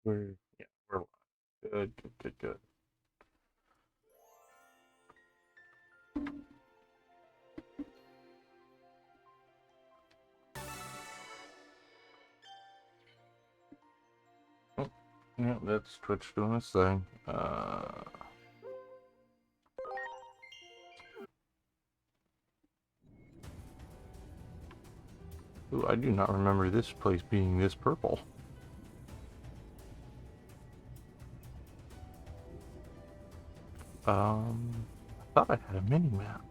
We're good, good, good, good. Oh, yeah, that's Twitch doing its thing. Ooh, I do not remember this place being this purple. I thought I had a mini map.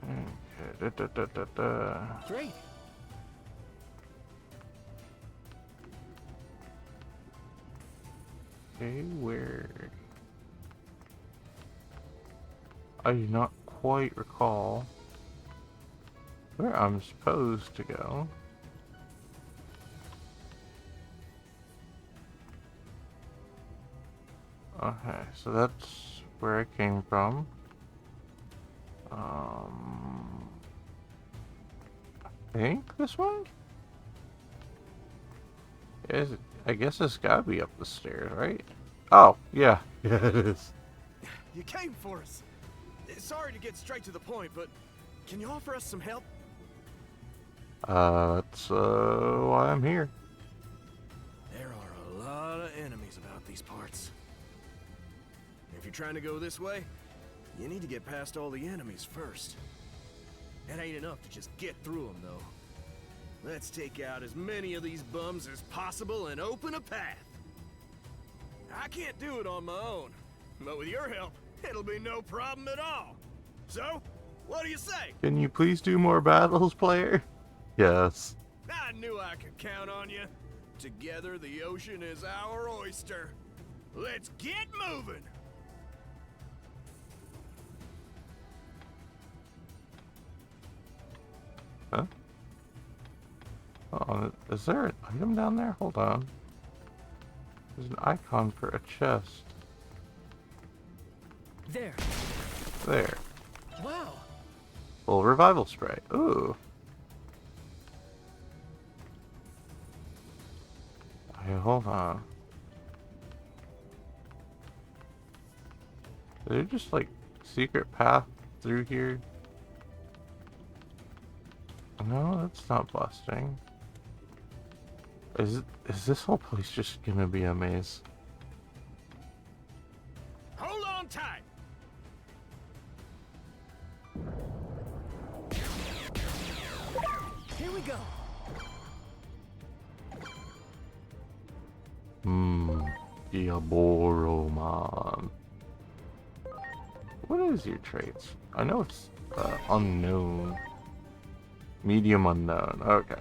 Okay, Great. Okay, where? I do not quite recall where I'm supposed to go. Okay, so that's where I came from. I think this way? Is it, I guess it's gotta be up the stairs, right? Oh, yeah. Yeah, it is. You came for us. Sorry to get straight to the point, but can you offer us some help? That's why I'm here. There are a lot of enemies about these parts. If you're trying to go this way, you need to get past all the enemies first. That ain't enough to just get through them, though. Let's take out as many of these bums as possible and open a path. I can't do it on my own, but with your help, it'll be no problem at all. So, what do you say? Can you please do more battles, player? Yes. I knew I could count on you. Together, the ocean is our oyster. Let's get moving! Huh? Oh, is there an item down there? Hold on. There's an icon for a chest. There. There. Wow. Full revival spray. Ooh. Okay, hold on. Is there just like secret path through here? No, that's not busting. Is this whole place just gonna be a maze? Hold on tight. Here we go. Diaboroman. What is your traits? I know it's unknown. Medium unknown. Okay.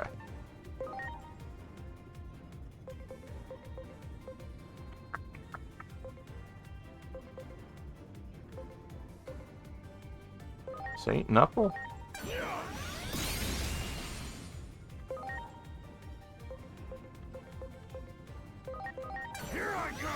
Saint Knuckle? Here I go. Here I go.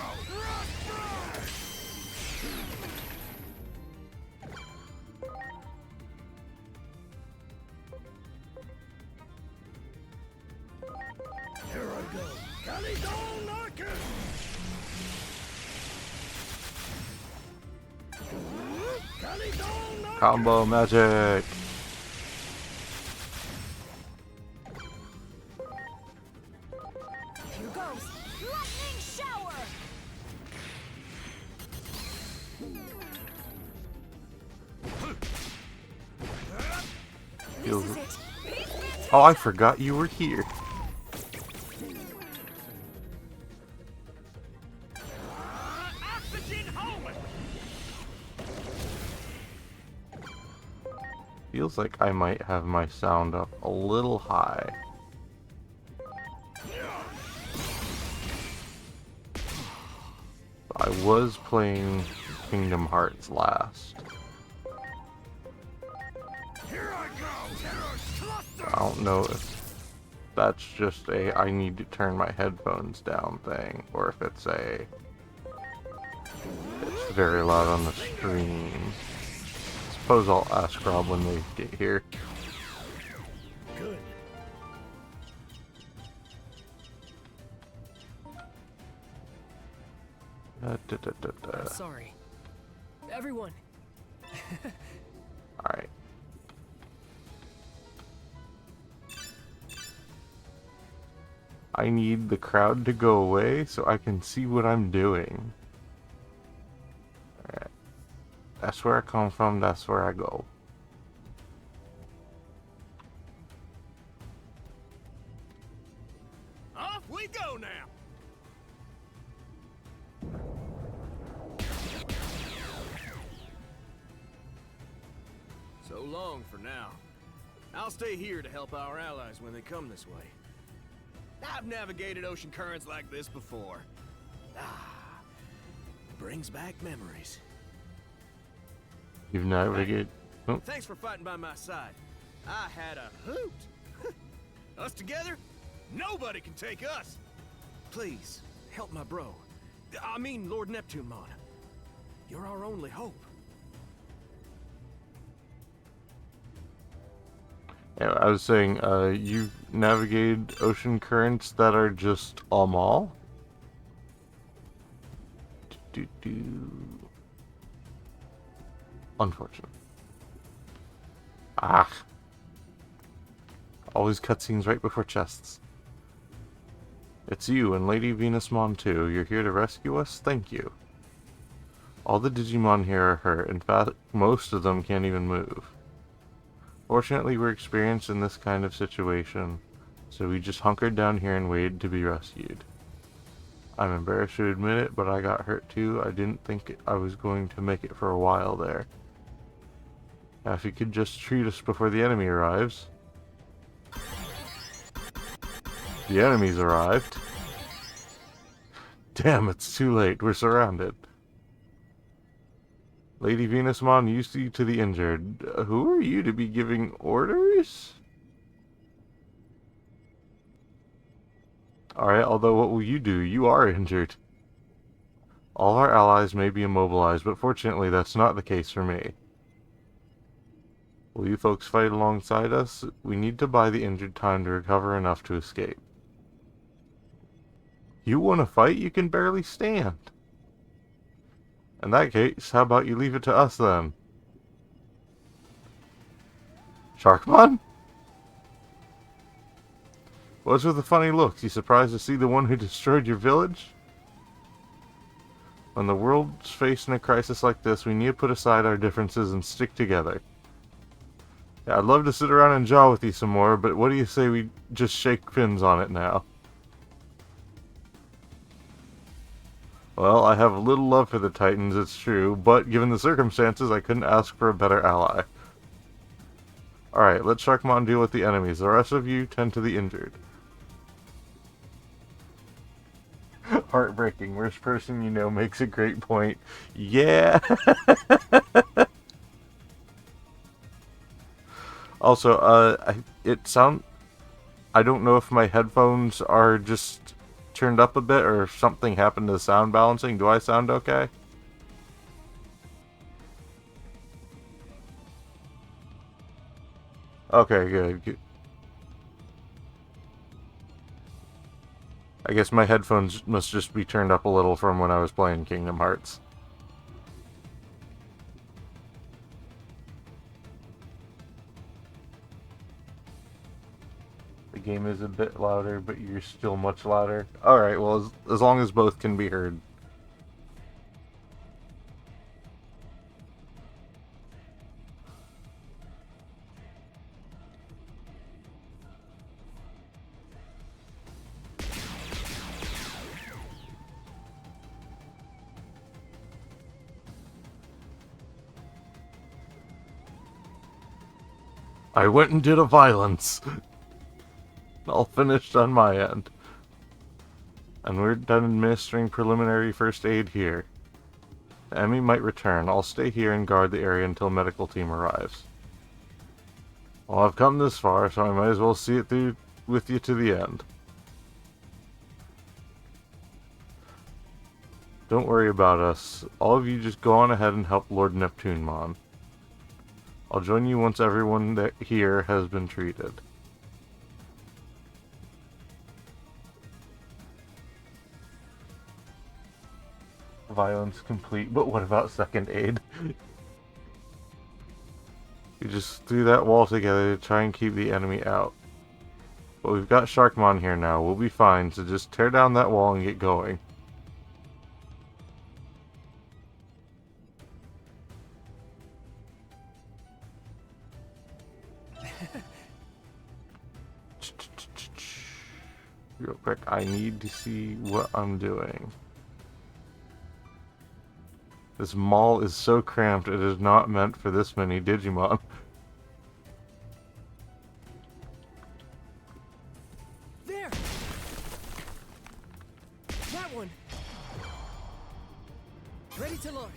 Gully don't knock it. Gully don't knock Combo magic! Here goes! Lightning shower! This is it! Oh, I forgot you were here. Oxygen home. Feels like I might have my sound up a little high. I was playing Kingdom Hearts last. Here I go. I don't know if that's just a I need to turn my headphones down thing, or if it's very loud on the stream. Suppose I'll ask Rob when they get here. Good. Sorry. Everyone. Alright. I need the crowd to go away so I can see what I'm doing. Alright. That's where I come from, that's where I go. Off we go now. So long for now. I'll stay here to help our allies when they come this way. I've navigated ocean currents like this before. Brings back memories. You've navigated. Oh. Thanks for fighting by my side. I had a hoot. Us together, nobody can take us. Please, help my bro. I mean, Lord Neptunemon. You're our only hope. Yeah, I was saying, you've navigated ocean currents that are just all. Unfortunate. Always cutscenes right before chests. It's you and Lady Venusmon too. You're here to rescue us? Thank you. All the Digimon here are hurt. In fact, most of them can't even move. Fortunately, we're experienced in this kind of situation, so we just hunkered down here and waited to be rescued. I'm embarrassed to admit it, but I got hurt too. I didn't think I was going to make it for a while there. Now, if you could just treat us before the enemy arrives. The enemy's arrived. Damn, it's too late. We're surrounded. Lady Venusmon, you see to the injured. Who are you to be giving orders? Alright, although what will you do? You are injured. All our allies may be immobilized, but fortunately that's not the case for me. Will you folks fight alongside us? We need to buy the injured time to recover enough to escape. You want to fight? You can barely stand. In that case, how about you leave it to us then? Sharkmon? What's with the funny looks? You surprised to see the one who destroyed your village? When the world's facing a crisis like this, we need to put aside our differences and stick together. Yeah, I'd love to sit around and jaw with you some more, but what do you say we just shake fins on it now? Well, I have a little love for the Titans, it's true, but given the circumstances, I couldn't ask for a better ally. Alright, let Sharkmon deal with the enemies. The rest of you tend to the injured. Heartbreaking. Worst person you know makes a great point. Yeah! Also, I don't know if my headphones are just turned up a bit or if something happened to the sound balancing. Do I sound okay? Okay, good. I guess my headphones must just be turned up a little from when I was playing Kingdom Hearts. The game is a bit louder, but you're still much louder. Alright, well, as long as both can be heard. I went and did a violence. All finished on my end. And we're done administering preliminary first aid here. The enemy might return. I'll stay here and guard the area until medical team arrives. Well, I've come this far, so I might as well see it through with you to the end. Don't worry about us. All of you just go on ahead and help Lord Neptunemon. I'll join you once everyone that here has been treated. Violence complete, but what about second aid? You just threw that wall together to try and keep the enemy out. But we've got Sharkmon here now, we'll be fine, so just tear down that wall and get going. Real quick, I need to see what I'm doing. This mall is so cramped, it is not meant for this many Digimon. There! That one! Ready to launch.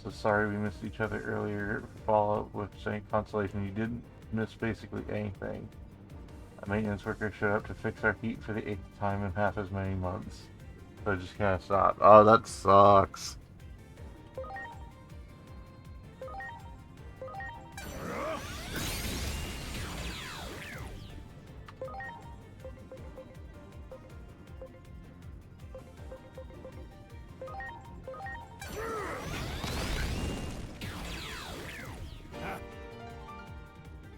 So sorry we missed each other earlier. Follow-up with Saint Constellation, you didn't miss basically anything. A maintenance worker showed up to fix our heat for the 8th time in half as many months. So I just kind of stopped. Oh, that sucks.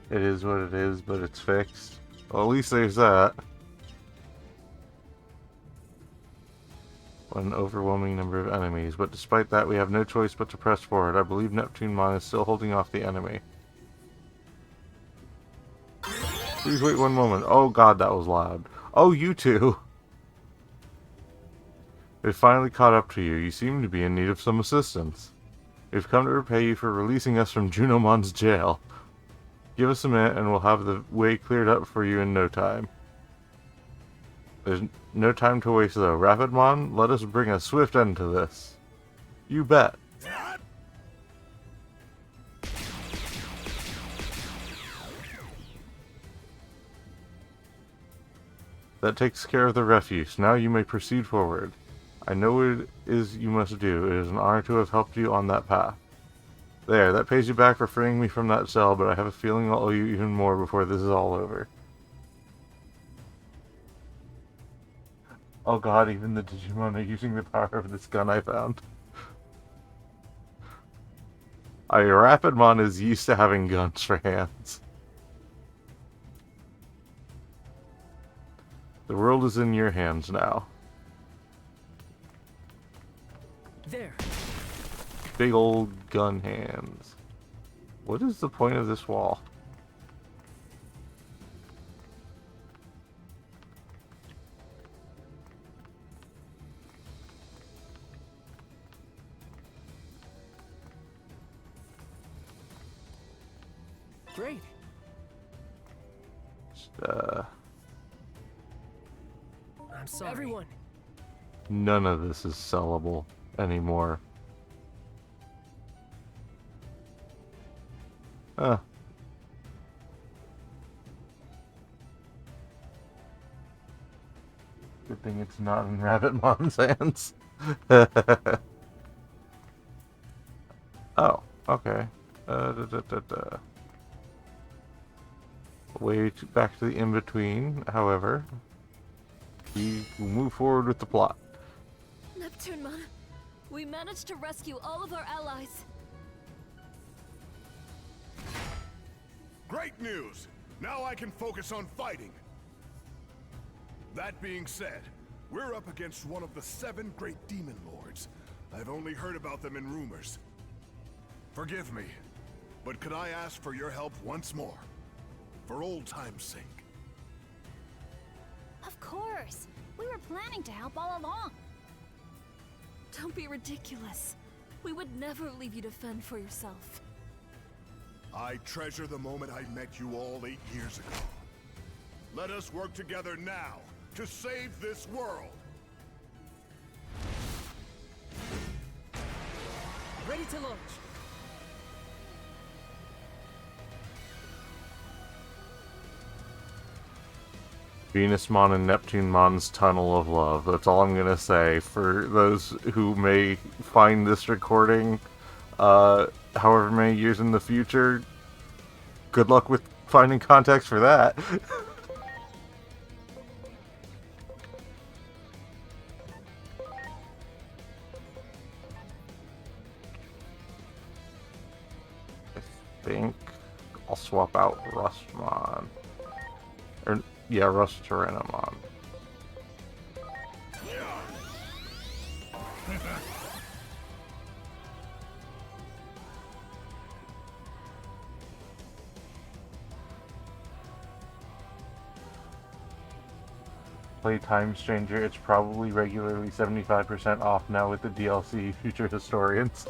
It is what it is, but it's fixed. Well, at least there's that. An overwhelming number of enemies, but despite that we have no choice but to press forward. I believe Neptunemon is still holding off the enemy. Please wait one moment. Oh god, that was loud. Oh, you two! We've finally caught up to you. You seem to be in need of some assistance. We've come to repay you for releasing us from Junomon's jail. Give us a minute and we'll have the way cleared up for you in no time. There's no time to waste though. Rapidmon, let us bring a swift end to this. You bet. That takes care of the refuse. Now you may proceed forward. I know what it is you must do. It is an honor to have helped you on that path. There, that pays you back for freeing me from that cell, but I have a feeling I'll owe you even more before this is all over. Oh god, even the Digimon are using the power of this gun I found. Rapidmon is used to having guns for hands. The world is in your hands now. There. Big old gun hands. What is the point of this wall? Great. I'm sorry. Everyone. None of this is sellable anymore. Huh. Good thing it's not in Rabbitmon's hands. Oh, okay. Back to the in-between, however. We move forward with the plot. Neptunemon, we managed to rescue all of our allies. Great news! Now I can focus on fighting. That being said, we're up against one of the 7 great demon lords. I've only heard about them in rumors. Forgive me, but could I ask for your help once more? For old time's sake. Of course. We were planning to help all along. Don't be ridiculous. We would never leave you to fend for yourself. I treasure the moment I met you all 8 years ago. Let us work together now to save this world. Ready to launch. Venusmon and Neptunemon's tunnel of love. That's all I'm gonna say. For those who may find this recording, however many years in the future, good luck with finding context for that. I think I'll swap out Rustmon. Or, yeah, Rusterinamon. Play Time Stranger. It's probably regularly 75% off now with the DLC Future Historians.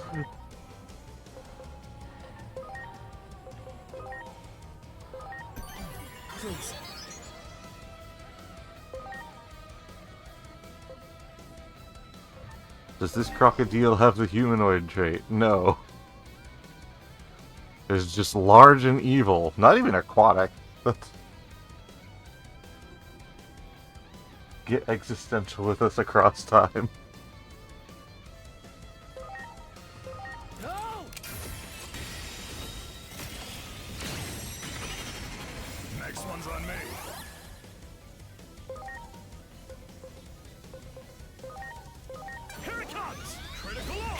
Please. Does this crocodile have the humanoid trait? No. It's just large and evil. Not even aquatic. Get existential with us across time. No! Next one's on me. Here it comes! Critical arm!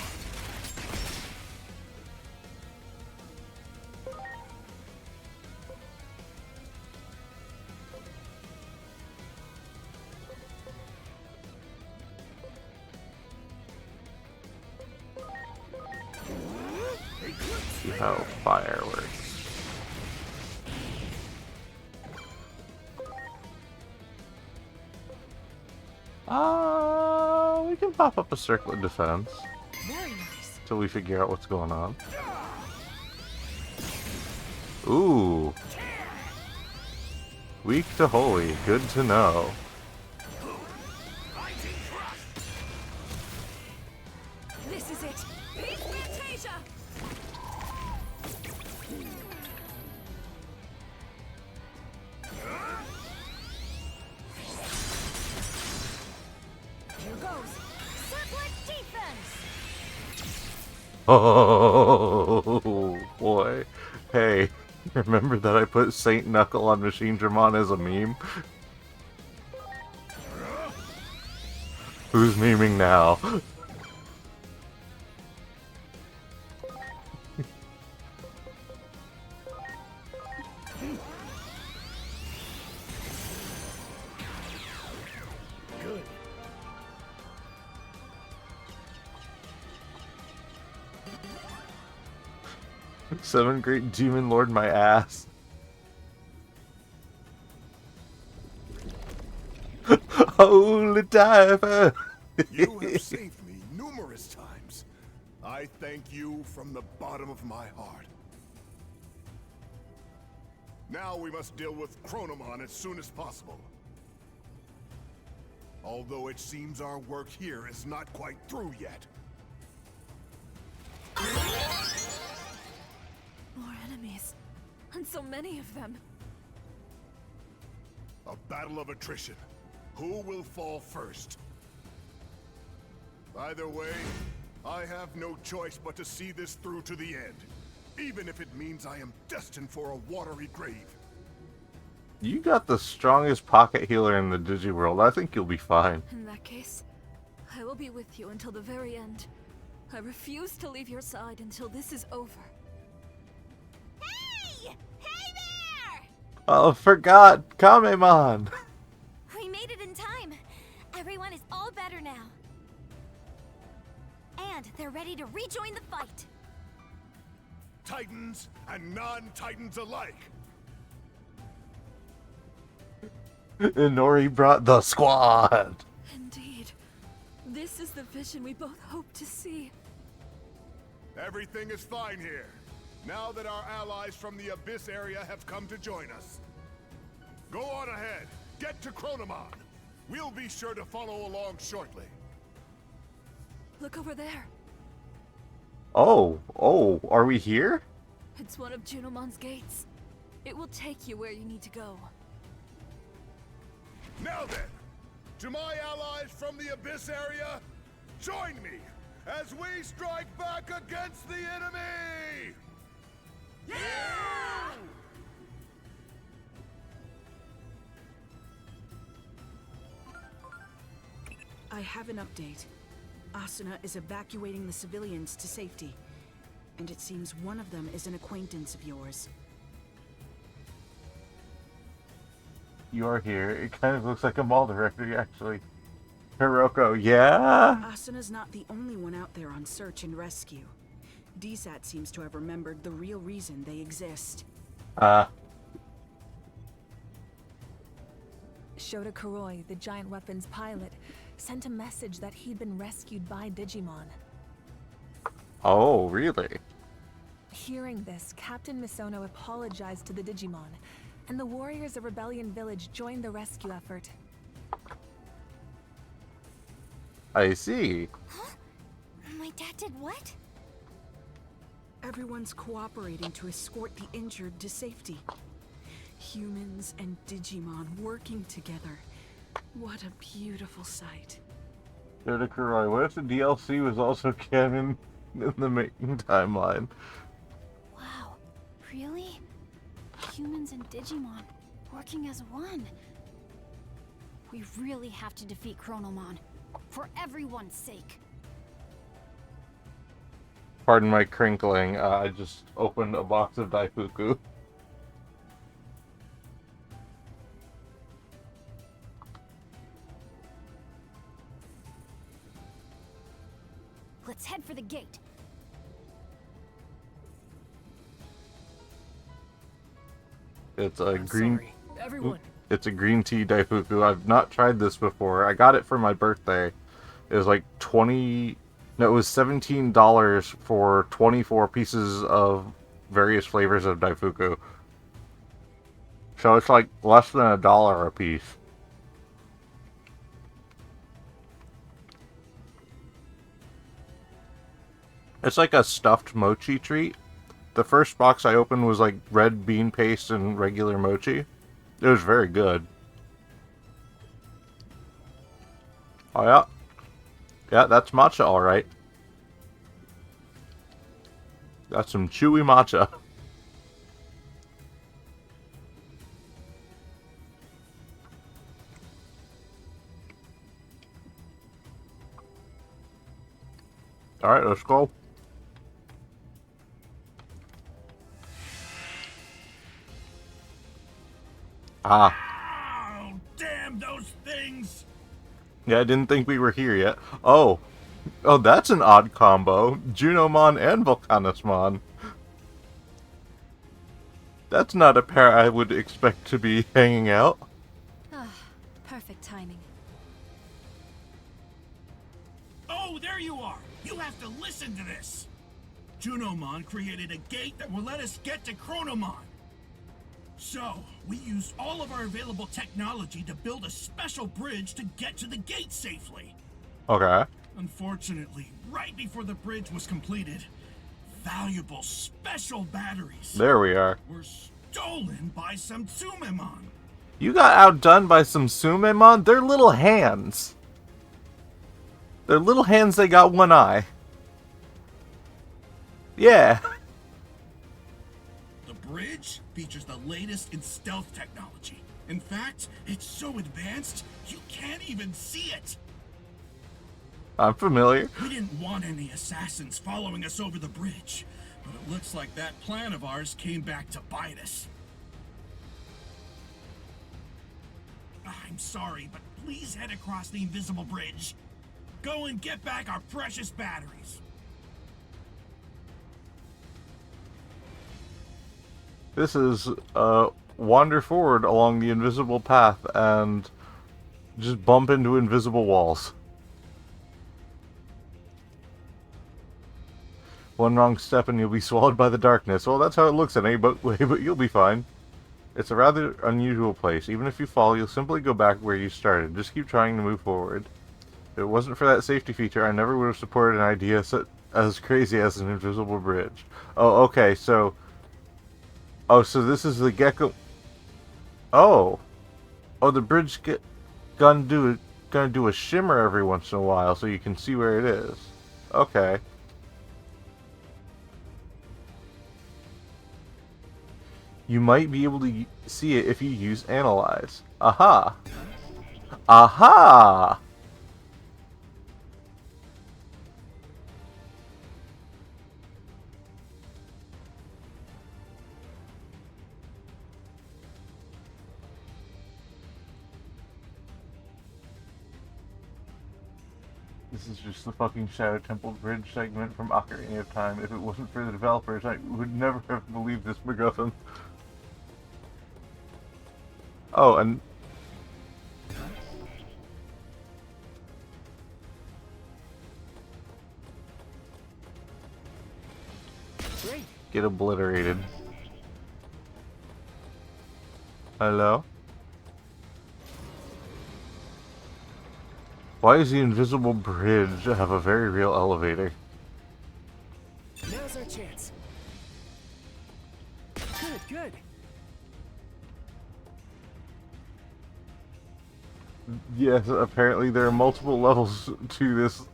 See how fire works. We can pop up a circle of defense Very nice. till we figure out what's going on. Ooh. Weak to holy. Good to know. This is it. Peace Fantasia! Here goes. Circlet defense! Oh boy. Hey, remember that I put Saint Knuckle on Machine Dramon as a meme? Who's memeing now? Good. Seven Great Demon Lord my ass. Holy diver! You have saved me numerous times. I thank you from the bottom of my heart. Now we must deal with Chronomon as soon as possible. Although it seems our work here is not quite through yet. More enemies. And so many of them. A battle of attrition. Who will fall first? Either way, I have no choice but to see this through to the end. Even if it means I am destined for a watery grave. You got the strongest pocket healer in the Digiworld. I think you'll be fine. In that case, I will be with you until the very end. I refuse to leave your side until this is over. Hey! Hey there! Oh, forgot! Kamemon! We made it in time. Everyone is all better now. And they're ready to rejoin the fight. Titans and non-Titans alike. Inori brought the squad! Indeed. This is the vision we both hope to see. Everything is fine here. Now that our allies from the Abyss area have come to join us. Go on ahead. Get to Chronomon. We'll be sure to follow along shortly. Look over there. Oh, are we here? It's one of Junomon's gates. It will take you where you need to go. Now then, to my allies from the Abyss area, join me as we strike back against the enemy! Yeah! I have an update. Asuna is evacuating the civilians to safety. And it seems one of them is an acquaintance of yours. You are here. It kind of looks like a mall directory, actually. Hiroko, yeah? Asuna's not the only one out there on search and rescue. DSAT seems to have remembered the real reason they exist. Shota Kuroi, the giant weapons pilot, sent a message that he'd been rescued by Digimon. Oh, really? Hearing this, Captain Misono apologized to the Digimon, and the warriors of Rebellion Village joined the rescue effort. I see. Huh? My dad did what? Everyone's cooperating to escort the injured to safety. Humans and Digimon working together. What a beautiful sight. Shota Kuroi, what if the DLC was also canon in the main timeline? Wow, really? Humans and Digimon, working as one. We really have to defeat Chronomon, for everyone's sake. Pardon my crinkling, I just opened a box of Daifuku. Let's head for the gate. It's a I'm green... sorry. Everyone. It's a green tea Daifuku. I've not tried this before. I got it for my birthday. It was like 20... No, it was $17 for 24 pieces of various flavors of Daifuku. So it's like less than $1 a piece. It's like a stuffed mochi treat. The first box I opened was like red bean paste and regular mochi. It was very good. Oh yeah. Yeah, that's matcha alright. That's some chewy matcha. Alright, let's go. Ah. Oh, damn those things! Yeah, I didn't think we were here yet. Oh. Oh, that's an odd combo. Junomon and Volcanismon. That's not a pair I would expect to be hanging out. Ah, perfect timing. Oh, there you are! You have to listen to this! Junomon created a gate that will let us get to Chronomon. So, we used all of our available technology to build a special bridge to get to the gate safely. Okay. Unfortunately, right before the bridge was completed, valuable special batteries There we are. were stolen by some Tsumemon. You got outdone by some Sumemon? They're little hands. They're little hands, they got one eye. Yeah. The bridge features the latest in stealth technology. In fact, it's so advanced, you can't even see it. I'm familiar. We didn't want any assassins following us over the bridge, but it looks like that plan of ours came back to bite us. I'm sorry, but please head across the invisible bridge. Go and get back our precious batteries. This is wander forward along the invisible path and just bump into invisible walls. One wrong step and you'll be swallowed by the darkness. Well, that's how it looks in any way, but you'll be fine. It's a rather unusual place. Even if you fall, you'll simply go back where you started. Just keep trying to move forward. If it wasn't for that safety feature, I never would have supported an idea as crazy as an invisible bridge. Oh, okay, so... Oh, so this is the gecko... Oh! Oh, the bridge gonna do a shimmer every once in a while so you can see where it is. Okay. You might be able to see it if you use Analyze. Aha! Aha! This is just the fucking Shadow Temple Bridge segment from Ocarina of Time. If it wasn't for the developers, I would never have believed this MacGuffin. Oh, and... Great. Get obliterated. Hello? Why does the invisible bridge have a very real elevator? Now's our chance. Good, good. Yes, apparently there are multiple levels to this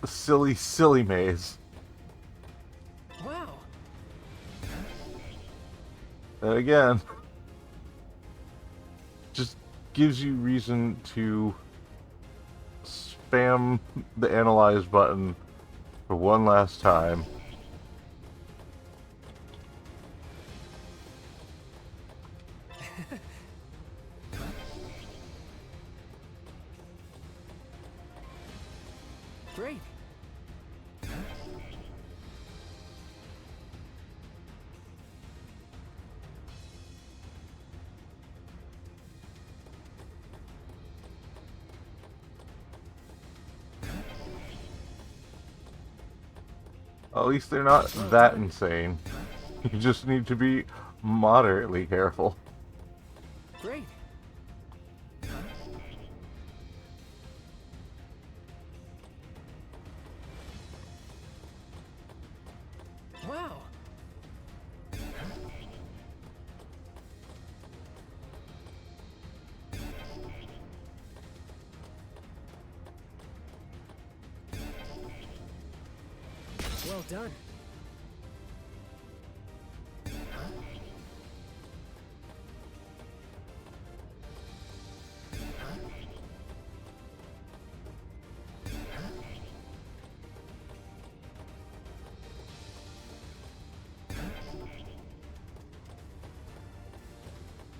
silly, silly maze. Wow. And again, just gives you reason to spam the Analyze button for one last time. Great. At least they're not that insane. You just need to be moderately careful. Great. Wow. Well done.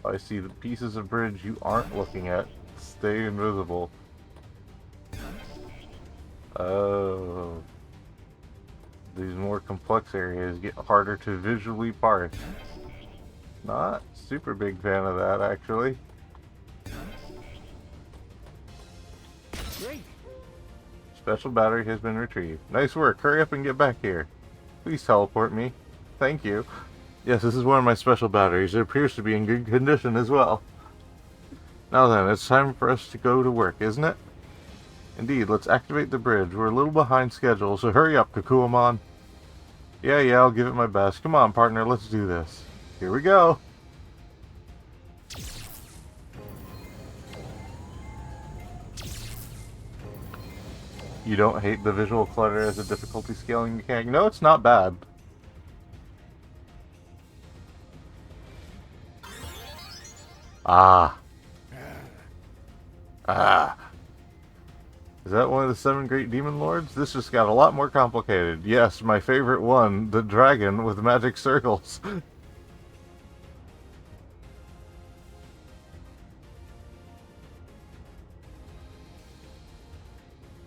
I see the pieces of bridge you aren't looking at. Stay invisible. Oh. These more complex areas get harder to visually parse. Not super big fan of that, actually. Great. Special battery has been retrieved. Nice work. Hurry up and get back here. Please teleport me. Thank you. Yes, this is one of my special batteries. It appears to be in good condition as well. Now then, it's time for us to go to work, isn't it? Indeed, let's activate the bridge. We're a little behind schedule, so hurry up, Kakuamon. Yeah, I'll give it my best. Come on, partner, let's do this. Here we go. You don't hate the visual clutter as a difficulty scaling mechanic? No, it's not bad. Ah. Is that one of the 7 great demon lords? This just got a lot more complicated. Yes, my favorite one, the dragon with magic circles.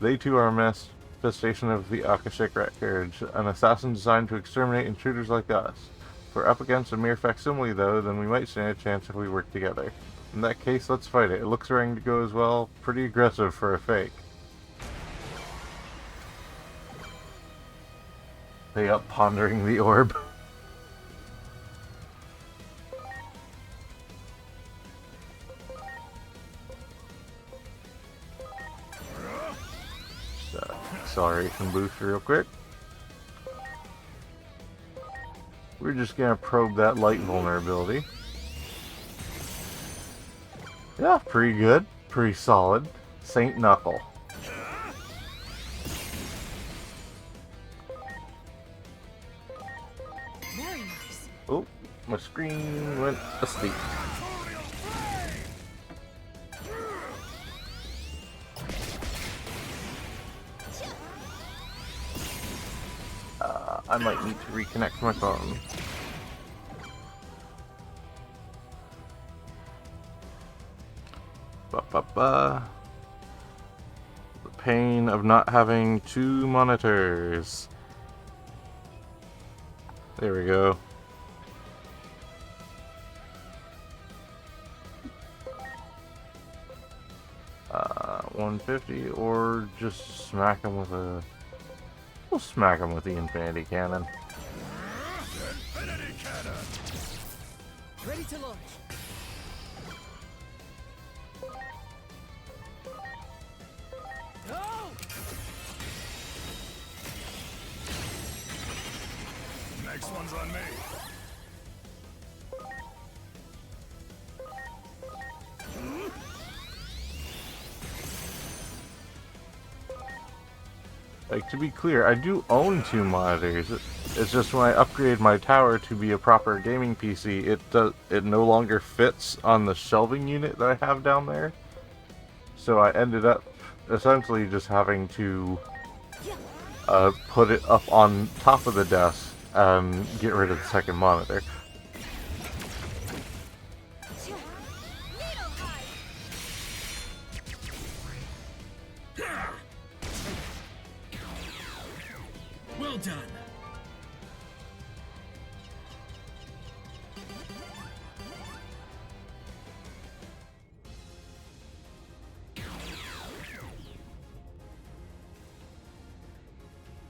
They too are a manifestation of the Akashic Records, an assassin designed to exterminate intruders like us. If we're up against a mere facsimile, though, then we might stand a chance if we work together. In that case, let's fight it. It looks ready to go as well. Pretty aggressive for a fake. They up pondering the orb. Acceleration boost real quick. We're just gonna probe that light vulnerability. Yeah, pretty good. pretty solid. Saint Knuckle. Very nice. Oh, my screen went asleep. I might need to reconnect my phone. The pain of not having two monitors. There we go. Uh, 150, or just smack him with a... We'll smack him with the Infinity Cannon. Infinity Cannon! Ready to launch. Go! Next one's on me. Like, to be clear, I do own two monitors. It's just when I upgrade my tower to be a proper gaming PC, it no longer fits on the shelving unit that I have down there. So I ended up essentially just having to put it up on top of the desk and get rid of the second monitor. Well done.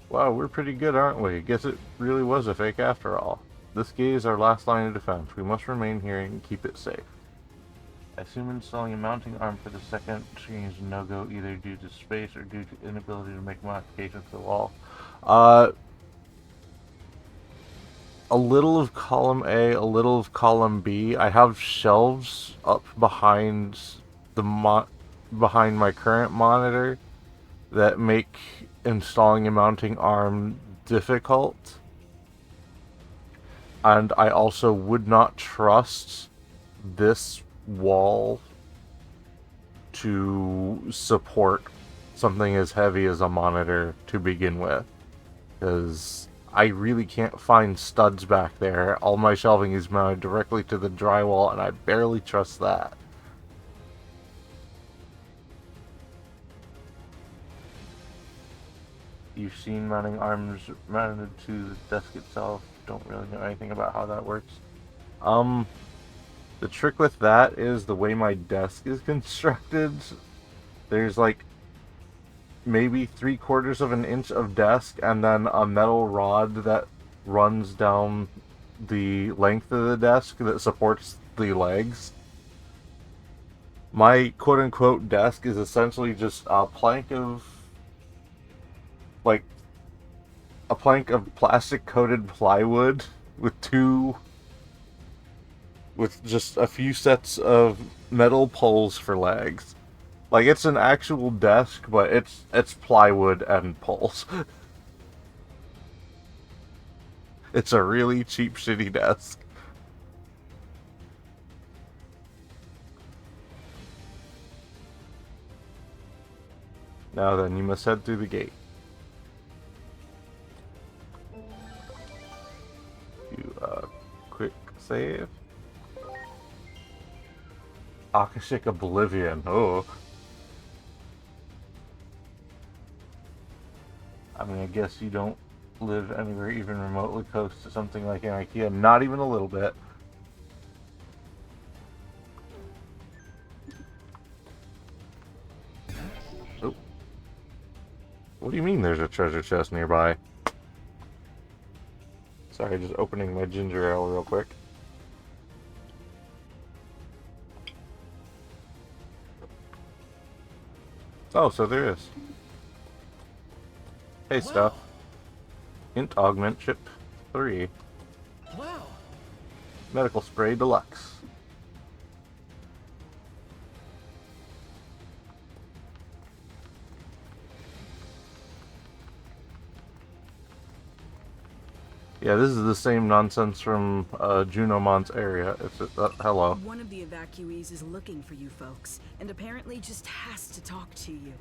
Wow, we're pretty good, aren't we? Guess it really was a fake after all. This gate is our last line of defense. We must remain here and keep it safe. I assume installing a mounting arm for the second screen is a no-go either due to space or due to inability to make modifications to the wall. A little of column A, a little of column B. I have shelves up behind the behind my current monitor that make installing a mounting arm difficult. And I also would not trust this wall to support something as heavy as a monitor to begin with, because I really can't find studs back there. All my shelving is mounted directly to the drywall, and I barely trust that. You've seen mounting arms mounted to the desk itself. Don't really know anything about how that works. The trick with that is the way my desk is constructed. There's like maybe 3/4 of an inch of desk and then a metal rod that runs down the length of the desk that supports the legs. My quote-unquote desk is essentially just a plank of plastic coated plywood with just a few sets of metal poles for legs. Like, it's an actual desk, but it's plywood and poles. It's a really cheap, shitty desk. Now then, you must head through the gate. Quick save. Akashic Oblivion. Oh. I mean, I guess you don't live anywhere even remotely close to something like an IKEA. Not even a little bit. Oh. What do you mean there's a treasure chest nearby? Sorry, just opening my ginger ale real quick. Oh, so there is. Hey, stuff. Int Augment Chip 3. Wow. Medical Spray Deluxe. Yeah, this is the same nonsense from Junomon's area. It's hello. One of the evacuees is looking for you folks, and apparently just has to talk to you.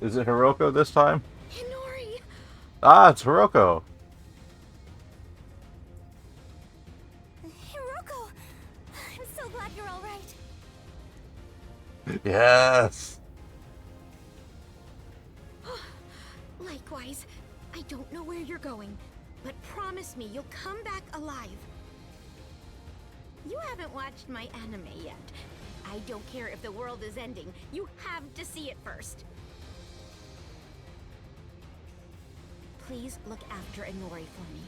Is it Hiroko this time? Hinori! Ah, it's Hiroko. Hiroko! I'm so glad you're all right. Yes. Likewise, I don't know where you're going, but promise me you'll come back alive. You haven't watched my anime yet. I don't care if the world is ending. You have to see it first. Please look after Inori for me.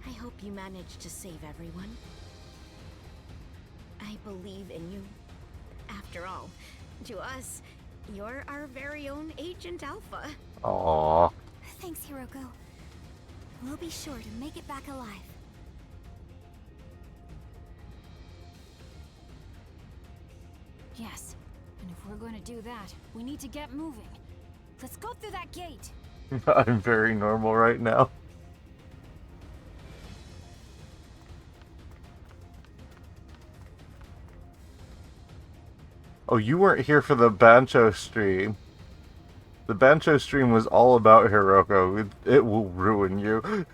I hope you manage to save everyone. I believe in you. After all, to us, you're our very own Agent Alpha. Aww. Thanks, Hiroko. We'll be sure to make it back alive. Yes, and if we're going to do that, we need to get moving. Let's go through that gate. I'm very normal right now. Oh, you weren't here for the Bancho stream. The Bancho stream was all about Hiroko. It will ruin you.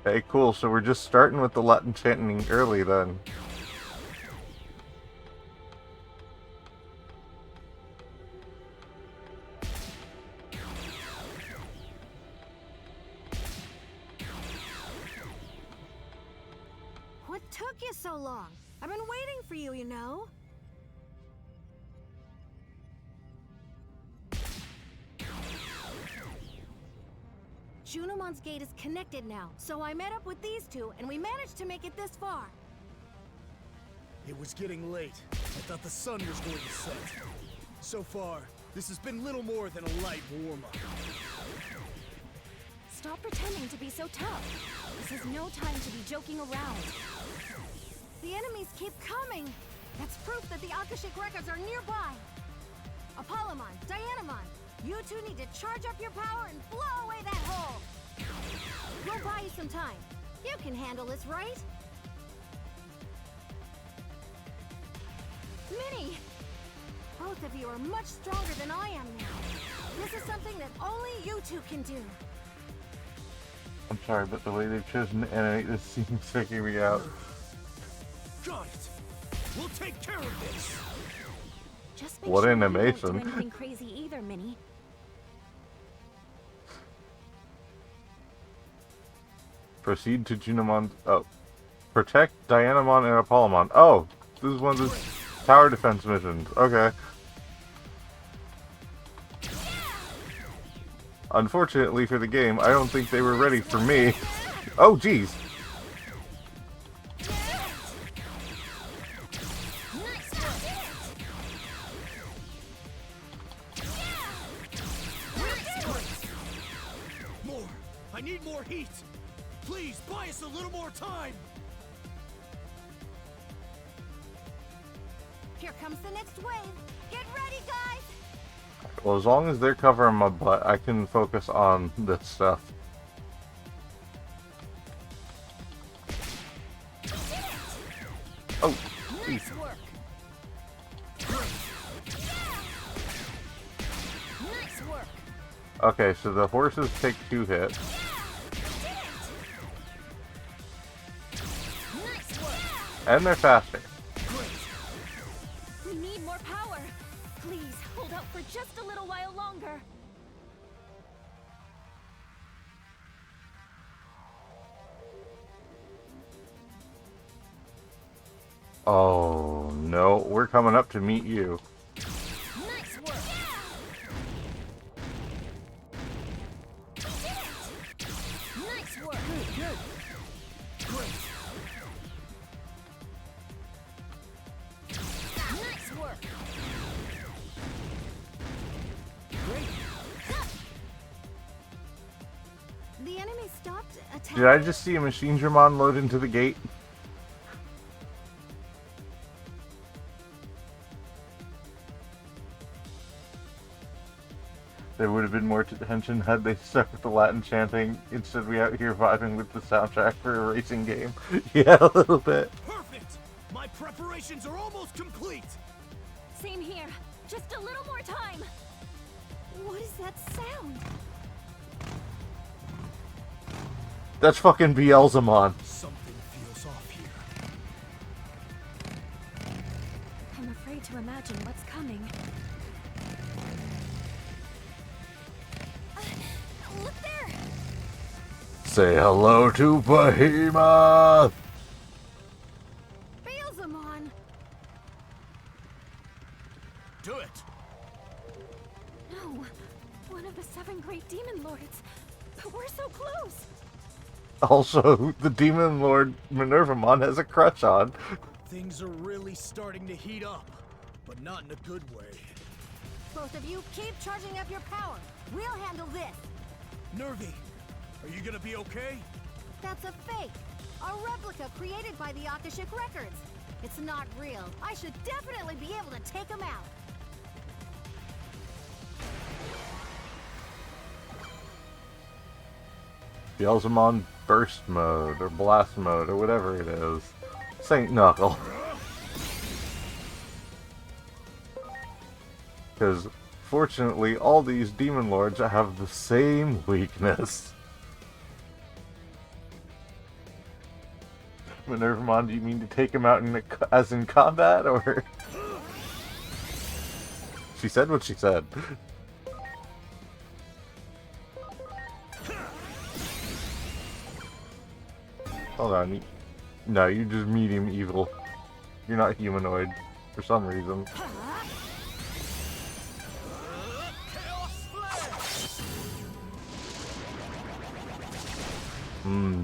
Okay, cool. So we're just starting with the Latin chanting early then. What took you so long? I've been waiting for you, you know. Junomon's gate is connected now, so I met up with these two, and we managed to make it this far. It was getting late. I thought the sun was going to set. So far, this has been little more than a light warm-up. Stop pretending to be so tough. This is no time to be joking around. The enemies keep coming. That's proof that the Akashic records are nearby. Apollomon, Dianamon, you two need to charge up your power and blow away that hole. We'll buy you some time. You can handle this, right? Minnie! Both of you are much stronger than I am now. This is something that only you two can do. I'm sorry, but the way they've chosen to animate this seems freaking me out. Got it. We'll take care of this. Just make What sure you don't animation. do anything crazy either, Minnie. Proceed to Junomon. Oh. Protect Dianamon and Apollomon. Oh! This is one of the tower defense missions. Okay. Unfortunately for the game, I don't think they were ready for me. Oh, jeez. More. I need more heat. Please, buy us a little more time. Here comes the next wave. Get ready, guys! Well, as long as they're covering my butt, I can focus on this stuff. Oh, jeez. Nice work. Nice work. Okay, so the horses take 2 hits. Nice work. And they're faster. We need more power. Please, hold out for just a little while longer. Oh, no. We're coming up to meet you. Nice work. Nice work. Good. Great. Nice work. Great. The enemy stopped attacking. Did I just see a machine Dramon load into the gate? There would have been more tension had they stuck with the Latin chanting. Instead, we out here vibing with the soundtrack for a racing game. Yeah, a little bit. Perfect! My preparations are almost complete! Same here. Just a little more time. What is that sound? That's fucking Beelzemon. Something feels off here. I'm afraid to imagine what's coming. Look there! Say hello to Behemoth! Beelzemon! Do it! No, one of the 7 great demon lords. But we're so close. Also, the Demon Lord Minervamon has a crush on. Things are really starting to heat up, but not in a good way. Both of you keep charging up your power. We'll handle this. Nervy, are you gonna be okay? That's a fake. A replica created by the Akashic Records. It's not real. I should definitely be able to take him out. Beelzemon Burst Mode, or Blast Mode, or whatever it is. Saint Knuckle. Because, fortunately, all these Demon Lords have the same weakness. Minervamon, do you mean to take him out as in combat, or...? She said what she said. Hold on. No, you're just medium evil. You're not humanoid, for some reason.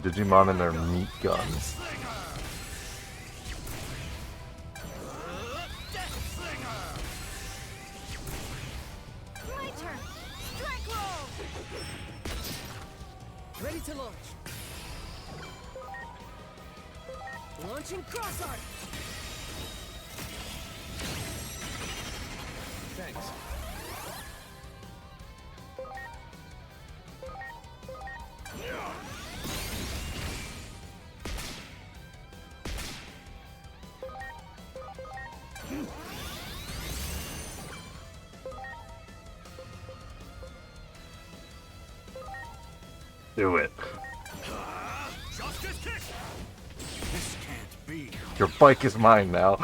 Digimon and their meat guns. My turn. Strike roll. Ready to launch. Launching cross art. Thanks. Do it. Justice kick! This can't be. Your bike is mine now.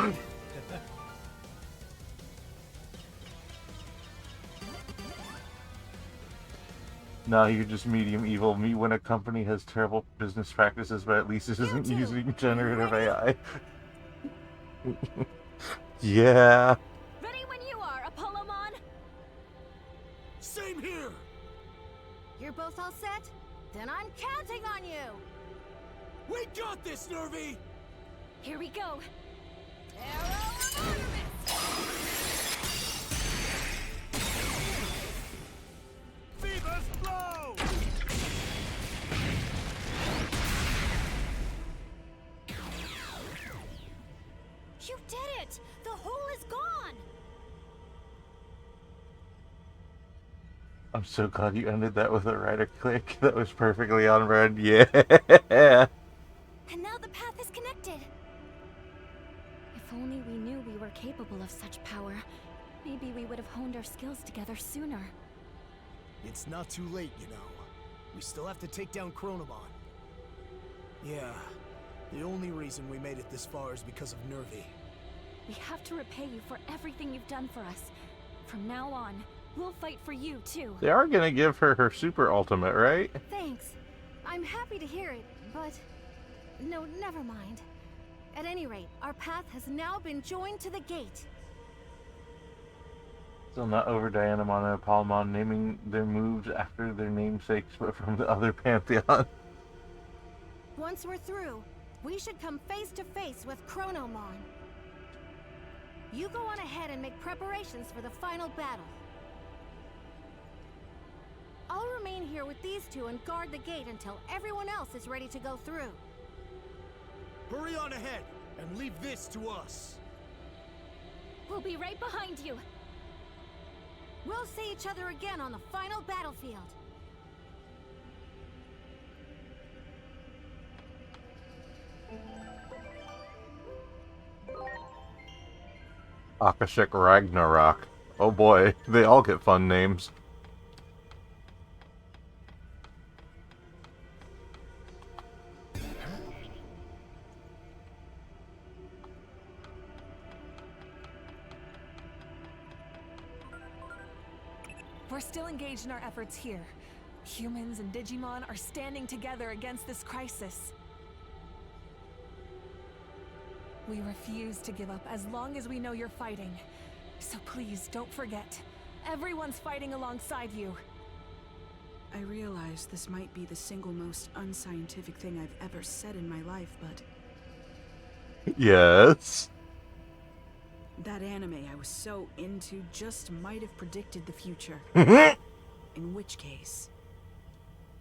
No, you're just medium evil. Me when a company has terrible business practices, but at least it isn't too. using generative AI. Yeah. Ready when you are, Apollomon. Same here! You're both all set? Then I'm counting on you. We got this, Nervy! Here we go. Arrow of Artemis! Phoebus blow! You did it! The hole is gone! I'm so glad you ended that with a rider click. That was perfectly on red. Yeah. And now the path is connected. If only we knew we were capable of such power, maybe we would have honed our skills together sooner. It's not too late, you know. We still have to take down Chronomon. Yeah, the only reason we made it this far is because of Nervy. We have to repay you for everything you've done for us. From now on, we'll fight for you, too. They are gonna give her her super ultimate, right? Thanks. I'm happy to hear it, but... No, never mind. At any rate, our path has now been joined to the gate. Still not over Dianamon and Apollomon naming their moves after their namesakes, but from the other pantheon. Once we're through, we should come face to face with Chronomon. You go on ahead and make preparations for the final battle. I'll remain here with these two and guard the gate until everyone else is ready to go through. Hurry on ahead and leave this to us. We'll be right behind you. We'll see each other again on the final battlefield. Akashic Ragnarok. Oh boy, they all get fun names. We're still engaged in our efforts here. Humans and Digimon are standing together against this crisis. We refuse to give up as long as we know you're fighting. So please, don't forget. Everyone's fighting alongside you. I realize this might be the single most unscientific thing I've ever said in my life, but Yes. that anime I was so into just might have predicted the future. In which case,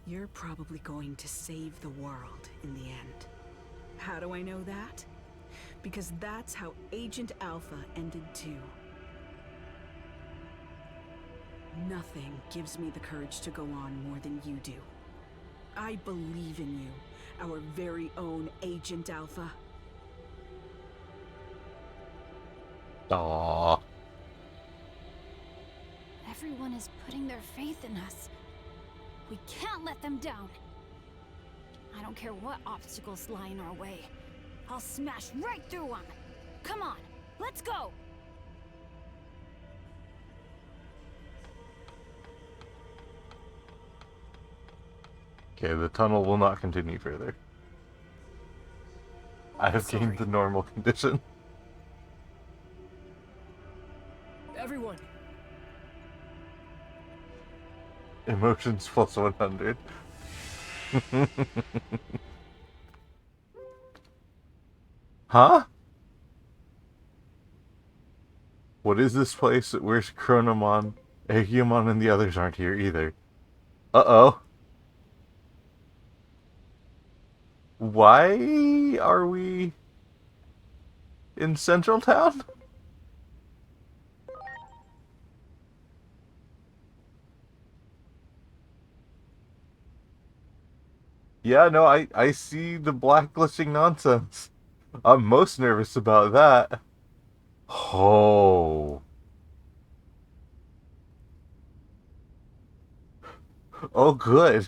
you're probably going to save the world in the end. How do I know that? Because that's how Agent Alpha ended too. Nothing gives me the courage to go on more than you do. I believe in you, our very own Agent Alpha. Aww. Everyone is putting their faith in us. We can't let them down. I don't care what obstacles lie in our way. I'll smash right through them. Come on, let's go! Okay, the tunnel will not continue further. I have gained the normal condition. Everyone, Emotions plus 100. Huh? What is this place? Where's Chronomon? Agumon and the others aren't here either. Uh-oh. Why are we in Central Town? Yeah, no, I see the blacklisting nonsense. I'm most nervous about that. Oh. Oh, good.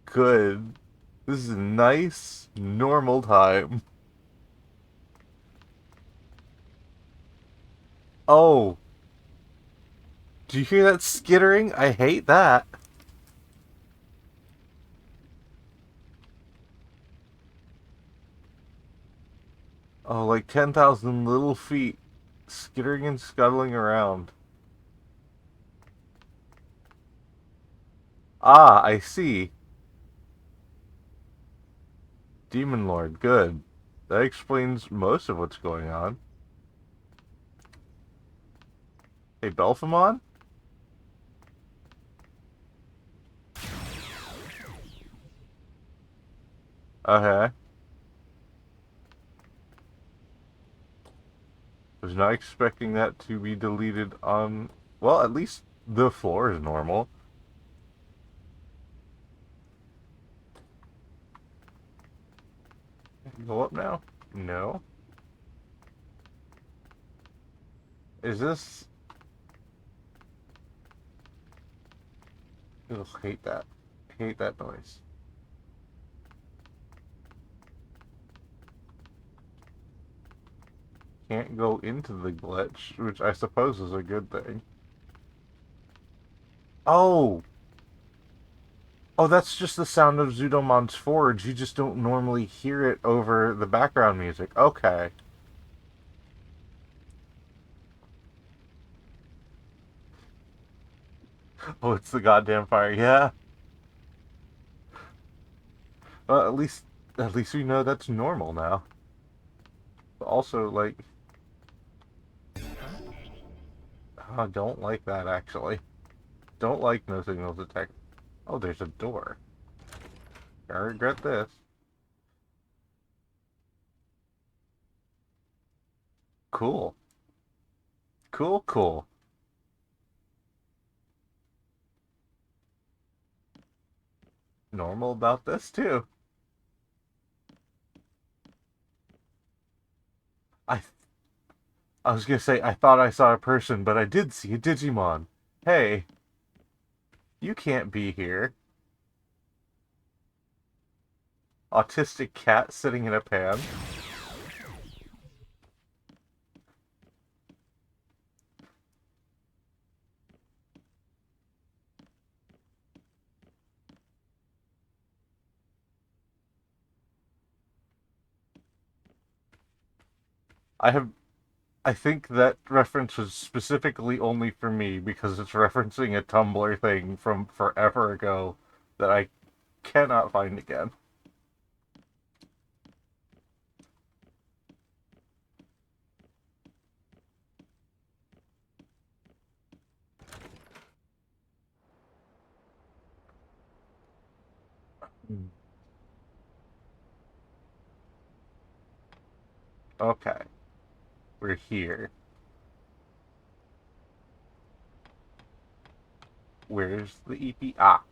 Good. This is a nice, normal time. Oh. Do you hear that skittering? I hate that. Oh, like 10,000 little feet skittering and scuttling around. Ah, I see. Demon Lord, good. That explains most of what's going on. Hey, Belphemon? Okay. Was not expecting that to be deleted on... Well, at least the floor is normal. Go up now? No. Is this... Ugh, hate that. Hate that noise. Can't go into the glitch, which I suppose is a good thing. Oh! Oh, that's just the sound of Zudomon's forge. You just don't normally hear it over the background music. Okay. Oh, it's the goddamn fire. Yeah. Well, at least we know that's normal now. But also, like... I don't like that, actually. Don't like no signals detected. Oh, there's a door. I regret this. Cool. Cool, cool. Normal about this, too. I I was gonna say, I thought I saw a person, but I did see a Digimon. Hey, you can't be here. Autistic cat sitting in a pan. I think that reference was specifically only for me because it's referencing a Tumblr thing from forever ago that I cannot find again. Okay, we're here. Where's the EP? Ah.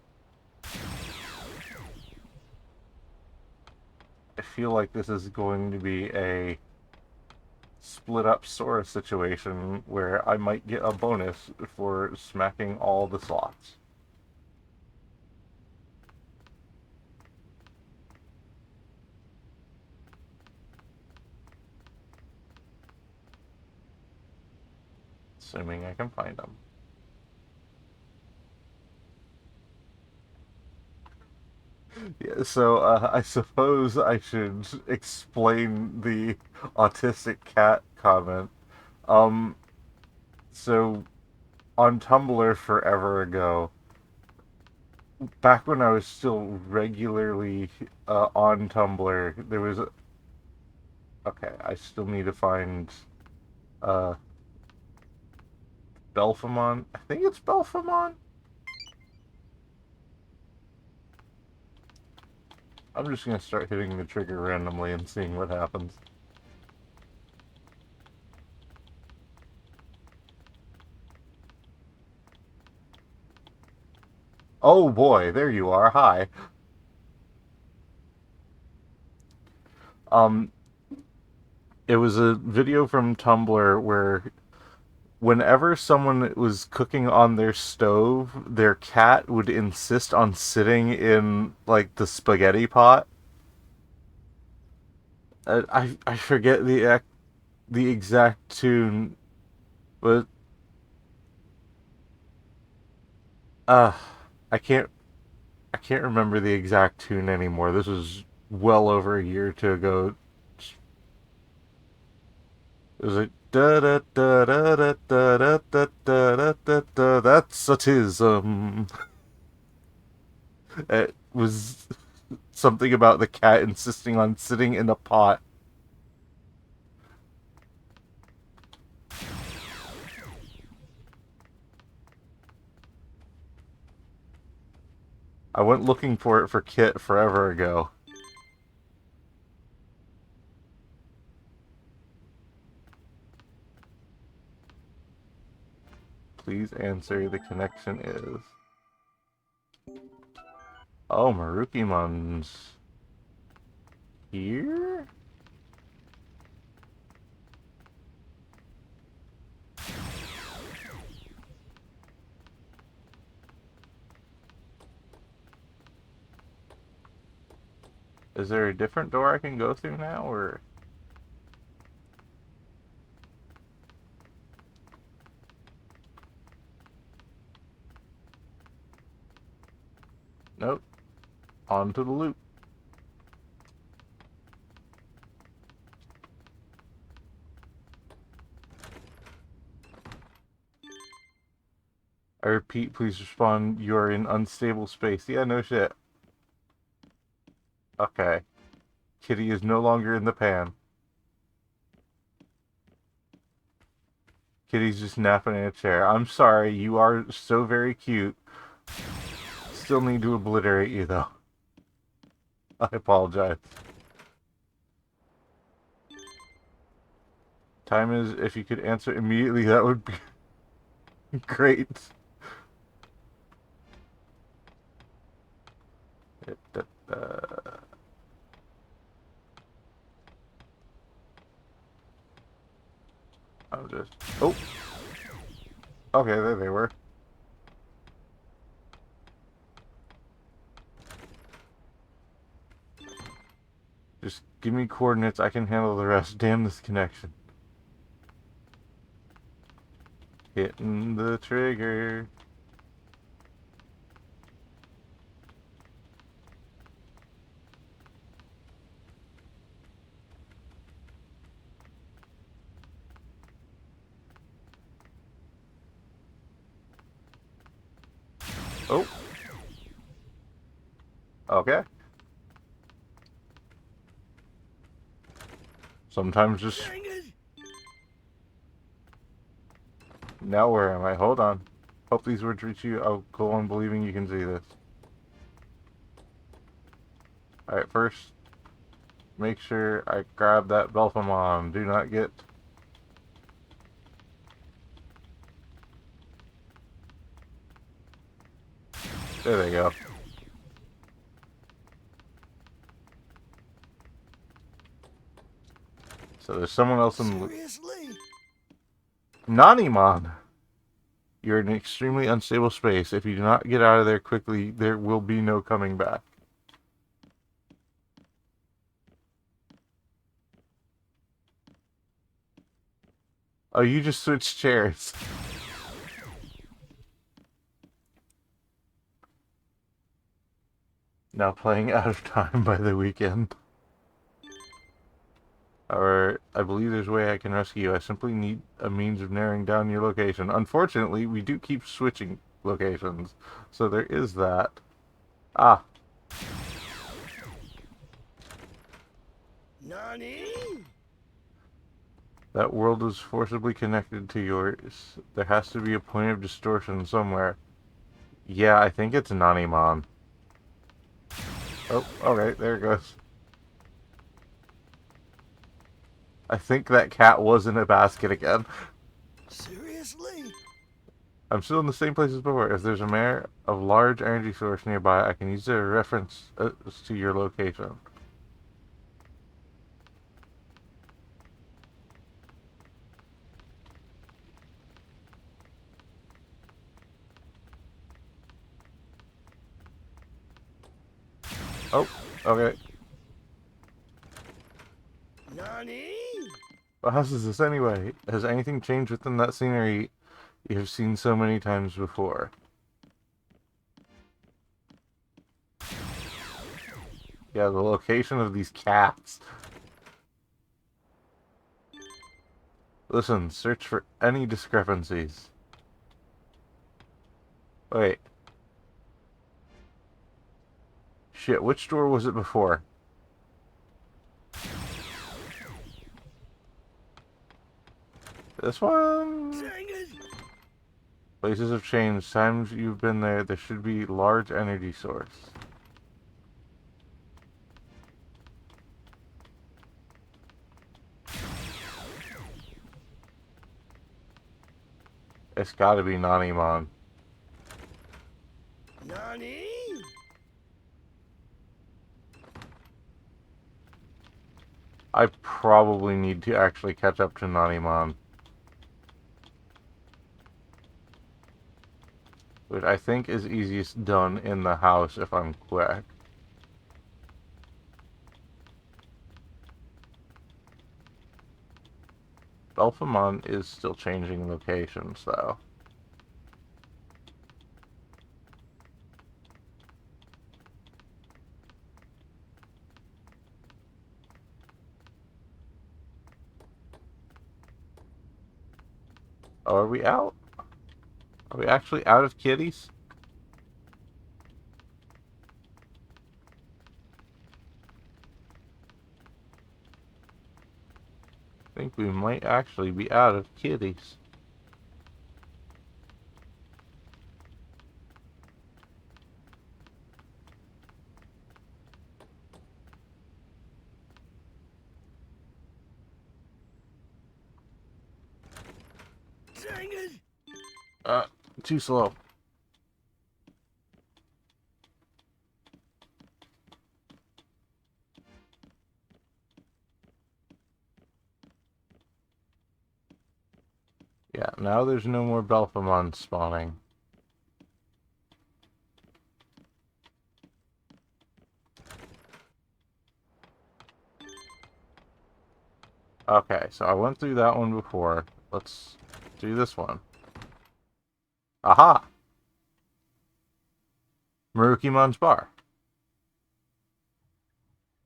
I feel like this is going to be a split up Sora situation where I might get a bonus for smacking all the slots. Assuming I can find them. Yeah, so I suppose I should explain the autistic cat comment. Um, so on Tumblr forever ago, back when I was still regularly on Tumblr, there was okay, I still need to find uh Belphamon. I think it's Belphamon. I'm just gonna start hitting the trigger randomly and seeing what happens. Oh boy, there you are. Hi. Um, it was a video from Tumblr where whenever someone was cooking on their stove, their cat would insist on sitting in like the spaghetti pot. I forget the exact tune, but uh I can't remember the exact tune anymore. This was well over a year or two ago. It was like da da da da da da da da da da da. That's autism. It was something about the cat insisting on sitting in a pot. I went looking for it for Kit forever ago. Please answer. The connection is. Oh, Marukimon's here? Is there a different door I can go through now, or... Nope. On to the loop. I repeat, please respond. You are in unstable space. Yeah, no shit. Okay. Kitty is no longer in the pan. Kitty's just napping in a chair. I'm sorry, you are so very cute. Still need to obliterate you, though. I apologize. Time is, if you could answer immediately, that would be great. I'll just... Oh! Okay, there they were. Just give me coordinates, I can handle the rest. Damn this connection. Hitting the trigger. Oh. Okay. Sometimes just... Now where am I? Hold on. Hope these words reach you. I'll go on believing you can see this. Alright, first, make sure I grab that Belphamon. Do not get... There they go. So there's someone else in... Seriously? Nanimon! You're in an extremely unstable space. If you do not get out of there quickly, there will be no coming back. Oh, you just switched chairs. Now playing Out of Time by The Weeknd. Or, I believe there's a way I can rescue you. I simply need a means of narrowing down your location. Unfortunately, we do keep switching locations. So there is that. Ah. Nani? That world was forcibly connected to yours. There has to be a point of distortion somewhere. Yeah, I think it's Nanimon. Oh, okay, there it goes. I think that cat was in a basket again. Seriously? I'm still in the same place as before. If there's a mare of large energy source nearby, I can use it as a reference to your location. Oh, okay. Nani? What house is this anyway? Has anything changed within that scenery you have seen so many times before? Yeah, the location of these cats. Listen, search for any discrepancies. Wait. Shit, which door was it before? This one? Dang it! Places have changed. Times you've been there, there should be large energy source. It's gotta be Nanimon. Nani? I probably need to actually catch up to Nanimon. Which I think is easiest done in the house if I'm quick. Belphamon is still changing locations, though. Oh, are we out? Are we actually out of kitties? I think we might actually be out of kitties. Too slow. Yeah, now there's no more Belphemon spawning. Okay, so I went through that one before. Let's do this one. Aha! Marukimon's bar.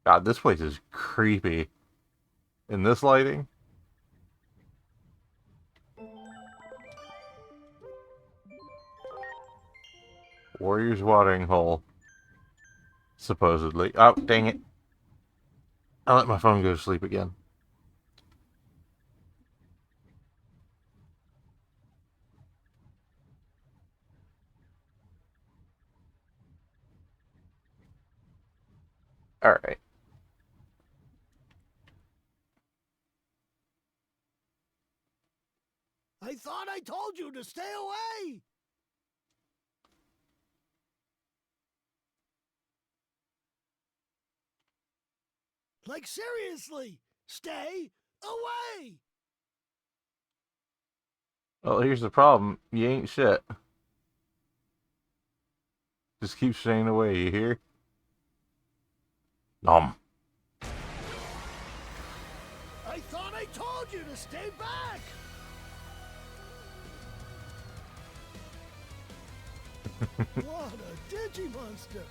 God, this place is creepy. In this lighting? Warrior's watering hole. Supposedly. Oh, dang it. I let my phone go to sleep again. Alright. I thought I told you to stay away! Like, seriously, stay away! Well, here's the problem. You ain't shit. Just keep staying away, you hear? Nom. I thought I told you to stay back! What a Digimonster!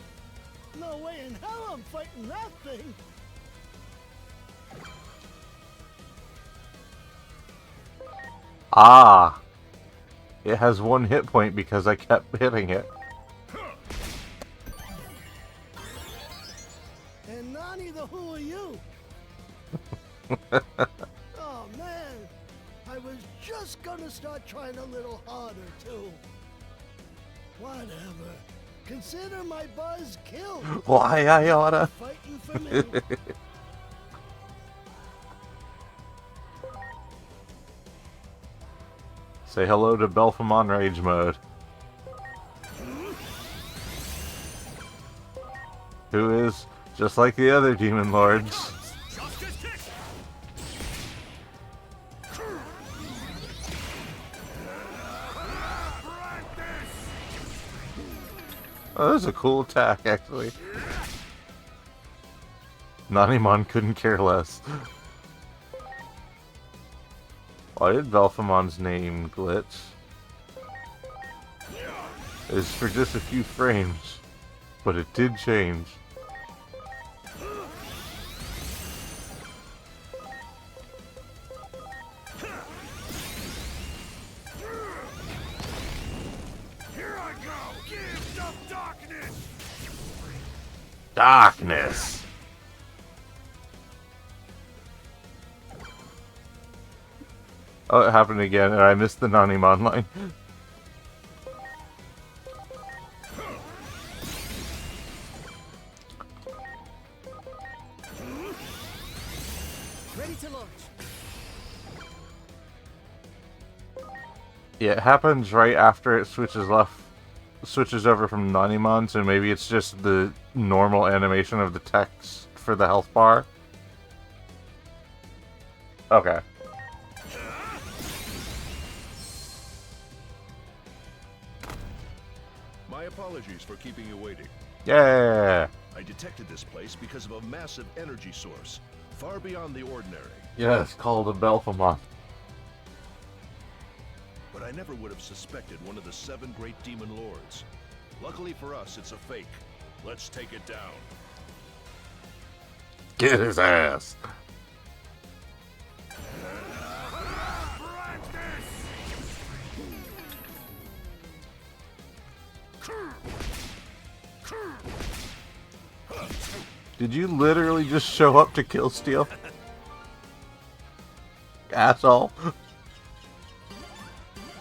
No way in hell I'm fighting that thing! Ah! It has 1 hit point because I kept hitting it. And Nani the who are you? Oh man, I was just gonna start trying a little harder too. Whatever. Consider my buzz killed. Why, I oughta. Fighting for me. Say hello to Belphemon Rage Mode. Who is, just like the other Demon Lords, oh, that was a cool attack, actually. Nanimon couldn't care less. Why did Belphemon's name glitch? It's for just a few frames, but it did change. Here I go! Give them darkness! Darkness! Oh, it happened again, and I missed the Nanimon line. Ready to launch. Yeah, it happens right after it switches over from Nanimon, so maybe it's just the normal animation of the text for the health bar. Okay. My apologies for keeping you waiting. Yeah. I detected this place because of a massive energy source, far beyond the ordinary. Yes, called a Belphemon. But I never would have suspected one of the 7 great demon lords. Luckily for us, it's a fake. Let's take it down. Get his ass. Did you literally just show up to kill Steel? Asshole.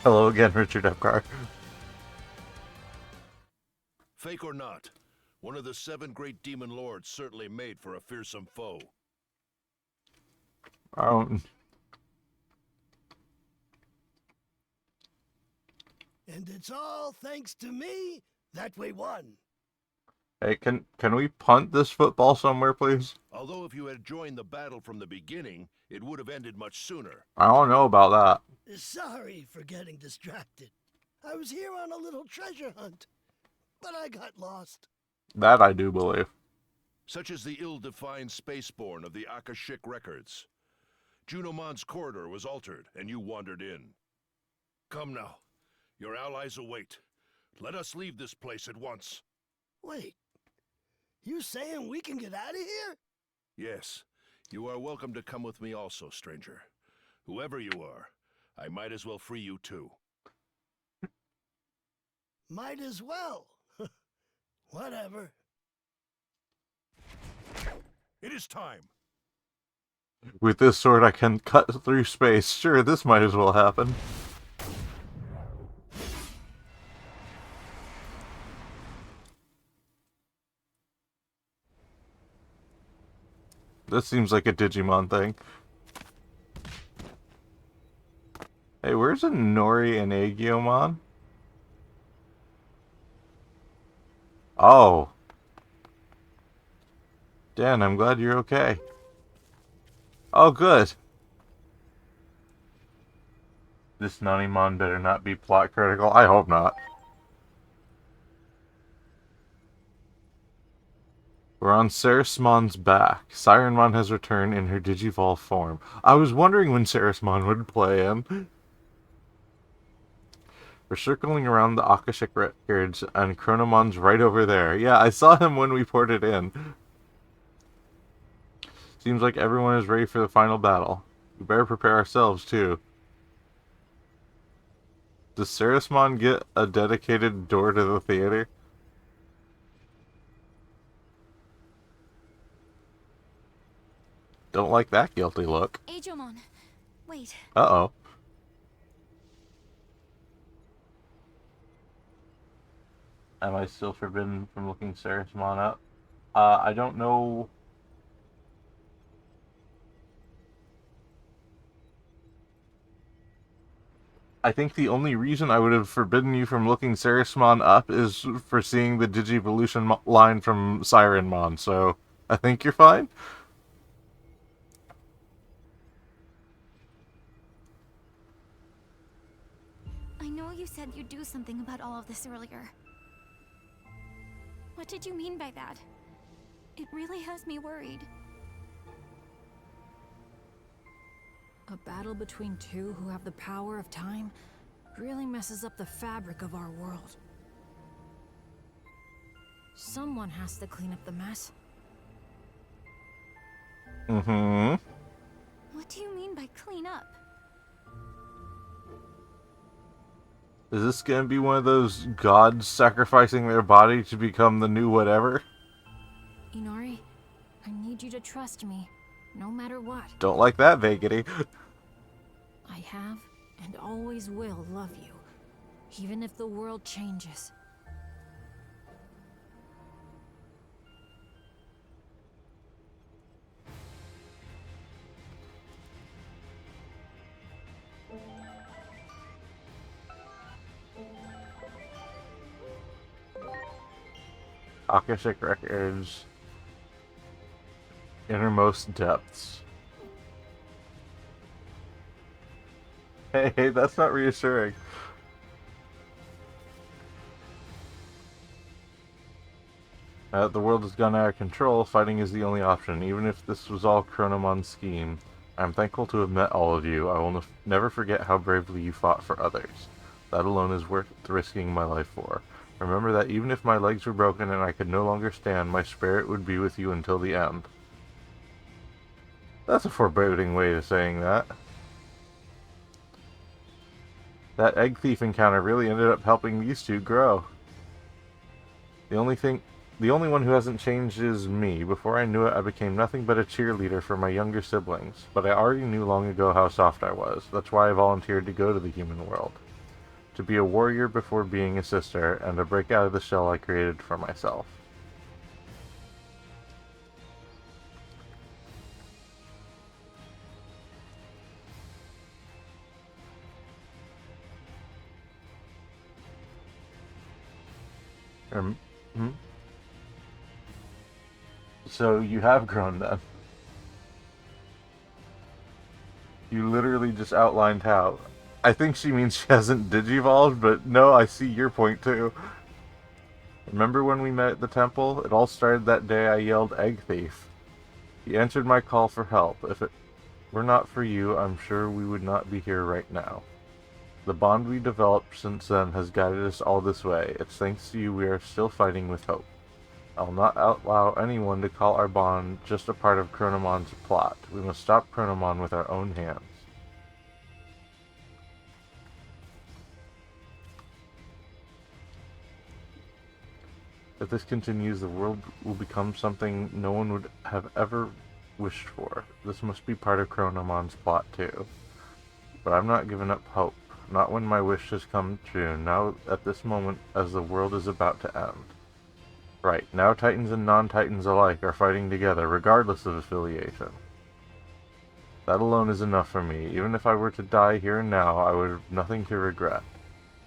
Hello again, Richard Epcar. Fake or not, one of the 7 great demon lords certainly made for a fearsome foe. And it's all thanks to me that we won. Hey, can we punt this football somewhere, please? Although if you had joined the battle from the beginning, it would have ended much sooner. I don't know about that. Sorry for getting distracted. I was here on a little treasure hunt, but I got lost. That I do believe. Such as the ill-defined spaceborne of the Akashic records. Junomon's corridor was altered, and you wandered in. Come now. Your allies await. Let us leave this place at once. Wait, you saying we can get out of here? Yes, you are welcome to come with me also, stranger. Whoever you are, I might as well free you too. Might as well. Whatever. It is time. With this sword, I can cut through space. Sure, this might as well happen. This seems like a Digimon thing. Hey, where's Nori and Agiomon? Oh. Dan, I'm glad you're okay. Oh, good. This Nanimon better not be plot critical. I hope not. We're on Sarismon's back. Sirenmon has returned in her Digivolve form. I was wondering when Sarismon would play in. We're circling around the Akashic records, and Chronomon's right over there. Yeah, I saw him when we ported in. Seems like everyone is ready for the final battle. We better prepare ourselves, too. Does Sarismon get a dedicated door to the theater? Don't like that guilty look. Agiomon, wait. Uh-oh. Am I still forbidden from looking Sarismon up? I don't know. I think the only reason I would have forbidden you from looking Sarismon up is for seeing the Digivolution line from Sirenmon, so I think you're fine. I know you said you'd do something about all of this earlier. What did you mean by that? It really has me worried. A battle between two who have the power of time really messes up the fabric of our world. Someone has to clean up the mess. Mm-hmm. What do you mean by clean up? Is this gonna be one of those gods sacrificing their body to become the new whatever? Inari, I need you to trust me, no matter what. Don't like that, Vagity. I have and always will love you, even if the world changes. Akashic Records. Innermost Depths. Hey, that's not reassuring. Now that the world has gone out of control, fighting is the only option, even if this was all Chronomon's scheme. I am thankful to have met all of you. I will never forget how bravely you fought for others. That alone is worth risking my life for. Remember that even if my legs were broken and I could no longer stand, my spirit would be with you until the end. That's a foreboding way of saying that. That egg thief encounter really ended up helping these two grow. The only one who hasn't changed is me. Before I knew it, I became nothing but a cheerleader for my younger siblings. But I already knew long ago how soft I was. That's why I volunteered to go to the human world. To be a warrior before being a sister, and to break out of the shell I created for myself. Hmm? So you have grown then. You literally just outlined how. I think she means she hasn't digivolved, but no, I see your point too. Remember when we met at the temple? It all started that day I yelled, "Egg thief." You answered my call for help. If it were not for you, I'm sure we would not be here right now. The bond we developed since then has guided us all this way. It's thanks to you we are still fighting with hope. I will not allow anyone to call our bond just a part of Chronomon's plot. We must stop Chronomon with our own hands. If this continues, the world will become something no one would have ever wished for. This must be part of Chronomon's plot too. But I'm not giving up hope. Not when my wish has come true, now at this moment as the world is about to end. Right, now Titans and non-Titans alike are fighting together, regardless of affiliation. That alone is enough for me. Even if I were to die here and now, I would have nothing to regret.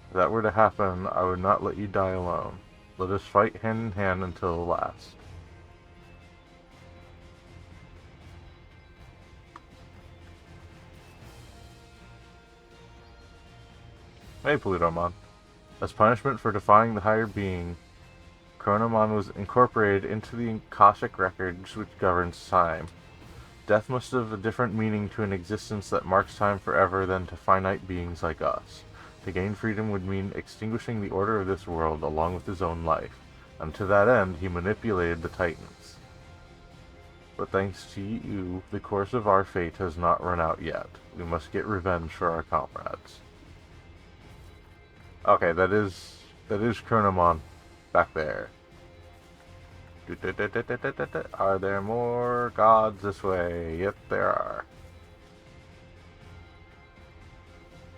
If that were to happen, I would not let you die alone. Let us fight hand in hand until the last. Hey, Plutomon. As punishment for defying the higher being, Chronomon was incorporated into the Akashic records which governs time. Death must have a different meaning to an existence that marks time forever than to finite beings like us. To gain freedom would mean extinguishing the order of this world along with his own life, and to that end he manipulated the Titans. But thanks to you, the course of our fate has not run out yet. We must get revenge for our comrades. Okay, that is Chronomon back there. Are there more gods this way? Yep, there are.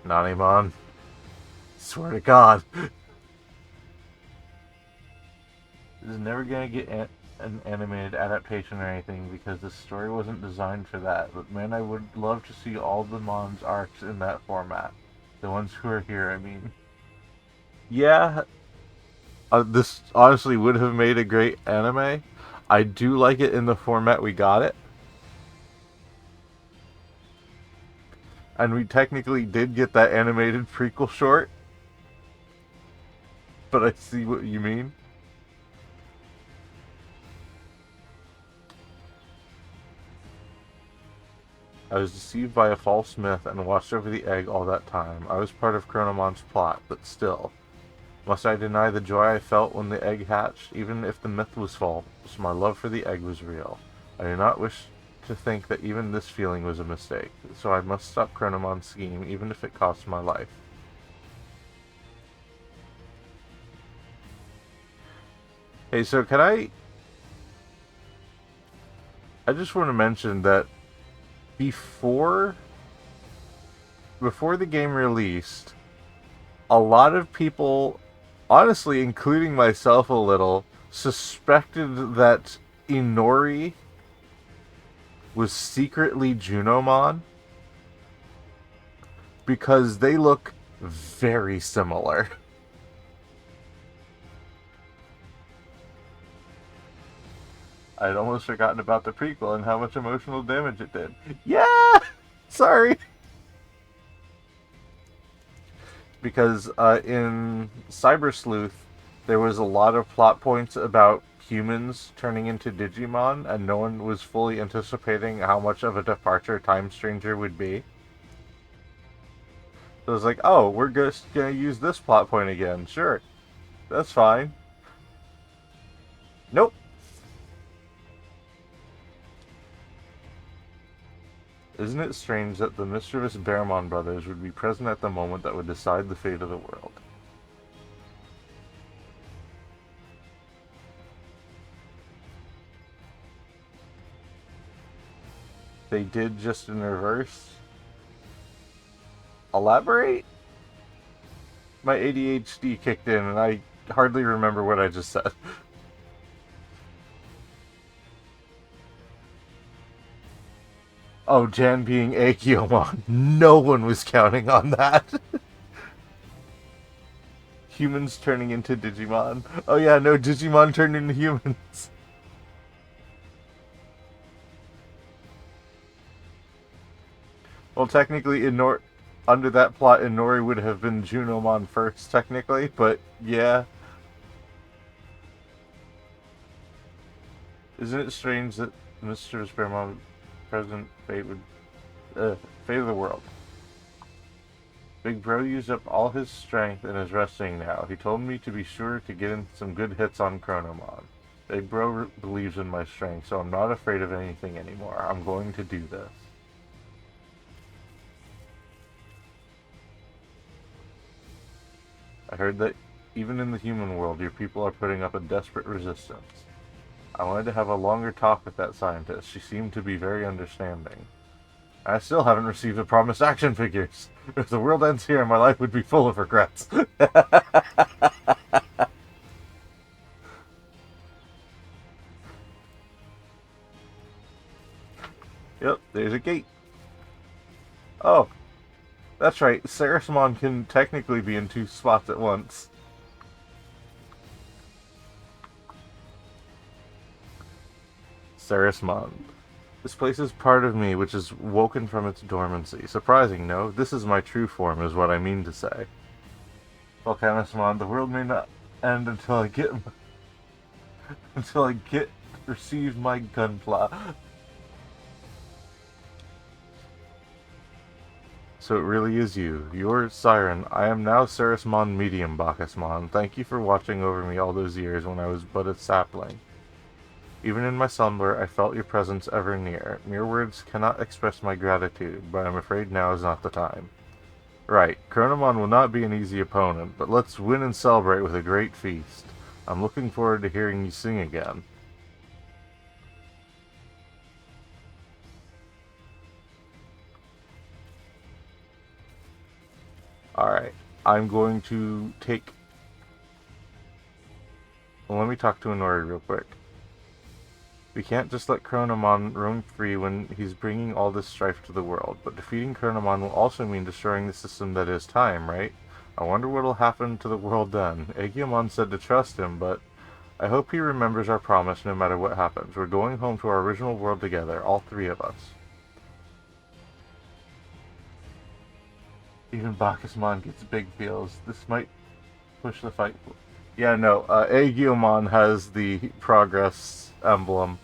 Nanimon. Swear to God. This is never gonna get an animated adaptation or anything because the story wasn't designed for that. But man, I would love to see all the Mon's arcs in that format. The ones who are here, I mean. Yeah, this honestly would have made a great anime. I do like it in the format we got it. And we technically did get that animated prequel short. But I see what you mean. I was deceived by a false myth and watched over the egg all that time. I was part of Chronomon's plot, but still. Must I deny the joy I felt when the egg hatched? Even if the myth was false, my love for the egg was real. I do not wish to think that even this feeling was a mistake, so I must stop Chronomon's scheme, even if it costs my life. Hey, so can I just want to mention that before the game released, a lot of people, honestly, including myself a little, suspected that Inori was secretly Junomon because they look very similar. I'd almost forgotten about the prequel and how much emotional damage it did. Yeah! Sorry! Because in Cyber Sleuth, there was a lot of plot points about humans turning into Digimon, and no one was fully anticipating how much of a departure Time Stranger would be. So it was like, oh, we're just gonna use this plot point again. Sure. That's fine. Nope. Isn't it strange that the mischievous Bearmon brothers would be present at the moment that would decide the fate of the world? They did just in reverse? Elaborate? My ADHD kicked in and I hardly remember what I just said. Oh, Jan being Akiomon. No one was counting on that. Humans turning into Digimon. Oh yeah, no, Digimon turned into humans. Well, technically, under that plot, Inori would have been Junomon first, technically, but yeah. Isn't it strange that Mr. Spearmon President Fate would fate of the world? Big Bro used up all his strength and is resting now. He told me to be sure to get in some good hits on Chronomon. Big Bro believes in my strength, so I'm not afraid of anything anymore. I'm going to do this. I heard that even in the human world, your people are putting up a desperate resistance. I wanted to have a longer talk with that scientist. She seemed to be very understanding. I still haven't received the promised action figures. If the world ends here, my life would be full of regrets. Yep, there's a gate. Oh, that's right. Sarasmon can technically be in 2 spots at once. Sarasmon. This place is part of me, which is woken from its dormancy. Surprising, no? This is my true form, is what I mean to say. Volcanismon, the world may not end until I get receive my gunpla. So it really is you. You're Siren. I am now Sarasmon Medium, Bacchusmon. Thank you for watching over me all those years when I was but a sapling. Even in my slumber, I felt your presence ever near. Mere words cannot express my gratitude, but I'm afraid now is not the time. Right, Chronomon will not be an easy opponent, but let's win and celebrate with a great feast. I'm looking forward to hearing you sing again. Alright, I'm going to take... Well, let me talk to Inori real quick. We can't just let Chronomon roam free when he's bringing all this strife to the world, but defeating Chronomon will also mean destroying the system that is time, right? I wonder what'll happen to the world then. Aegimon said to trust him, but I hope he remembers our promise no matter what happens. We're going home to our original world together, all 3 of us. Even Bacchusmon gets big feels. This might push the fight. Yeah, no, Aegimon has the progress emblem.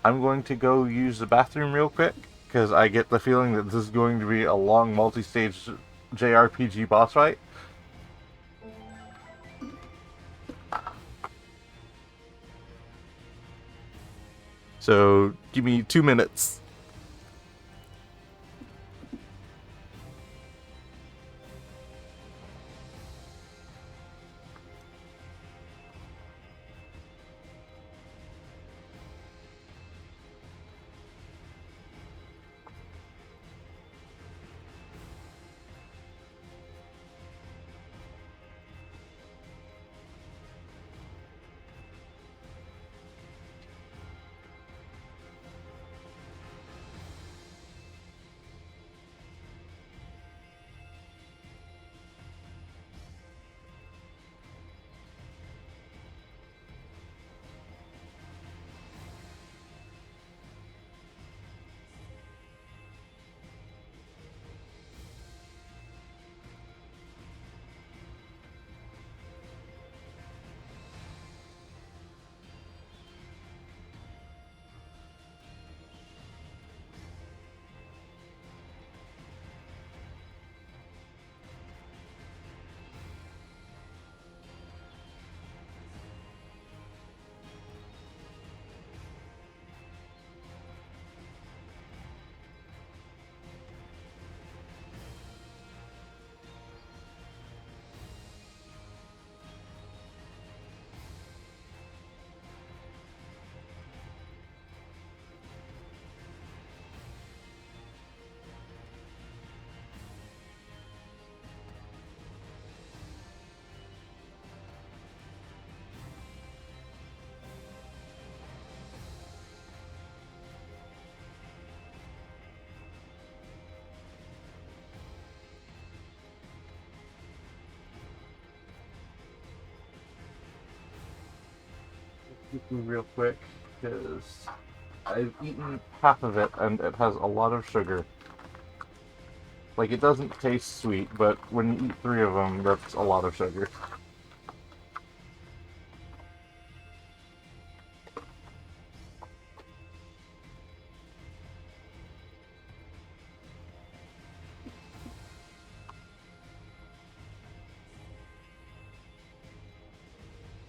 I'm going to go use the bathroom real quick, because I get the feeling that this is going to be a long multi-stage JRPG boss fight. So, give me 2 minutes. real quick, because I've eaten half of it and it has a lot of sugar. Like, it doesn't taste sweet, but when you eat 3 of them, that's a lot of sugar.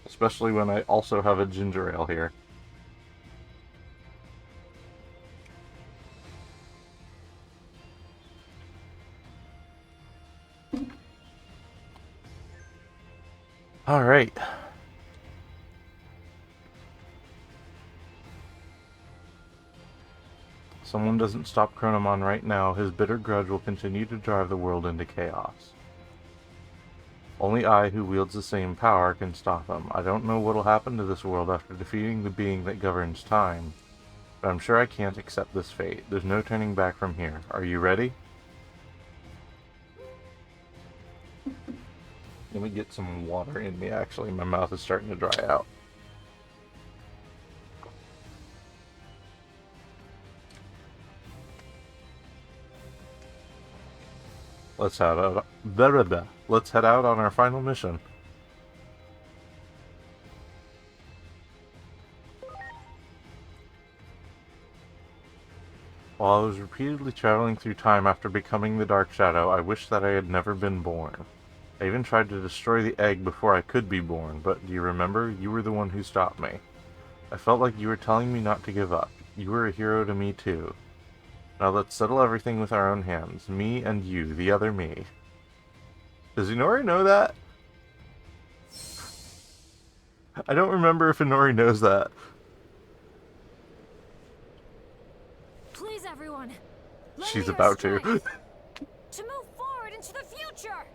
Especially when I also have a ginger ale here. Alright. Someone doesn't stop Chronomon right now, his bitter grudge will continue to drive the world into chaos. Only I, who wields the same power, can stop him. I don't know what'll happen to this world after defeating the being that governs time, but I'm sure I can't accept this fate. There's no turning back from here. Are you ready? Let me get some water in me, actually. My mouth is starting to dry out. Let's head out. Let's head out on our final mission. While I was repeatedly traveling through time after becoming the Dark Shadow, I wished that I had never been born. I even tried to destroy the egg before I could be born, but do you remember? You were the one who stopped me. I felt like you were telling me not to give up. You were a hero to me too. Now let's settle everything with our own hands. Me and you, the other me. Does Inori know that? I don't remember if Inori knows that. Please, everyone. She's about to. To move forward into the future.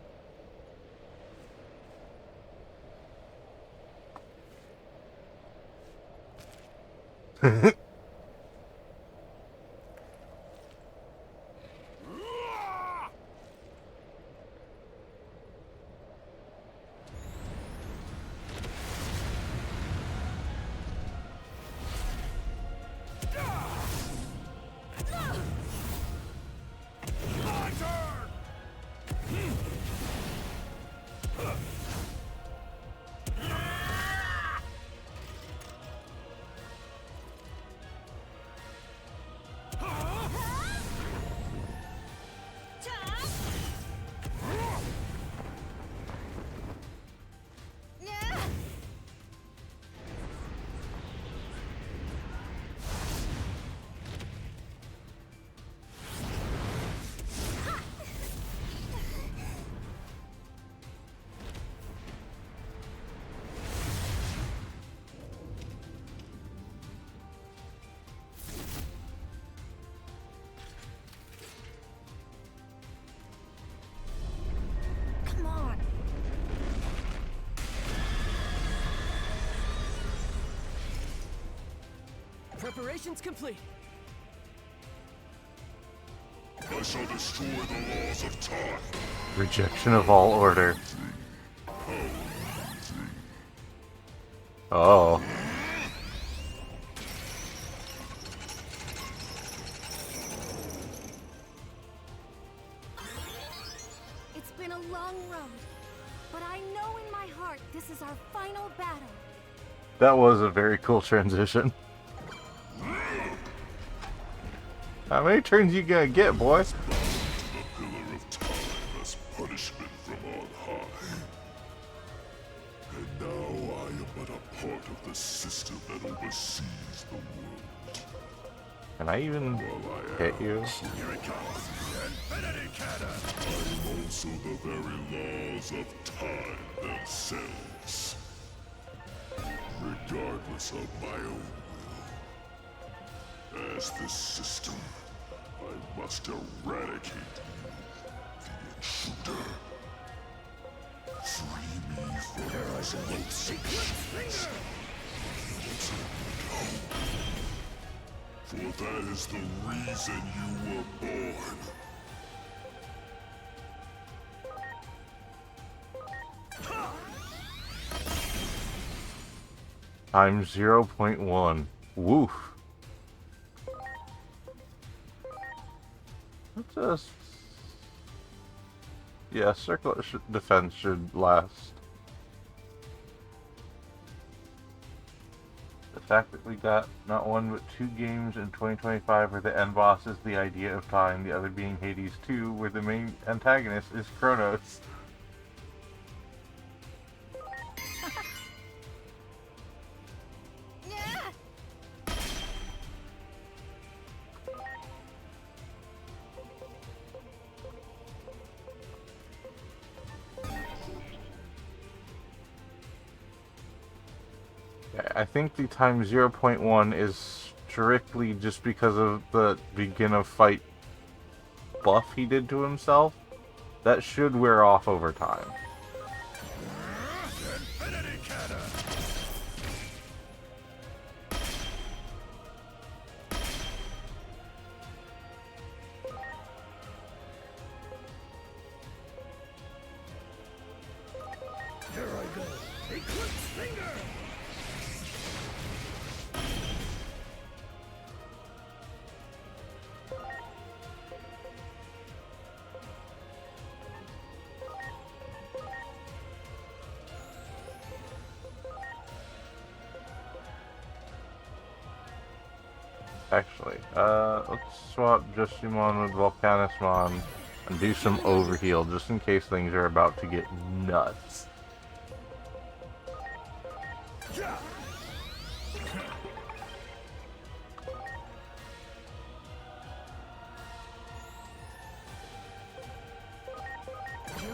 Preparations complete. I shall destroy the laws of time. Rejection of all order. Oh. It's been a long road, but I know in my heart this is our final battle. That was a very cool transition. How many turns you gonna get, boy? The pillar of time as punishment from on high. And now I am but a part of the system that oversees the world. Can I even hit you? Here it comes, the Infinity Cannon! I am also the very laws of time themselves. Regardless of my own will. As the system, I must eradicate you, the intruder. Free me from these loathsome shades. For that is the reason you were born. Times 0.1. Woof. Let's just... Yeah, circle defense should last. The fact that we got not one but 2 games in 2025 where the end boss is the idea of time, the other being Hades 2, where the main antagonist is Kronos. I think the time 0.1 is strictly just because of the begin of fight buff he did to himself. That should wear off over time. Here I go. Eclipse Finger! Actually, let's swap Digimon with Volcanismon and do some overheal just in case things are about to get nuts. Here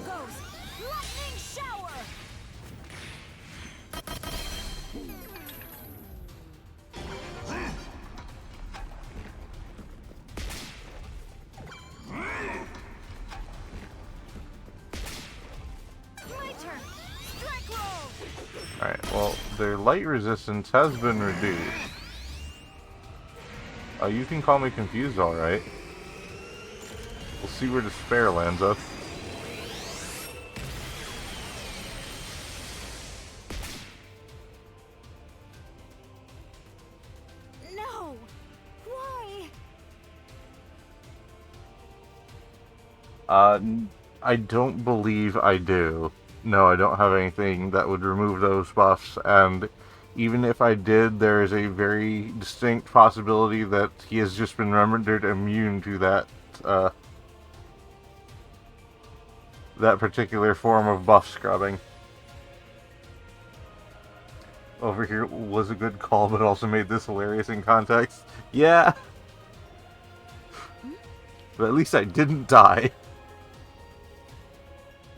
goes. Lightning shower! My turn. Strike roll! Alright, well, their light resistance has been reduced. You can call me confused, alright. We'll see where despair lands us. No! Why? I don't believe I do. No, I don't have anything that would remove those buffs, and even if I did, there is a very distinct possibility that he has just been rendered immune to that, that particular form of buff scrubbing. Over here was a good call, but also made this hilarious in context. Yeah! But at least I didn't die.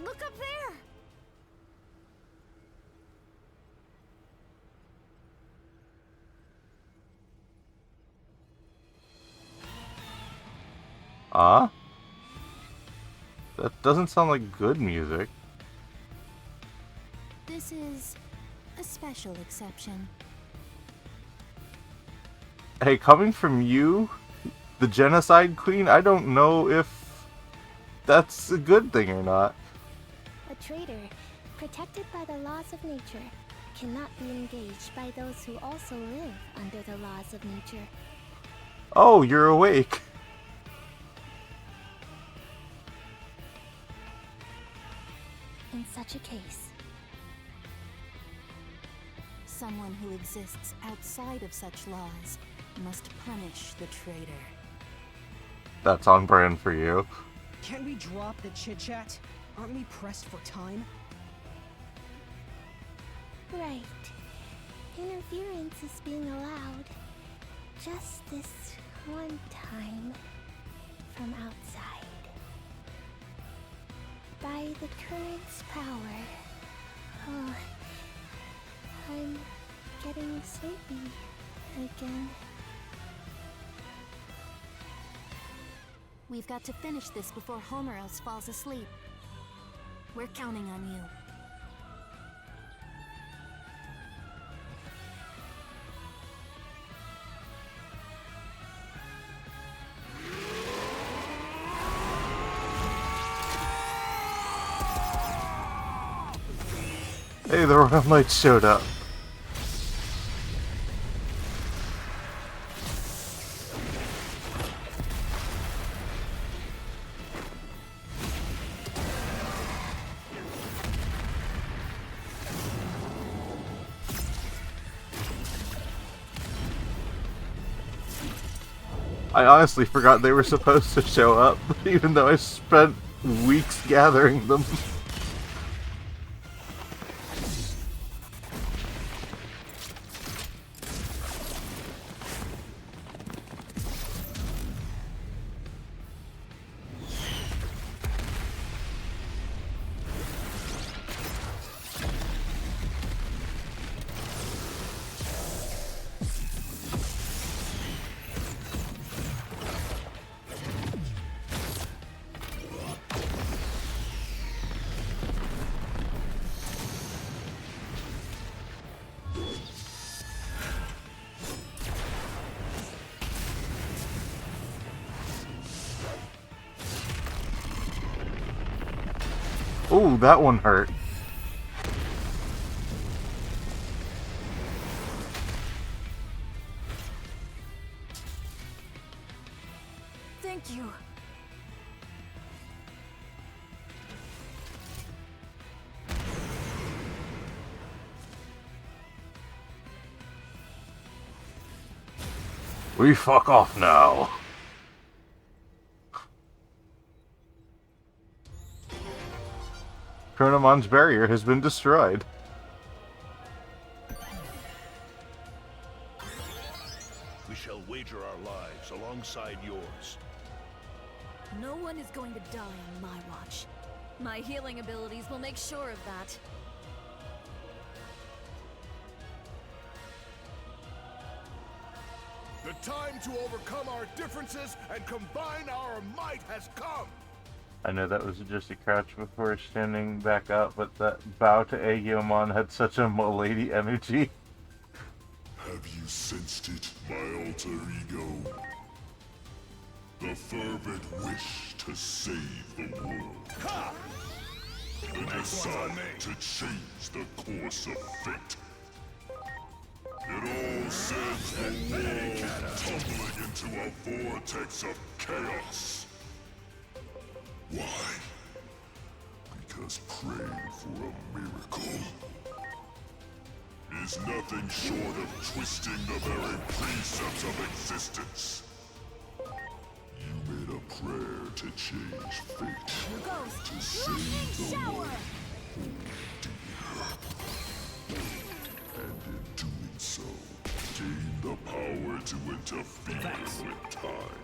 Look up there! That doesn't sound like good music. This is a special exception. Hey, coming from you, the genocide queen, I don't know if that's a good thing or not. A traitor, protected by the laws of nature, cannot be engaged by those who also live under the laws of nature. Oh, you're awake. In such a case, Someone who exists outside of such laws must punish the traitor. That's on brand for you. Can't we drop the chit-chat? Aren't we pressed for time? right. Interference is being allowed. Just this one time. From outside. By the current's power. Oh, I'm getting sleepy again. We've got to finish this before Homeros falls asleep. We're counting on you. Hey, the Royal Knights showed up. I honestly forgot they were supposed to show up, even though I spent weeks gathering them. Ooh, that one hurt. Thank you. We fuck off now. Chronomon's barrier has been destroyed. We shall wager our lives alongside yours. No one is going to die on my watch. My healing abilities will make sure of that. The time to overcome our differences and combine our might has come! I know that was just a crouch before standing back up, but that bow to Aegomon had such a milady energy. Have you sensed it, my alter ego? The fervent wish to save the world. Ha! The desire to change the course of fate. It all sends the world tumbling into a vortex of chaos. Why? Because praying for a miracle is nothing short of twisting the very precepts of existence. You made a prayer to change fate, to save the world. Oh dear. And in doing so, gain the power to interfere with time.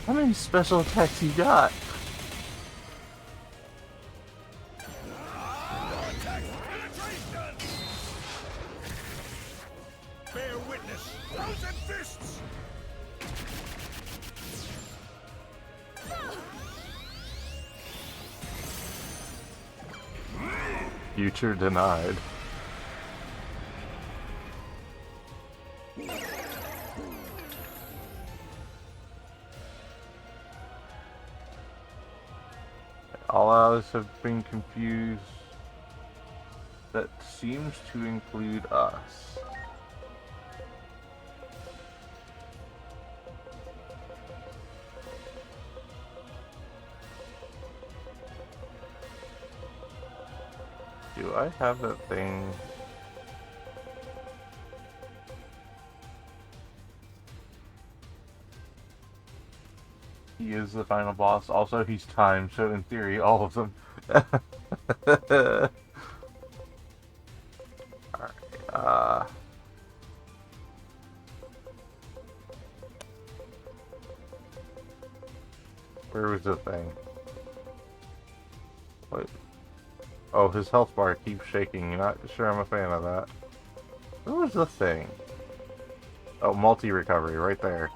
How many special attacks you got? Bear witness, frozen fists! Future denied. All others have been confused. That seems to include us. Do I have that thing? He is the final boss. Also, he's timed, so in theory, all of them. Alright, where was the thing? Wait. Oh, his health bar keeps shaking. You're not sure I'm a fan of that. Where was the thing? Oh, multi-recovery, right there.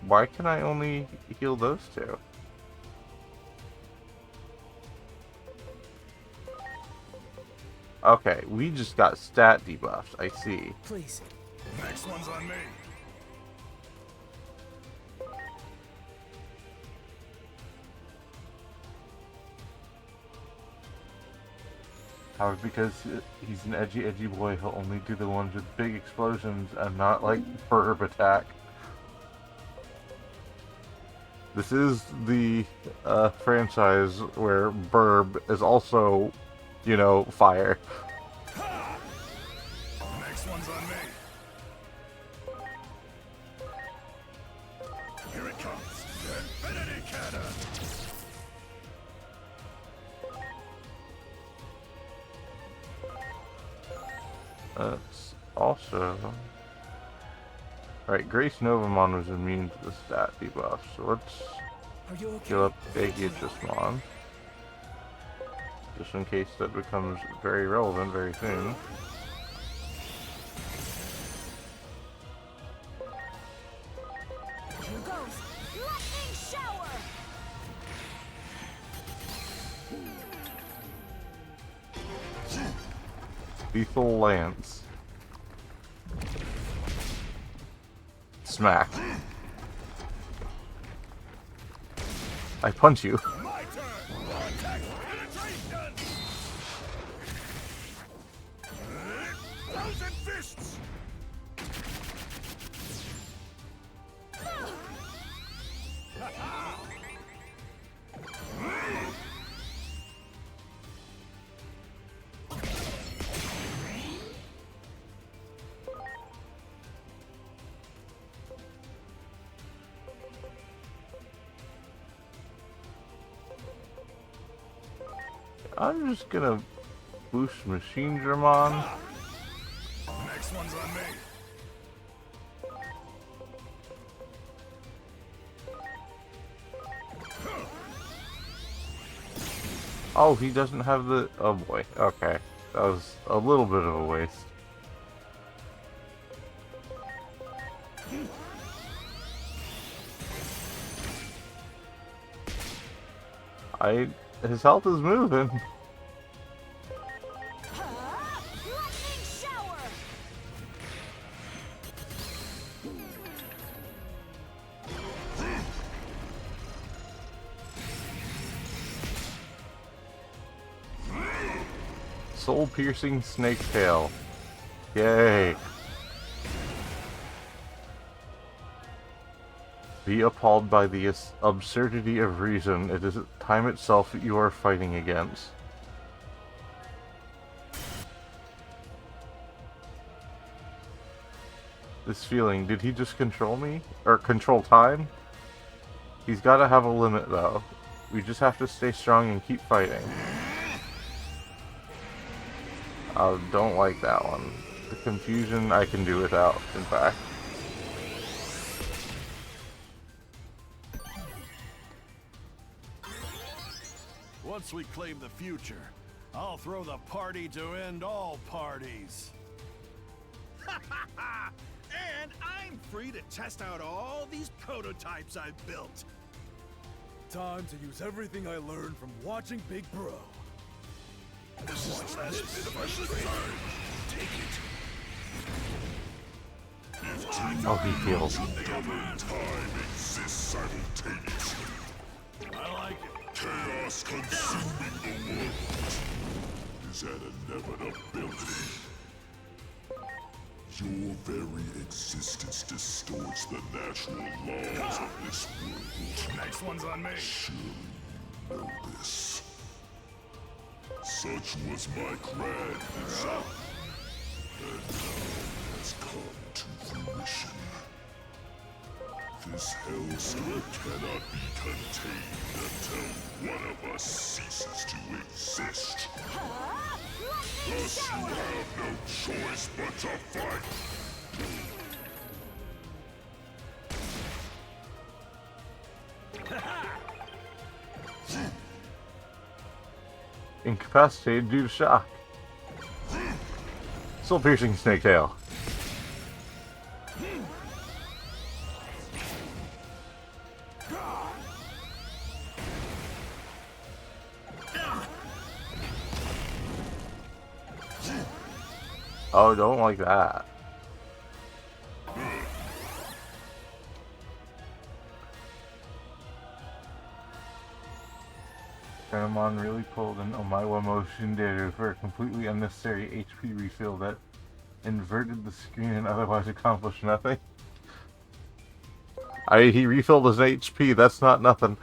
Why can I only heal those two? Okay, we just got stat debuffed, I see. Please. Next one's on me. However, because he's an edgy boy, he'll only do the ones with big explosions and not like herb attack. This is the franchise where Burb is also, you know, fire. Next one's on me. Here it comes. Infinity Cannon! That's also... Alright, Grace Novamon was immune to the stat debuff, so let's heal up Digimon. Just in case that becomes very relevant very soon. Here goes. Lightning shower. Lethal Lance. Smack. I punch you. My turn! Vortex penetration! Thousand fists! I'm just gonna boost Machine Dramon. Next one's on me. Oh, he doesn't have the... Oh boy, okay. That was a little bit of a waste. His health is moving. Lightning shower. Soul-piercing snake tail. Yay. Be appalled by the absurdity of reason. It is time itself you are fighting against. This feeling, did he just control me? Or control time? He's gotta have a limit though. We just have to stay strong and keep fighting. I don't like that one. The confusion I can do without, in fact. Once we claim the future, I'll throw the party to end all parties. And I'm free to test out all these prototypes I've built. Time to use everything I learned from watching Big Bro. This is the last bit of our strength. Take it. Oh, he feels. Time exists simultaneously. I like it. Chaos consuming the world is an inevitability. Your very existence distorts the natural laws of this world. Next one's on me. Surely you know this. Such was my grand design, and now it has come to fruition. This hellstorm cannot be contained until one of us ceases to exist. Thus you have no choice but to fight. Incapacitated due to shock. Soul-piercing snake tail. Oh, don't like that. Paramon really pulled an Omaiwa motion data for a completely unnecessary HP refill that inverted the screen and otherwise accomplished nothing. He refilled his HP, that's not nothing.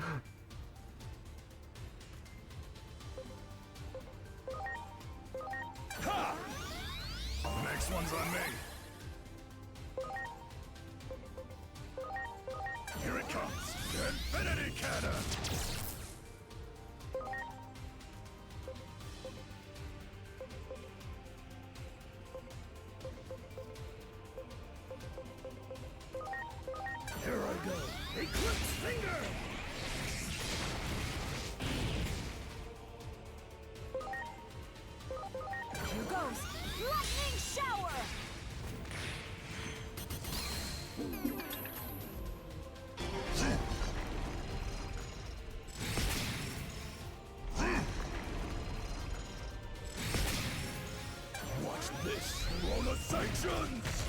Sanctions!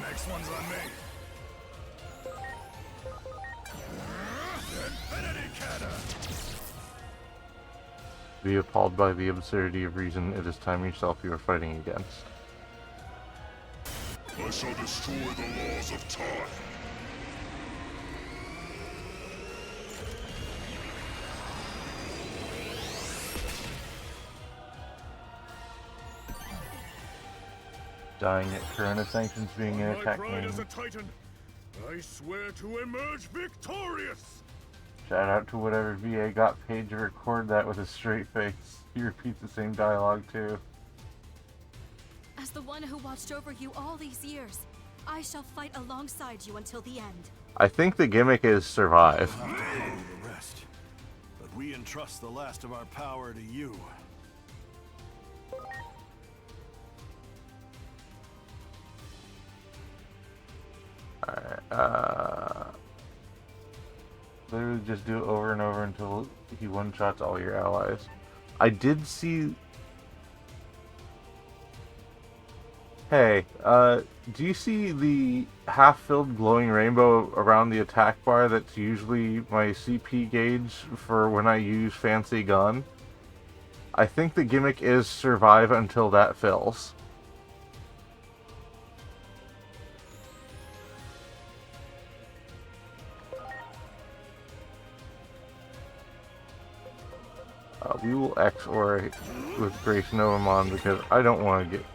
Next one's on me. Infinity Cannon! Be appalled by the absurdity of reason, it is time yourself you are fighting against. I shall destroy the laws of time. Dying at Corona sanctions being an My attack pride game. as a Titan, I swear to emerge victorious! Shout out to whatever VA got paid to record that with a straight face. He repeats the same dialogue too. As the one who watched over you all these years, I shall fight alongside you until the end. I think the gimmick is survive. We'll have to handle the rest, but we entrust the last of our power to you. Alright, literally just do it over and over until he one-shots all your allies. I did see... Hey, do you see the half-filled glowing rainbow around the attack bar that's usually my CP gauge for when I use fancy gun? I think the gimmick is survive until that fills. We will XOR with Grace Novamon because I don't want to get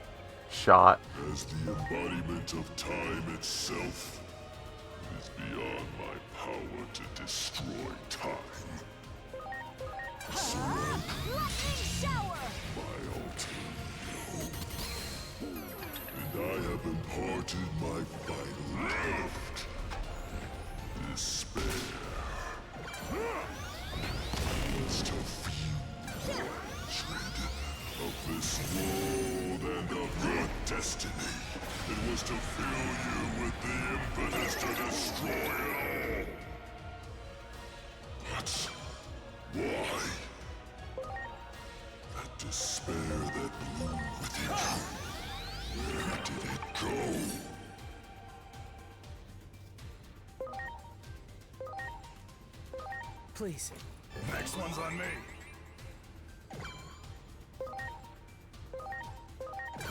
shot. As the embodiment of time itself, it is beyond my power to destroy time. So my alter ego. And I have imparted my final gift. Despair. Was to fuse the hatred of this world and of your destiny. It was to fill you with the impetus to destroy it all. That's why. That despair that blew within you. Where did it go? Please. Next one's on me.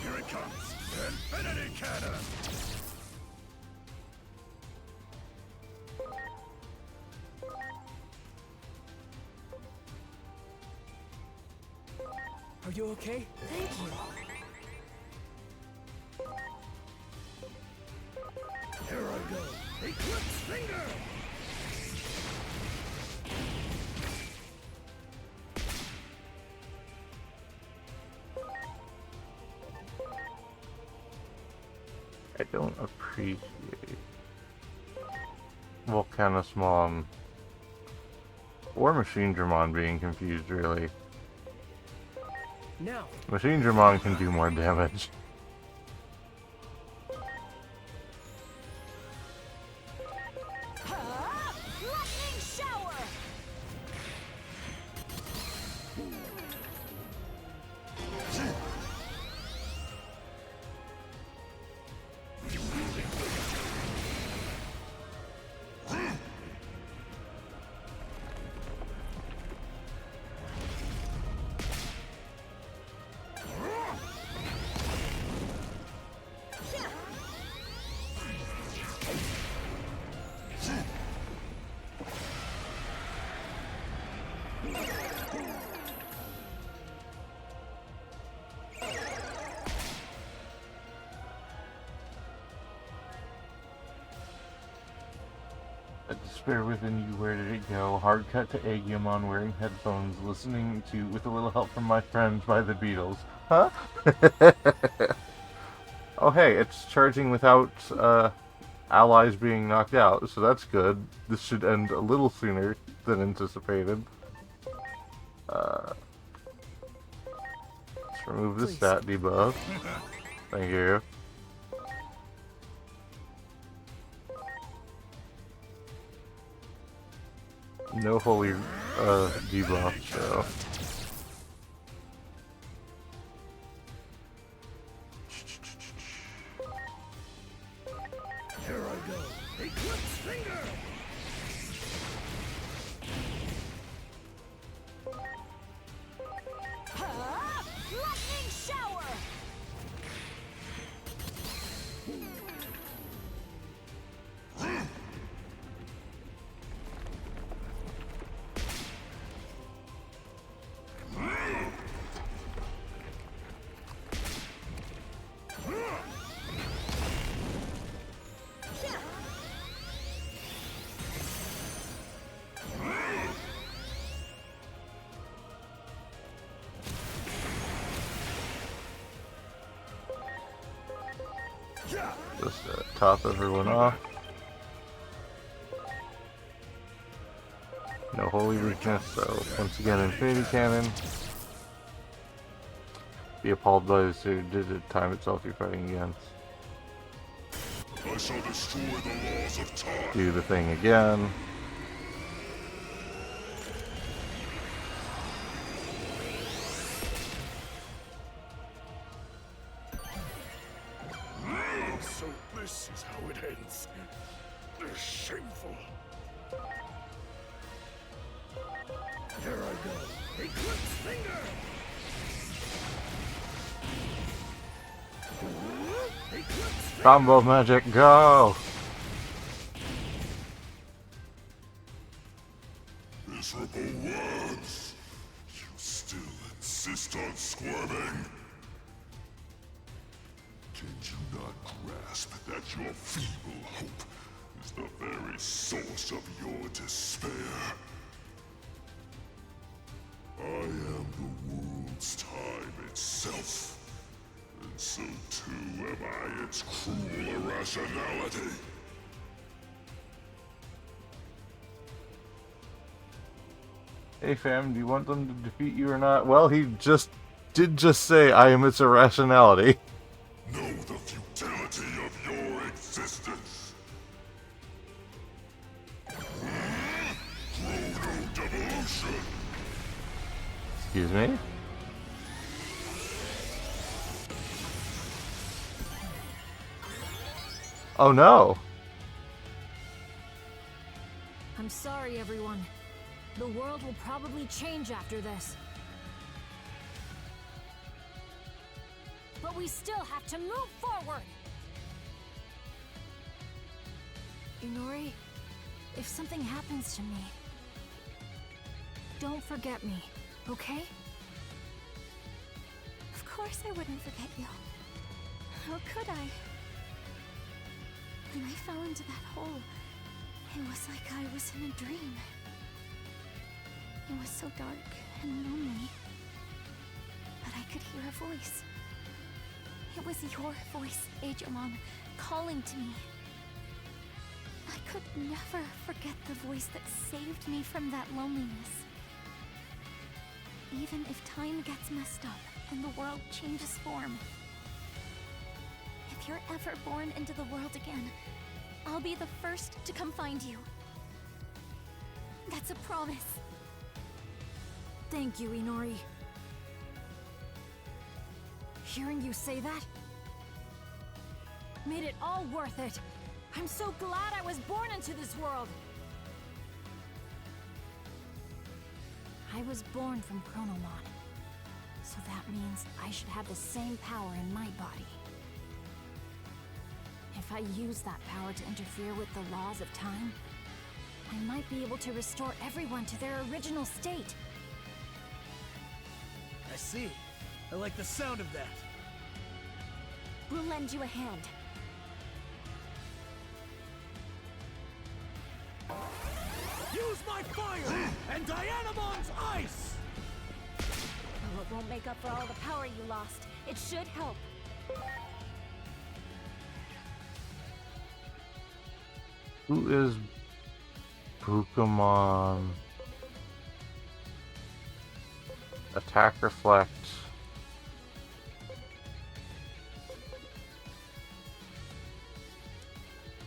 Here it comes. Infinity Cannon! Are you okay? Thank you. Here I go. Eclipse Finger! I don't appreciate Volcanosmon or Machine Dramon being confused, really. Now. Machine Dramon can do more damage. Lightning shower! That despair within you, where did it go? Hard cut to Agumon wearing headphones, listening to With a Little Help from My Friends by the Beatles. Huh? Oh hey, it's charging without allies being knocked out, so that's good. This should end a little sooner than anticipated. Let's remove the stat debuff. Thank you. No holy debuff, so. Here I go. Eclipse Finger! Huh? Lightning Shower! Just top everyone off. No holy weakness, so once again Infinity Cannon. Be appalled by the time itself you're fighting against. I shall destroy the laws of time. Do the thing again. So this is how it ends. Shameful. Here I go. Eclipse Finger! Eclipse Combo magic, go! Miserable words. You still insist on squirming? Can you not grasp that your feeble hope is the very source of your despair? I am the world's time itself, and so too am I its cruel irrationality. Hey fam, do you want them to defeat you or not? Well, he did just say I am its irrationality. Know the futility of your existence. Chrono-devolution. Excuse me? Oh no! I'm sorry, everyone. The world will probably change after this. But we still have to move forward! Inori, if something happens to me, don't forget me, okay? Of course I wouldn't forget you. How could I? When I fell into that hole, it was like I was in a dream. It was so dark and lonely. But I could hear a voice. It was your voice, Digimon, calling to me. I could never forget the voice that saved me from that loneliness. Even if time gets messed up and the world changes form. If you're ever born into the world again, I'll be the first to come find you. That's a promise. Thank you, Inori. Hearing you say that made it all worth it. I'm so glad I was born into this world. I was born from Chronomon, so that means I should have the same power in my body. If I use that power to interfere with the laws of time, I might be able to restore everyone to their original state. I see. I like the sound of that. We'll lend you a hand. Use my fire and Dianamon's ice! Though it won't make up for all the power you lost, it should help. Who is Pokemon? Attack Reflect.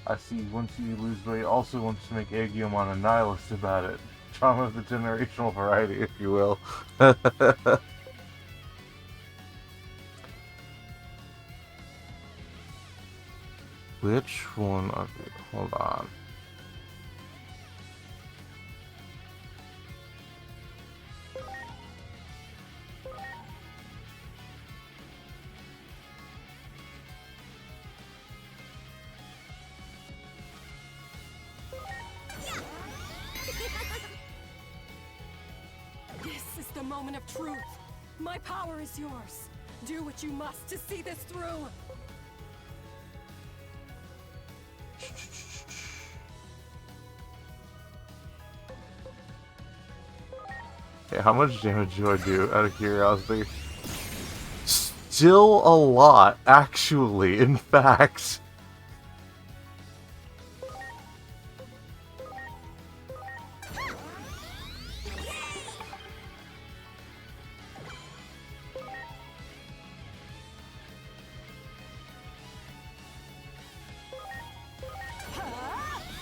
I see once you lose weight also wants to make Agumon a nihilist about it. Trauma of the generational variety, if you will. Which one of you? Hold on. This is the moment of truth. My power is yours. Do what you must to see this through. Okay, how much damage do I do, out of curiosity? Still a lot, actually, in fact.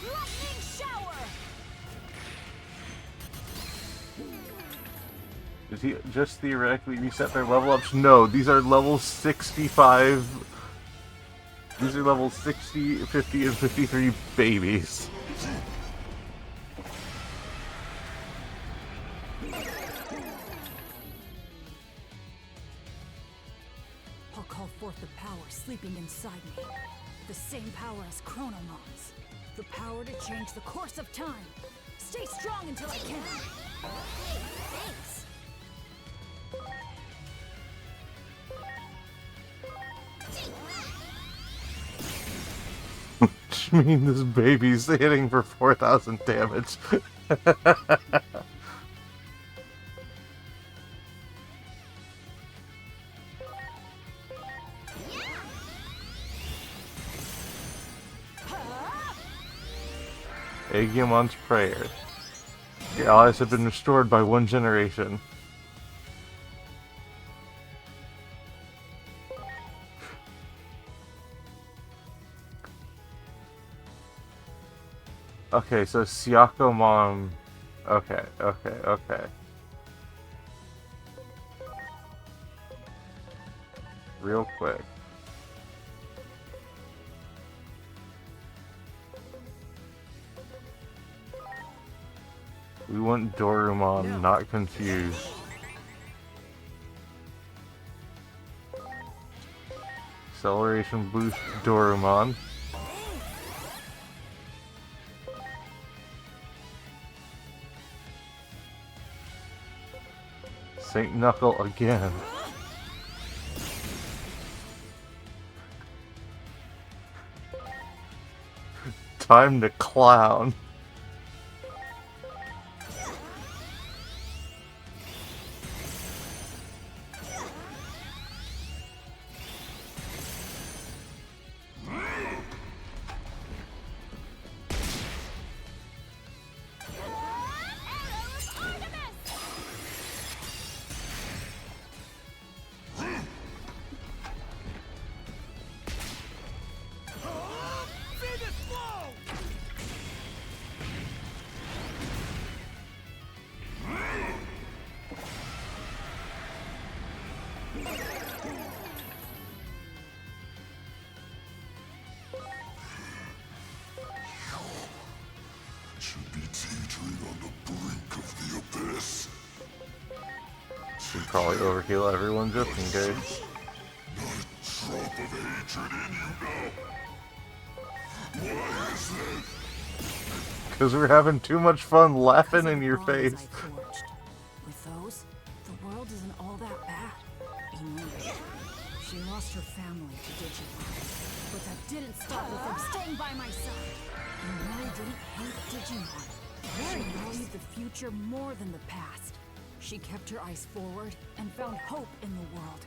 Lightning shower! Did he just theoretically reset their level ups? No, these are level 65. These are level 60, 50, and 53 babies. I'll call forth the power sleeping inside me. The same power as Chronomon's. The power to change the course of time. Stay strong until I can. Thanks. Which means this baby's hitting for 4,000 damage. Aegimon's prayer. Your allies have been restored by one generation. Okay, so Syakomon. Okay. Real quick. We want Dorumon, not confused. Acceleration boost Dorumon. Saint Knuckle again. Time to clown. Should be teetering on the brink of the abyss. Should probably overheal everyone just in case. Not a drop of hatred in you now. Why is that? Because we're having too much fun laughing in your face. With those, the world isn't all that bad. Anymore. She lost her family to Digimon, but that didn't stop her from staying by my side. You really didn't hate Digimon. She valued the future more than the past. She kept her eyes forward and found hope in the world.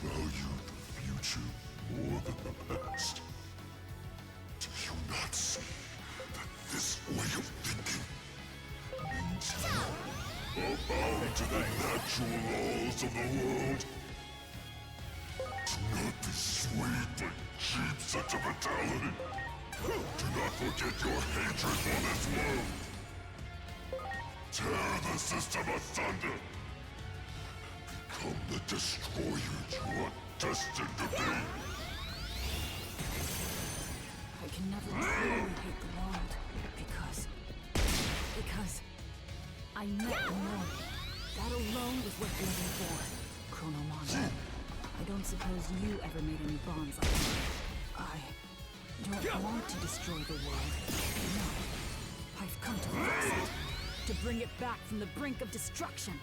Value the future more than the past. Do you not see that this way of thinking means you are bound to the natural laws of the world? Do not be swayed by cheap sentimentality. Do not forget your hatred for this world. Tear the system asunder. Become the destroyer you are destined to be. I can never truly hate the world because I met Mori. That alone was worth living for. Chronomon. I don't suppose you ever made any bonds like that. I don't want to destroy the world. No. I've come to fix it. To bring it back from the brink of destruction.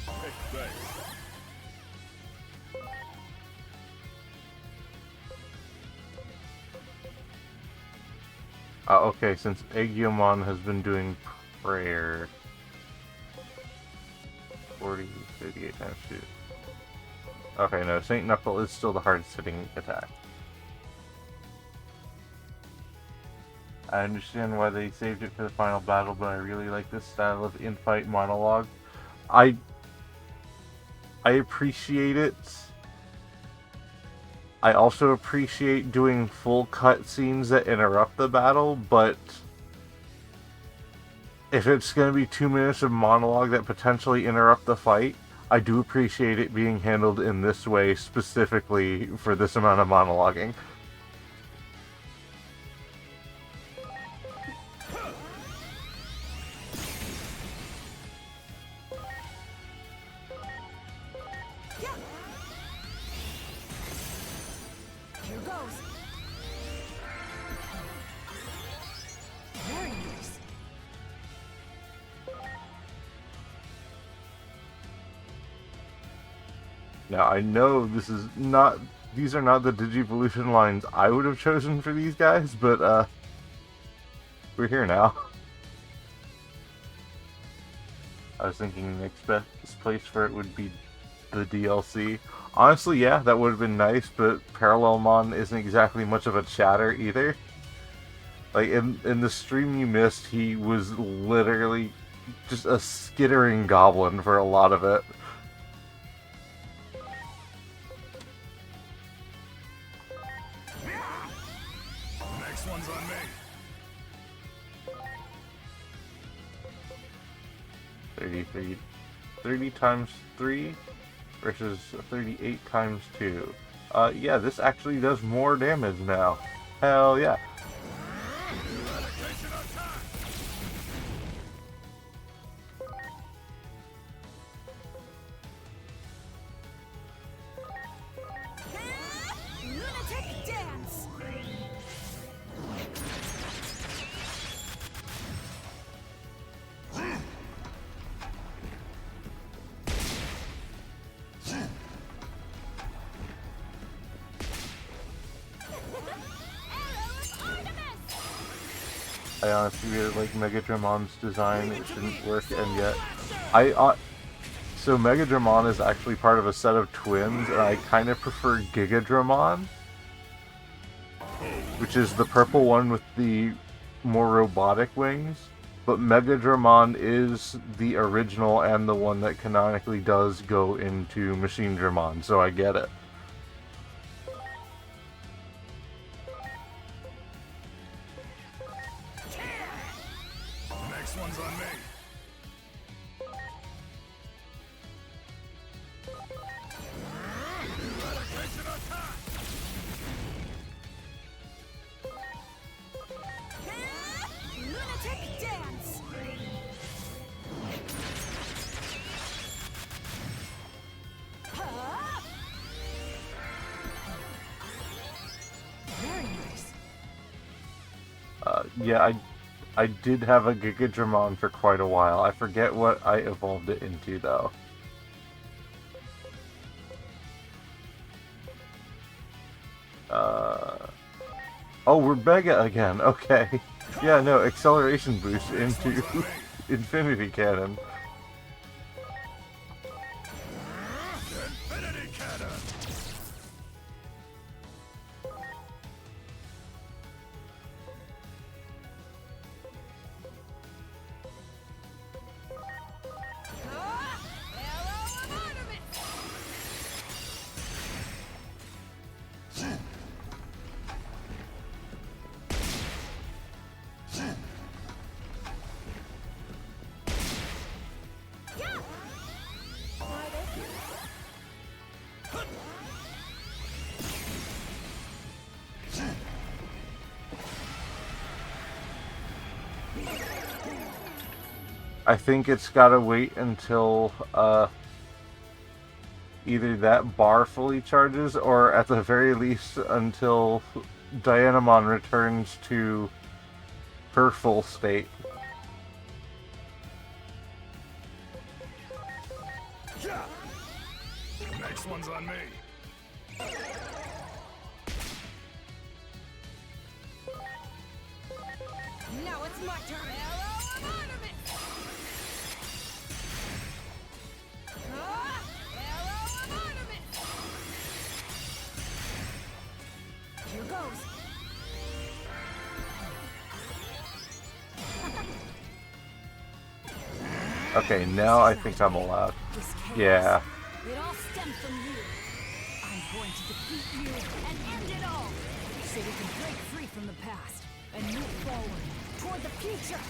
Hey, thanks. Okay, since Agumon has been doing prayer 40, 38 times 2. Okay, no, St. Knuckle is still the hardest hitting attack. I understand why they saved it for the final battle, but I really like this style of in-fight monologue. I appreciate it. I also appreciate doing full cutscenes that interrupt the battle, but if it's going to be 2 minutes of monologue that potentially interrupt the fight, I do appreciate it being handled in this way specifically for this amount of monologuing. Here goes. Very nice. Now, I know these are not the Digivolution lines I would have chosen for these guys, but, we're here now. I was thinking the next best place for it would be the DLC. Honestly, yeah, that would have been nice, but Parallelmon isn't exactly much of a chatter either. Like, in the stream you missed, he was literally just a skittering goblin for a lot of it. Next one's on me. 30 times 3 versus 38 times 2. Yeah, this actually does more damage now. Hell yeah. Lunatic dance! I honestly really like Megadramon's design. It shouldn't work, and yet so Megadramon is actually part of a set of twins, and I kind of prefer Gigadramon, which is the purple one with the more robotic wings. But Megadramon is the original and the one that canonically does go into Machine Dramon, so I get it. Next one's on me. Lunatic dance! Huh? Very nice. Yeah, I did have a Gigadramon for quite a while. I forget what I evolved it into, though. Oh, we're Mega again. Okay. Yeah, no, acceleration boost into Infinity Cannon. I think it's gotta wait until either that bar fully charges, or at the very least until Dianamon returns to her full state. Next one's on me. Now it's my turn. Arrow of ornament. Arrow of ornament. Here goes. Okay, now I think I'm allowed. Yeah. It all stems from you. I'm going to defeat you and end it all, so we can break free from the past and move forward toward the future.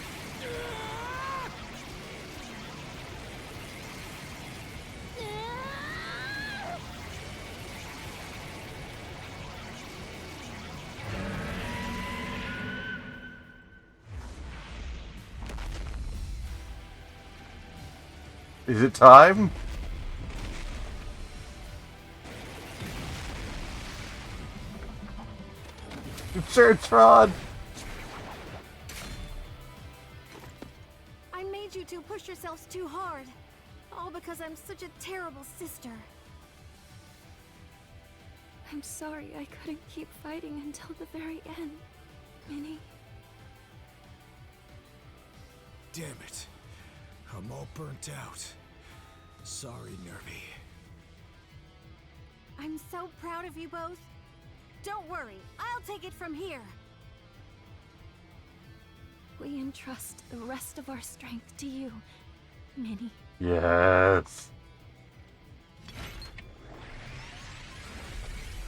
Is it time? Sure, Tron! I made you two push yourselves too hard. All because I'm such a terrible sister. I'm sorry I couldn't keep fighting until the very end, Minnie. Damn it. I'm all burnt out. Sorry, Nervy. I'm so proud of you both. Don't worry, I'll take it from here. We entrust the rest of our strength to you, Minnie. Yes.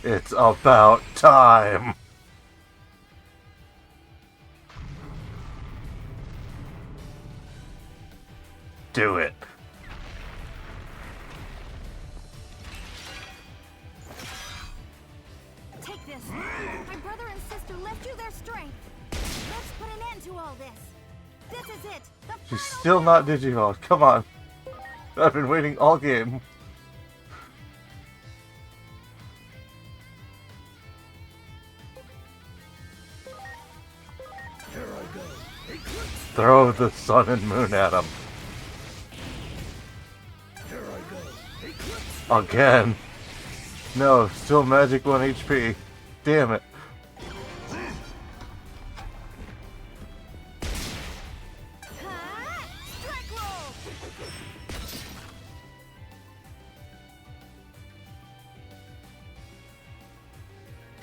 It's about time. Do it. Take this. My brother and sister left you their strength. Let's put an end to all this. This is it. The She's still not Digimon. Come on. I've been waiting all game. Here I go. Throw the sun and moon at him. Here I go. Again. No, still magic 1 HP. Damn it. strike roll.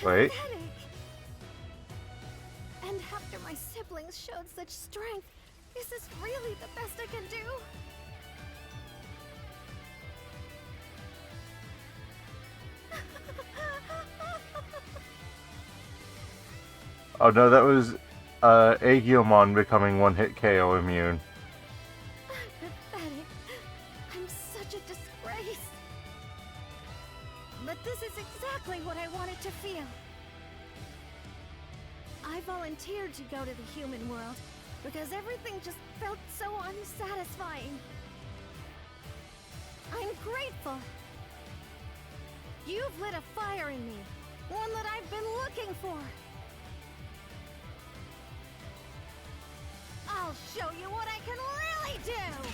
Wait. Pathetic. And after my siblings showed such strength, is this really the best I can do? Oh no, that was Agiomon becoming one-hit KO immune. Pathetic. I'm such a disgrace. But this is exactly what I wanted to feel. I volunteered to go to the human world because everything just felt so unsatisfying. I'm grateful. You've lit a fire in me, one that I've been looking for. I'll show you what I can really do!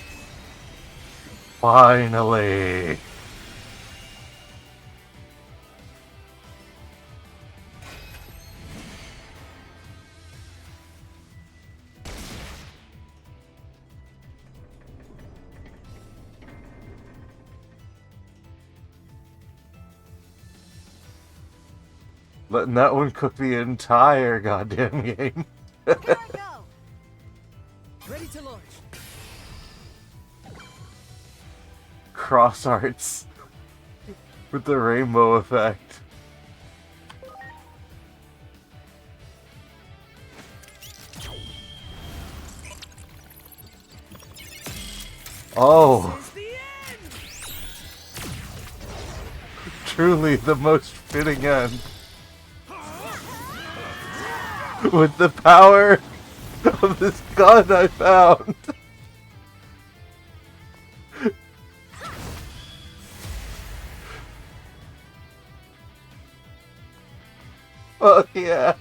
Finally! Letting that one cook the entire goddamn game. Here I go! Ready to launch. Cross arts. With the rainbow effect. Oh! Truly the most fitting end. With the power of this gun I found. Oh yeah.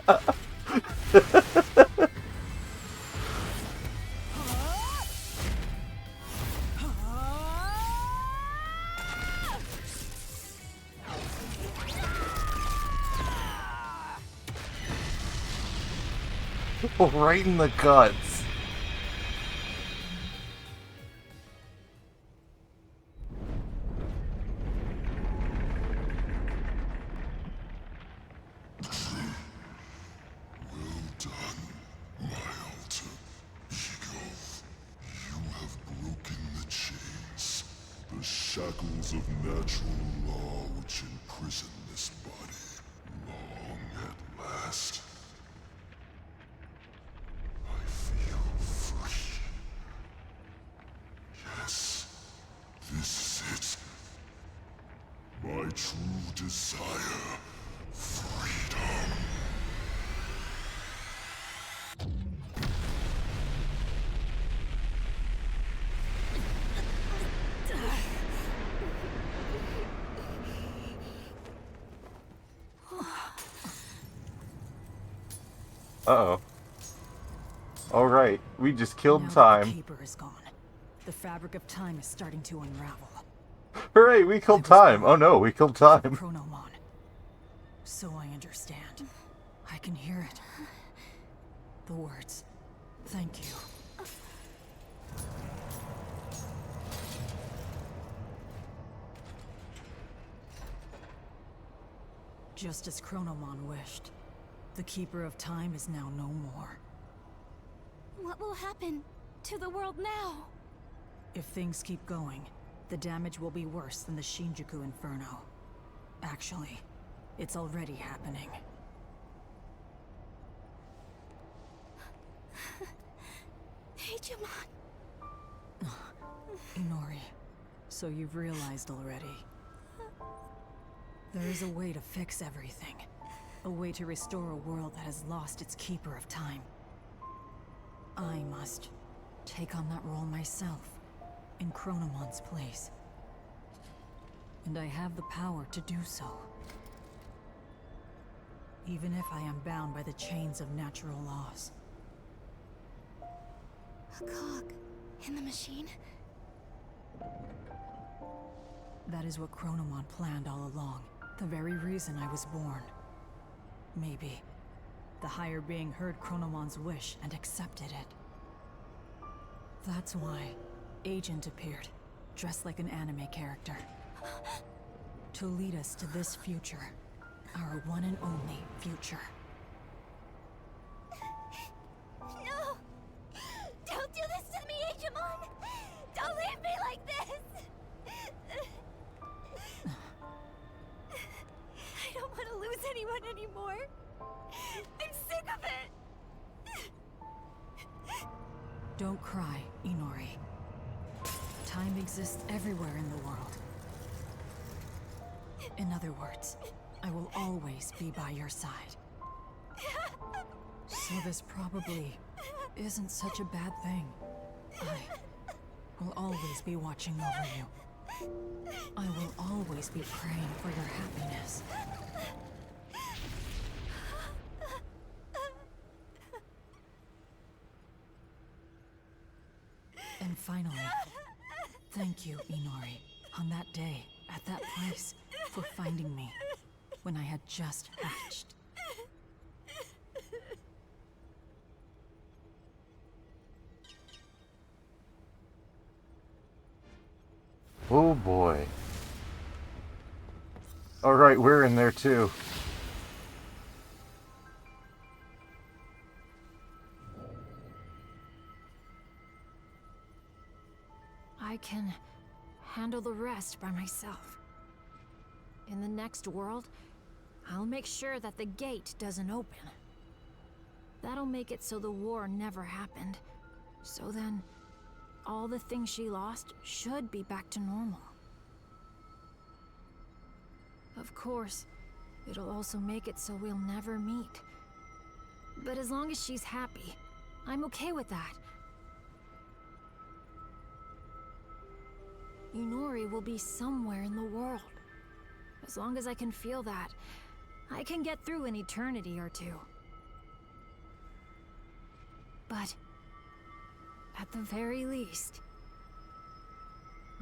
Right in the guts. The shackles of natural law which imprison this body. Long at last, I feel free. Yes, this is it. My true desire. Freedom. Uh-oh. Alright, we just killed Now that time. the Keeper is gone, the fabric of time is starting to unravel. Hooray, we killed time! Oh no, we killed time. Chronomon. So I understand. I can hear it. The words. Thank you. Just as Chronomon wished, the Keeper of Time is now no more. What will happen to the world now? If things keep going, the damage will be worse than the Shinjuku Inferno. Actually, it's already happening. Digimon! Inori, so you've realized already. There is a way to fix everything. A way to restore a world that has lost its Keeper of Time. I must take on that role myself, in Chronomon's place. And I have the power to do so. Even if I am bound by the chains of natural laws. A cog in the machine? That is what Chronomon planned all along. The very reason I was born. Maybe. The higher being heard Chronomon's wish and accepted it. That's why Agent appeared, dressed like an anime character. To lead us to this future. Our one and only future. No! Don't do this to me, Digimon! Don't leave me like this! I don't want to lose anyone anymore. I'm sick of it! Don't cry, Inori. Time exists everywhere in the world. In other words, I will always be by your side. So this probably isn't such a bad thing. I will always be watching over you. I will always be praying for your happiness. And finally, thank you, Inori, on that day, at that place, for finding me, when I had just hatched. Oh boy. Alright, we're in there too. I can handle the rest by myself. In the next world, I'll make sure that the gate doesn't open. That'll make it so the war never happened. So then, all the things she lost should be back to normal. Of course, it'll also make it so we'll never meet. But as long as she's happy, I'm okay with that. Yunori will be somewhere in the world. As long as I can feel that, I can get through an eternity or two. But at the very least,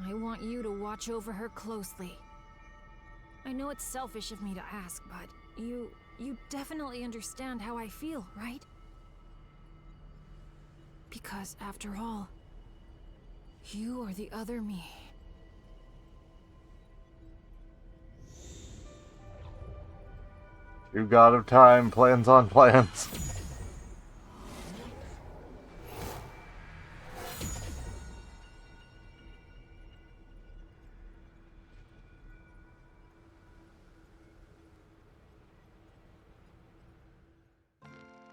I want you to watch over her closely. I know it's selfish of me to ask, but you definitely understand how I feel, right? Because after all, you are the other me. You god of time, plans on plans.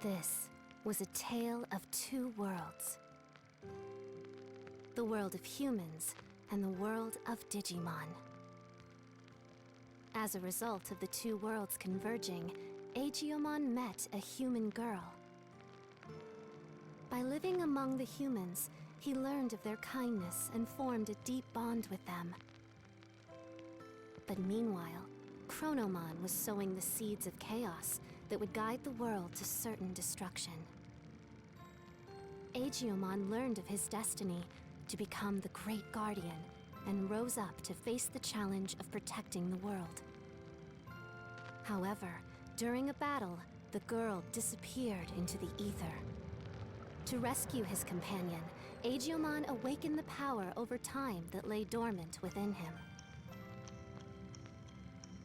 This was a tale of two worlds. The world of humans and the world of Digimon. As a result of the two worlds converging, Aegiomon met a human girl. By living among the humans, he learned of their kindness and formed a deep bond with them. But meanwhile, Chronomon was sowing the seeds of chaos that would guide the world to certain destruction. Aegiomon learned of his destiny to become the Great Guardian and rose up to face the challenge of protecting the world. However, during a battle, the girl disappeared into the ether. To rescue his companion, Aegiomon awakened the power over time that lay dormant within him.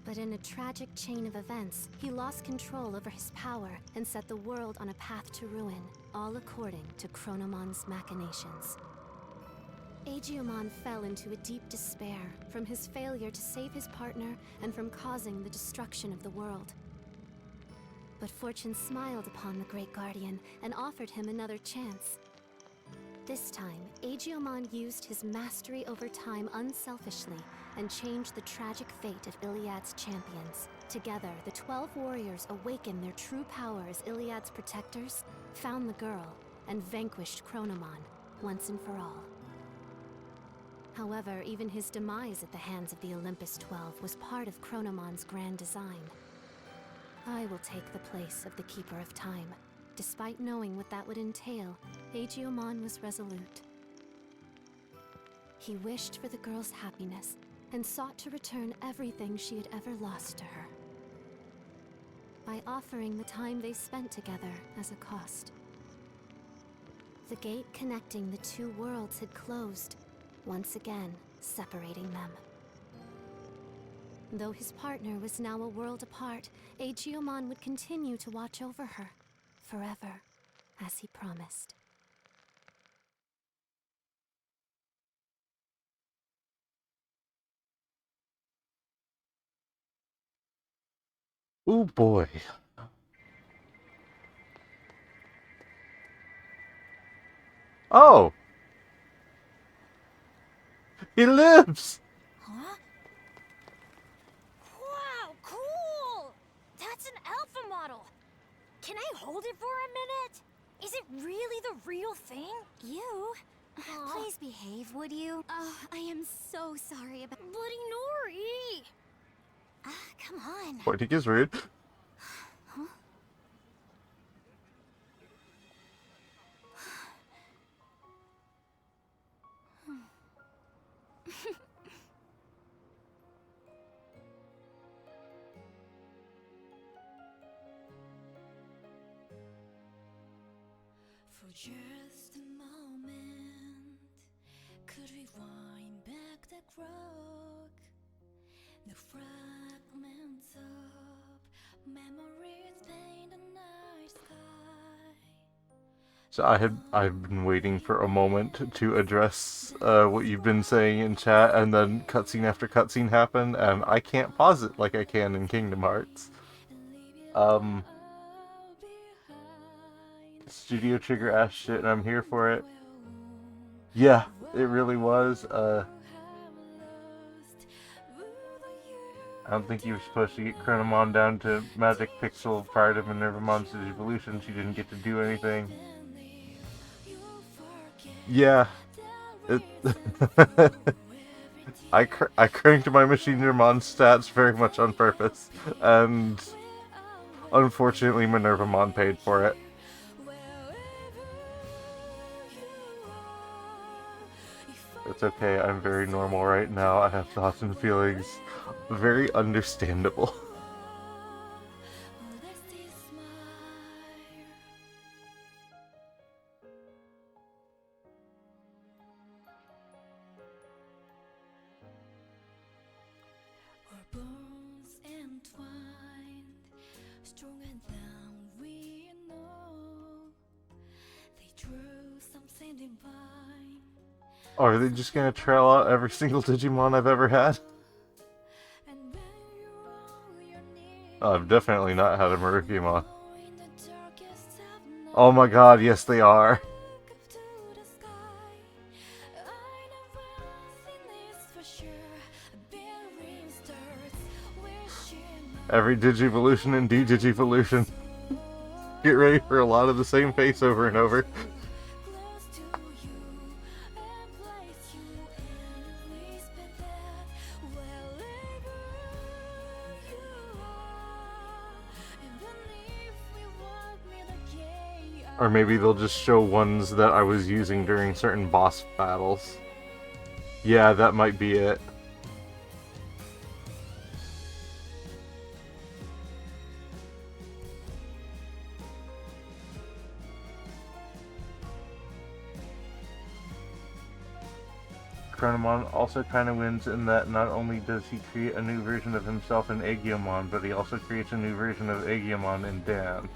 But in a tragic chain of events, he lost control over his power and set the world on a path to ruin, all according to Chronomon's machinations. Aegiomon fell into a deep despair from his failure to save his partner and from causing the destruction of the world. But fortune smiled upon the Great Guardian and offered him another chance. This time, Aegiomon used his mastery over time unselfishly and changed the tragic fate of Iliad's champions. Together, the 12 warriors awakened their true power as Iliad's protectors, found the girl, and vanquished Chronomon once and for all. However, even his demise at the hands of the Olympus 12 was part of Chronomon's grand design. I will take the place of the Keeper of Time. Despite knowing what that would entail, Aegiomon was resolute. He wished for the girl's happiness and sought to return everything she had ever lost to her, by offering the time they spent together as a cost. The gate connecting the two worlds had closed, once again separating them. Though his partner was now a world apart, Aegiomon would continue to watch over her, forever, as he promised. Ooh boy. Oh! He lives! Huh? Wow, cool! That's an alpha model! Can I hold it for a minute? Is it really the real thing? You? Please behave, would you? I am so sorry about... Bloody Nori! Come on. Pointing is rude. Huh? For just a moment, could we wind back the clock? The fragments of memories paint the night sky. So I've been waiting for a moment to address what you've been saying in chat, and then cutscene after cutscene happened, and I can't pause it like I can in Kingdom Hearts. Studio Trigger ass shit, and I'm here for it. Yeah, it really was. I don't think you were supposed to get Chronomon down to Magic Pixel prior to Minervamon's evolution. She didn't get to do anything. Yeah. It I cranked my Machinimon stats very much on purpose, and unfortunately Minervamon paid for it. It's okay, I'm very normal right now. I have thoughts and feelings. Very understandable. Oh, are they just gonna trail out every single Digimon I've ever had? Oh, I've definitely not had a Marukimon. Oh my god, yes they are. Every Digivolution and Digivolution. Get ready for a lot of the same face over and over. Or maybe they'll just show ones that I was using during certain boss battles. Yeah, that might be it. Chronomon also kind of wins in that not only does he create a new version of himself in Aegiomon, but he also creates a new version of Aegiomon in Dan.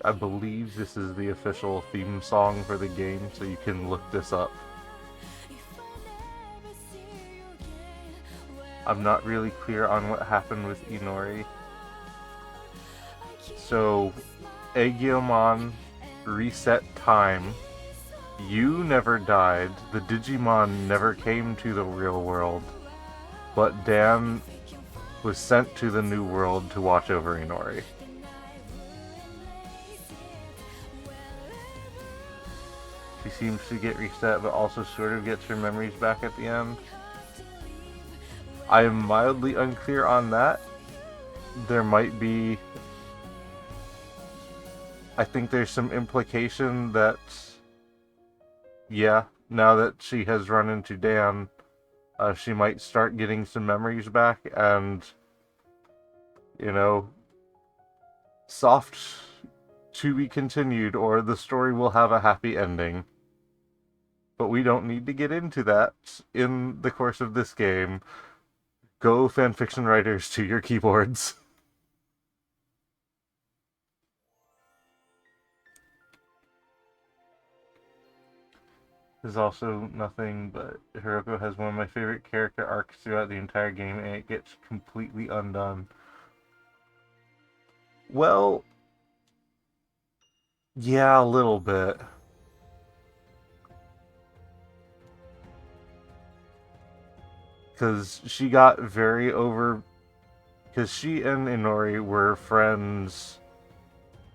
I believe this is the official theme song for the game, so you can look this up. I'm not really clear on what happened with Inori. So, Aegiomon reset time. You never died. The Digimon never came to the real world. But Dan was sent to the new world to watch over Inori. She seems to get reset, but also sort of gets her memories back at the end. I am mildly unclear on that. There might be... I think there's some implication that... Yeah, now that she has run into Dan, she might start getting some memories back, and... You know... Soft to be continued, or the story will have a happy ending. But we don't need to get into that in the course of this game. Go fanfiction writers to your keyboards. There's also nothing, but Hiroko has one of my favorite character arcs throughout the entire game, and it gets completely undone. Well, yeah, a little bit. Because she got very over... Because she and Inori were friends,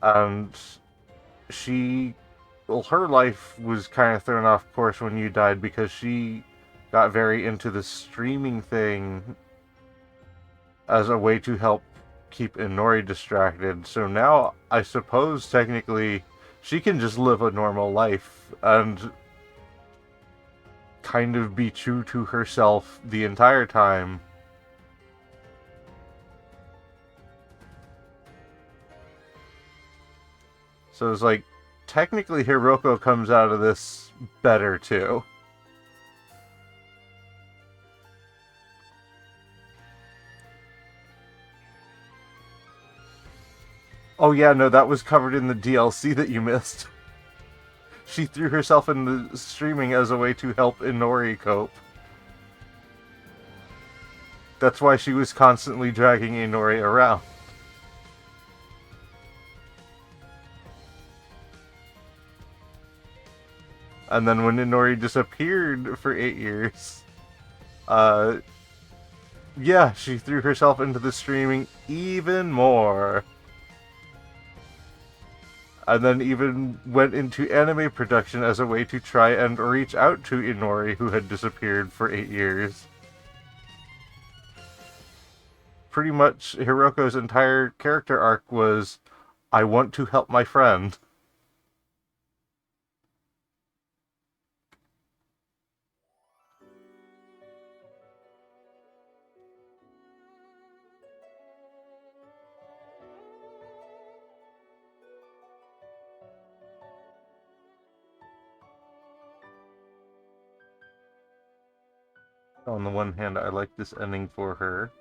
and she... Well, her life was kind of thrown off course when you died, because she got very into the streaming thing as a way to help keep Inori distracted. So now, I suppose, technically, she can just live a normal life and kind of be true to herself the entire time. So it's like, technically Hiroko comes out of this better too. Oh yeah, no, that was covered in the DLC that you missed. She threw herself into streaming as a way to help Inori cope. That's why she was constantly dragging Inori around. And then when Inori disappeared for 8 years, yeah, she threw herself into the streaming even more. And then even went into anime production as a way to try and reach out to Inori, who had disappeared for 8 years. Pretty much, Hiroko's entire character arc was, I want to help my friend. On the one hand, I like this ending for her.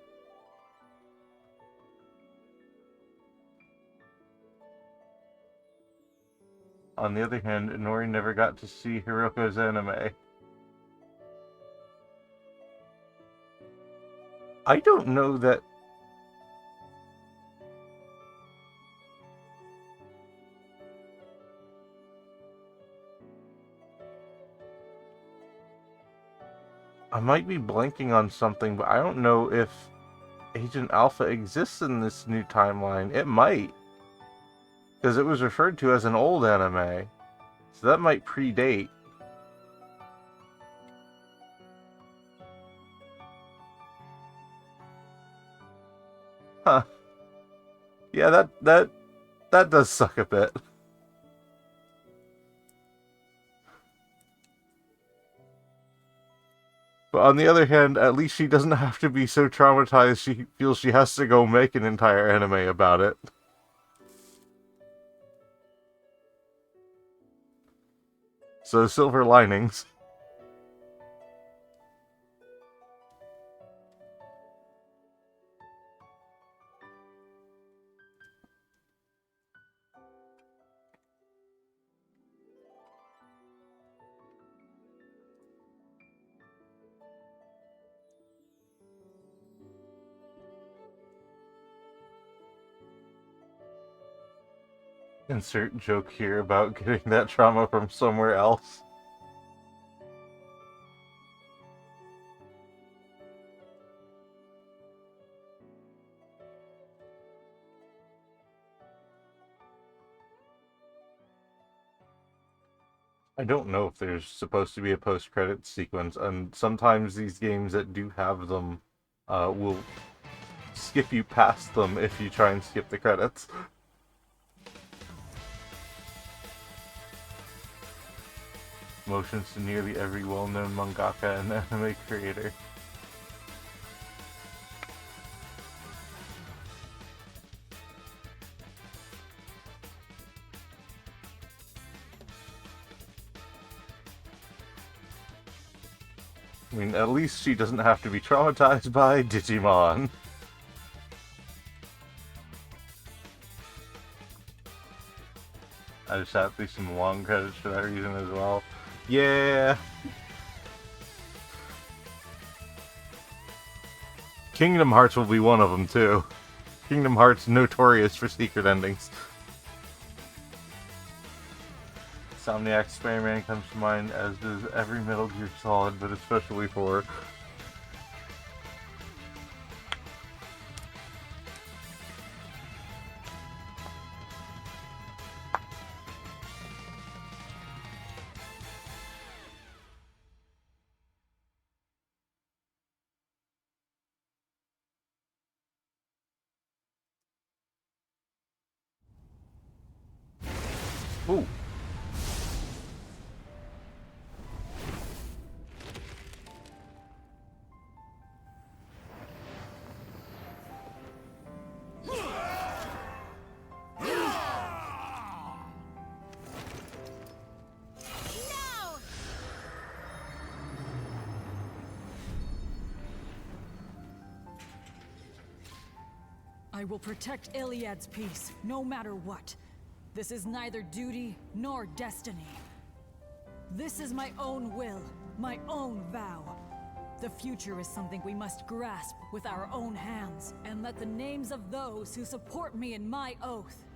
On the other hand, Inori never got to see Hiroko's anime. I don't know that... I might be blanking on something, but I don't know if Agent Alpha exists in this new timeline. It might. Because it was referred to as an old anime. So that might predate. Huh. Yeah, that does suck a bit. But on the other hand, at least she doesn't have to be so traumatized she feels she has to go make an entire anime about it. So, silver linings. Insert joke here about getting that trauma from somewhere else. I don't know if there's supposed to be a post-credits sequence, and sometimes these games that do have them will skip you past them if you try and skip the credits. Motions to nearly every well-known mangaka and anime creator. I mean, at least she doesn't have to be traumatized by Digimon. I just have to do some long credits for that reason as well. Yeah! Kingdom Hearts will be one of them, too. Kingdom Hearts notorious for secret endings. Insomniac Spider-Man comes to mind, as does every Metal Gear Solid, but especially 4. Ooh. I will protect Iliad's peace, no matter what. This is neither duty nor destiny. This is my own will, my own vow. The future is something we must grasp with our own hands, and let the names of those who support me in my oath,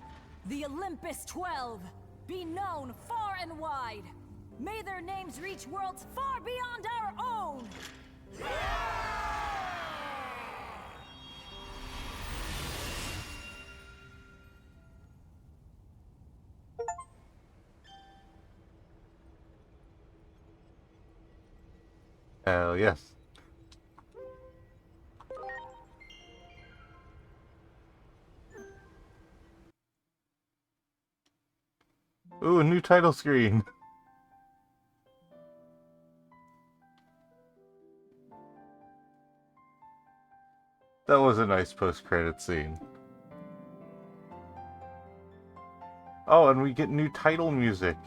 the Olympus 12, be known far and wide. May their names reach worlds far beyond our own! Hell yes. Ooh, a new title screen. That was a nice post-credit scene. Oh, and we get new title music.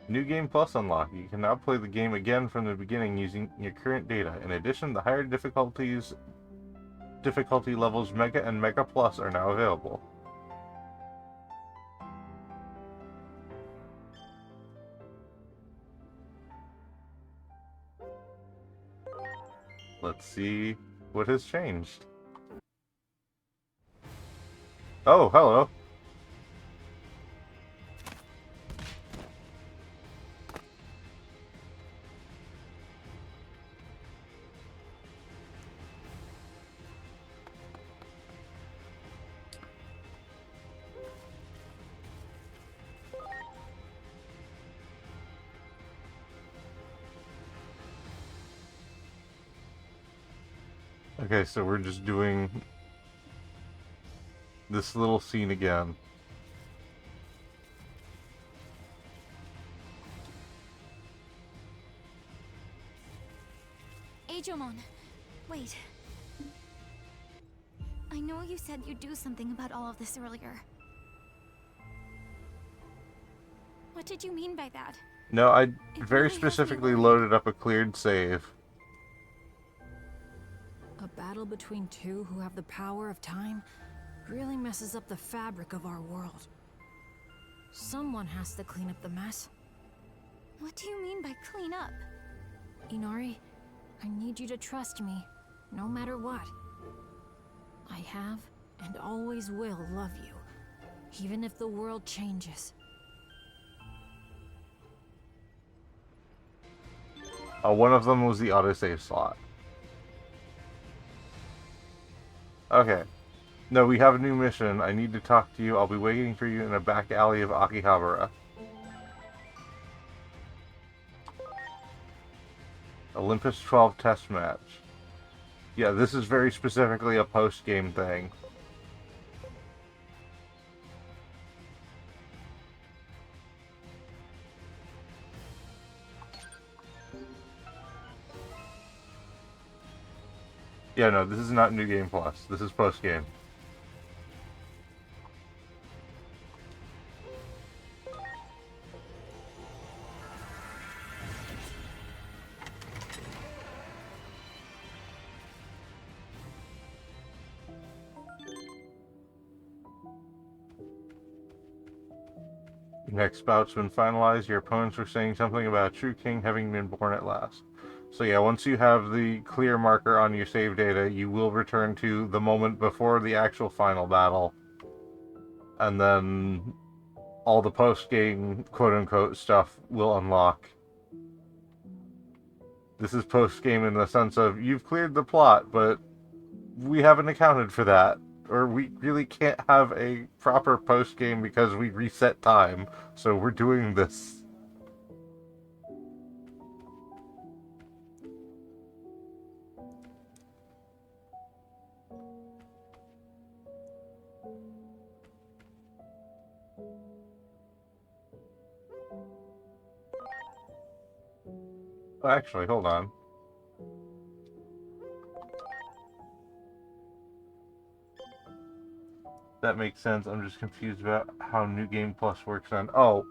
New Game Plus unlock. You can now play the game again from the beginning using your current data. In addition, the higher difficulty levels Mega and Mega Plus are now available. Let's see what has changed. Oh, hello. Okay, so we're just doing this little scene again. Digimon, wait. I know you said you'd do something about all of this earlier. What did you mean by that? No, I It very really has me specifically worried. loaded up a cleared save. A battle between two who have the power of time really messes up the fabric of our world. Someone has to clean up the mess. What do you mean by clean up? Inari, I need you to trust me, no matter what. I have, and always will, love you, even if the world changes. One of them was the autosave slot. Okay. No, we have a new mission. I need to talk to you. I'll be waiting for you in a back alley of Akihabara. Olympus 12 test match. Yeah, this is very specifically a post-game thing. Yeah, no, this is not New Game Plus. This is post-game. Next bout's been finalized. Your opponents were saying something about a true king having been born at last. So yeah, once you have the clear marker on your save data, you will return to the moment before the actual final battle. And then all the post-game quote-unquote stuff will unlock. This is post-game in the sense of, you've cleared the plot, but we haven't accounted for that. Or we really can't have a proper post-game because we reset time. So we're doing this. Actually, hold on. That makes sense. I'm just confused about how New Game Plus works then. Oh,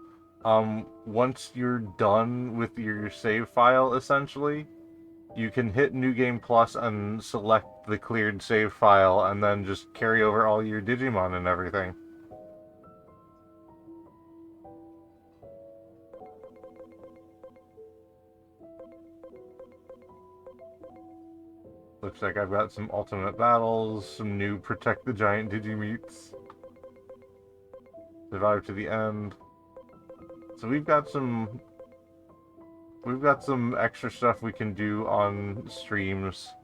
once you're done with your save file, essentially, you can hit New Game Plus and select the cleared save file, and then just carry over all your Digimon and everything. Looks like I've got some ultimate battles, some new protect the giant Digimeats. Survive to the end. So we've got some extra stuff we can do on streams.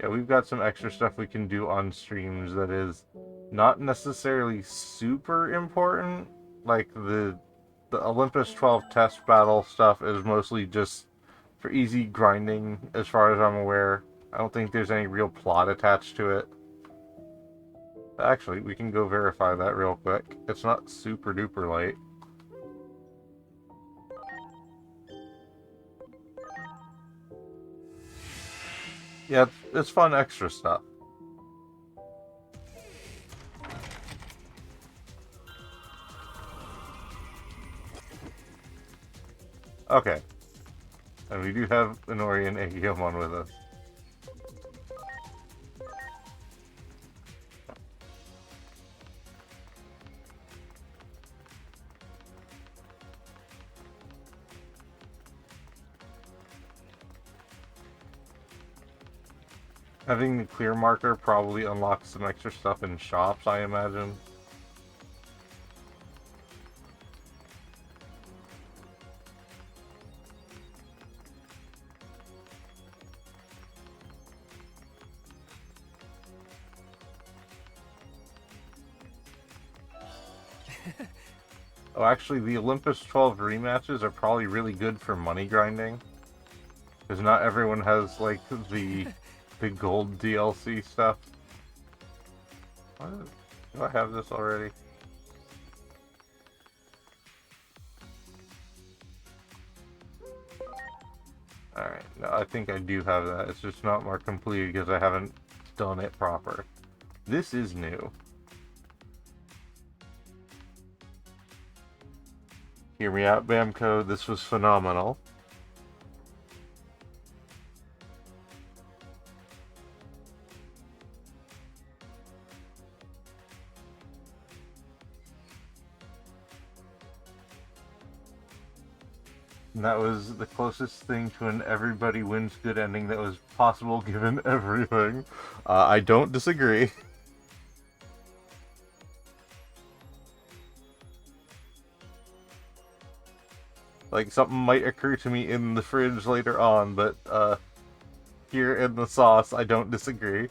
Yeah, we've got some extra stuff we can do on streams that is not necessarily super important. Like the Olympus 12 test battle stuff is mostly just for easy grinding, as far as I'm aware. I don't think there's any real plot attached to it. Actually, we can go verify that real quick. It's not super duper late. Yeah, it's fun extra stuff. Okay. And we do have Inori and Agumon with us. Having the clear marker probably unlocks some extra stuff in shops, I imagine. Oh, actually, the Olympus 12 rematches are probably really good for money grinding. Because not everyone has, like, the gold DLC stuff. What? Do I have this already? Alright, no, I think I do have that. It's just not more complete because I haven't done it proper. This is new. Hear me out, Bamco. This was phenomenal. And that was the closest thing to an everybody wins good ending that was possible given everything. I don't disagree. Like, something might occur to me in the fridge later on, but here in the sauce, I don't disagree.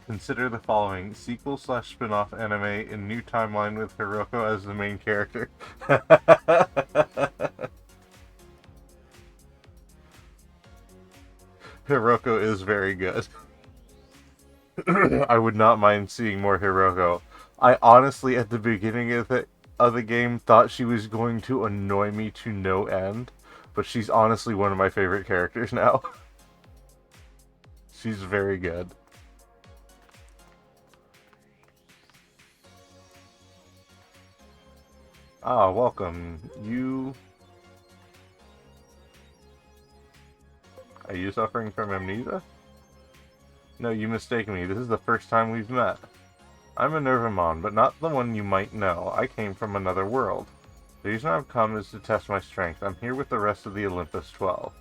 Consider the following: sequel/spin-off anime in new timeline with Hiroko as the main character. Hiroko is very good. I would not mind seeing more Hiroko. I honestly, at the beginning of the game, thought she was going to annoy me to no end, but she's honestly one of my favorite characters now. She's very good. Ah, welcome. Are you suffering from amnesia? No, you mistake me. This is the first time we've met. I'm a Nervamon, but not the one you might know. I came from another world. The reason I've come is to test my strength. I'm here with the rest of the Olympus 12.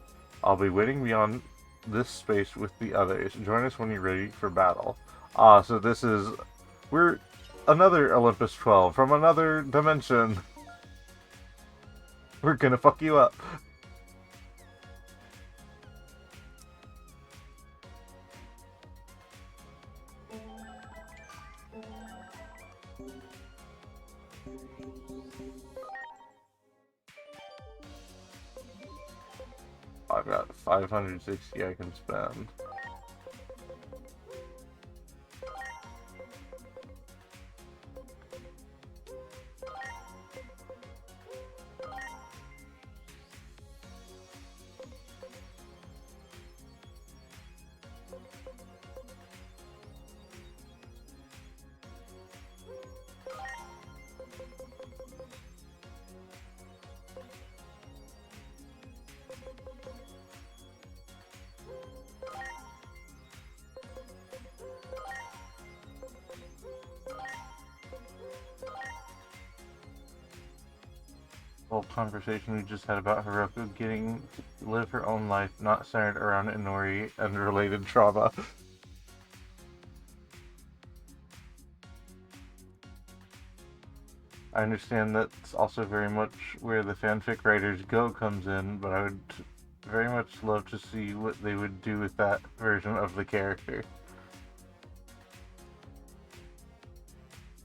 I'll be waiting beyond this space with the others. Join us when you're ready for battle. Ah, so this is... We're another Olympus 12 from another dimension. We're gonna fuck you up. I've got 560 I can spend. whole conversation we just had about Hiroko getting to live her own life, not centered around Inori and related trauma. I understand that's also very much where the fanfic writers go comes in, but I would very much love to see what they would do with that version of the character.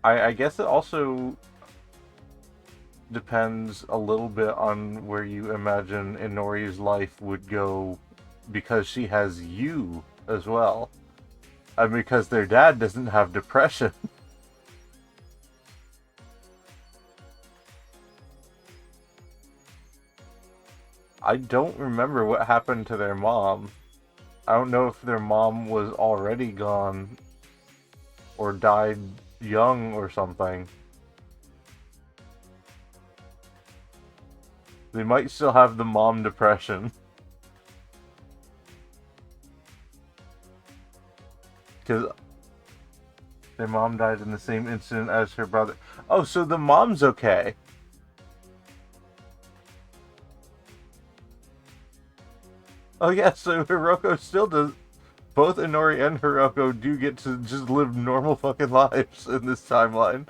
I guess it also depends a little bit on where you imagine Inori's life would go, because she has you as well. And because their dad doesn't have depression. I don't remember what happened to their mom. I don't know if their mom was already gone or died young or something. They might still have the mom depression. Because their mom died in the same incident as her brother. Oh, so the mom's okay. Oh yeah, so Hiroko still does... Both Inori and Hiroko do get to just live normal fucking lives in this timeline.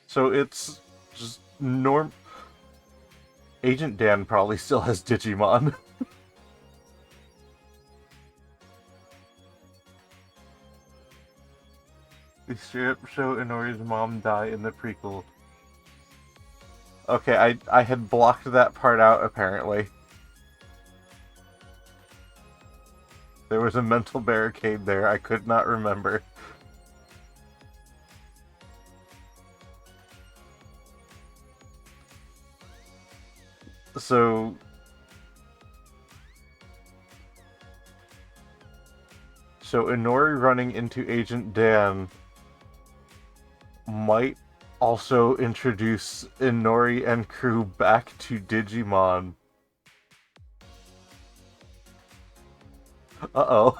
So it's just Agent Dan probably still has Digimon. They straight up show Inori's mom die in the prequel. Okay, I had blocked that part out, apparently. There was a mental barricade there, I could not remember. So Inori running into Agent Dan might also introduce Inori and crew back to Digimon. Uh-oh.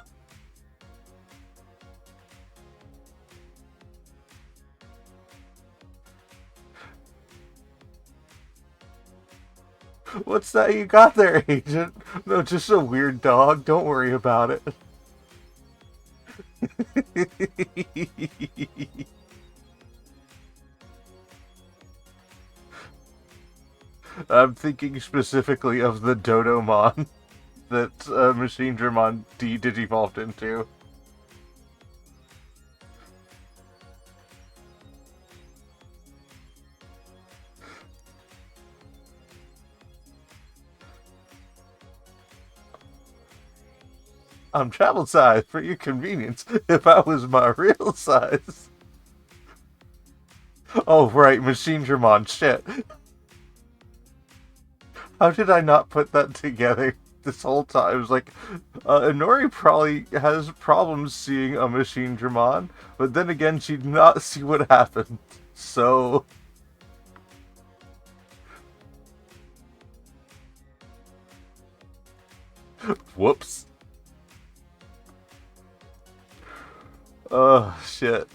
What's that you got there, Agent? No, just a weird dog. Don't worry about it. I'm thinking specifically of the Dodomon that Machinedramon digivolved into. I'm travel size for your convenience if I was my real size. Oh, right, Machinedramon, shit. How did I not put that together this whole time? It was like, Inori probably has problems seeing a Machinedramon, but then again, she did not see what happened. So... Whoops. Oh, shit.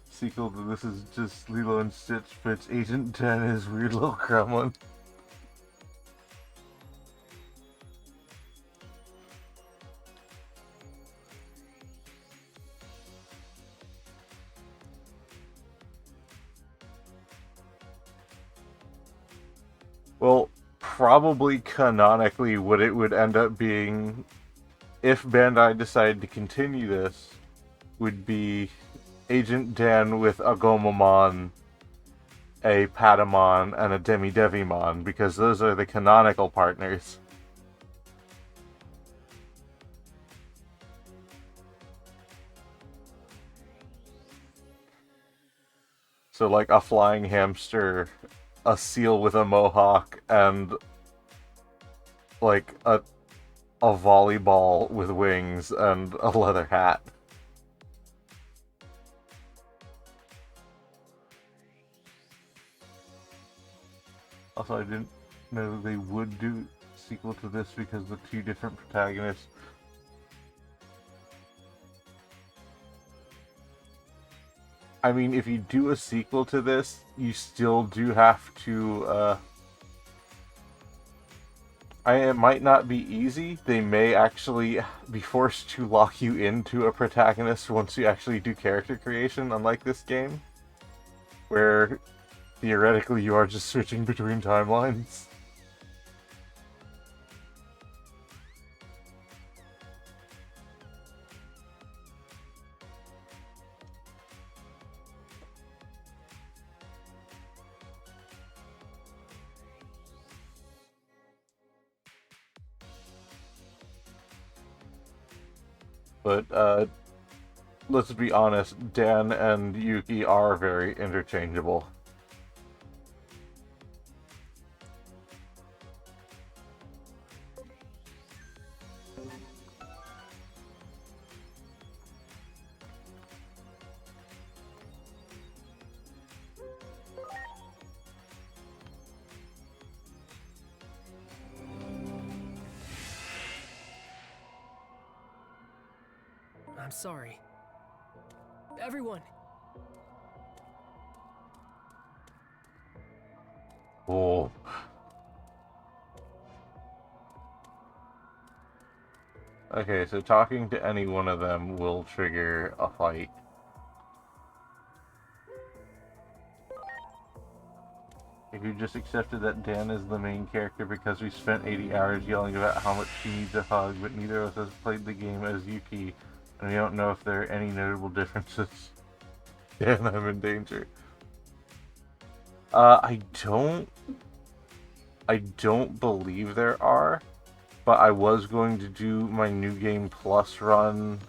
Sequel to this is just Lilo and Stitch, but it's Agent 10 is weird little gremlin. Well, probably canonically what it would end up being, if Bandai decided to continue this, would be Agent Dan with a Gomamon, a Patamon, and a Demi-Devimon, because those are the canonical partners. So like a flying hamster, a seal with a mohawk, and like a volleyball with wings and a leather hat. Also, I didn't know they would do a sequel to this because the two different protagonists. I mean, if you do a sequel to this, you still do have to, it might not be easy. They may actually be forced to lock you into a protagonist once you actually do character creation, unlike this game, where theoretically you are just switching between timelines. But, let's be honest, Dan and Yuki are very interchangeable. I'm sorry. Everyone! Oh. Okay, so talking to any one of them will trigger a fight. If you just accepted that Dan is the main character because we spent 80 hours yelling about how much she needs a hug, but neither of us has played the game as Yuki, and we don't know if there are any notable differences. Dan, I'm in danger. I don't believe there are, but I was going to do my New Game Plus run,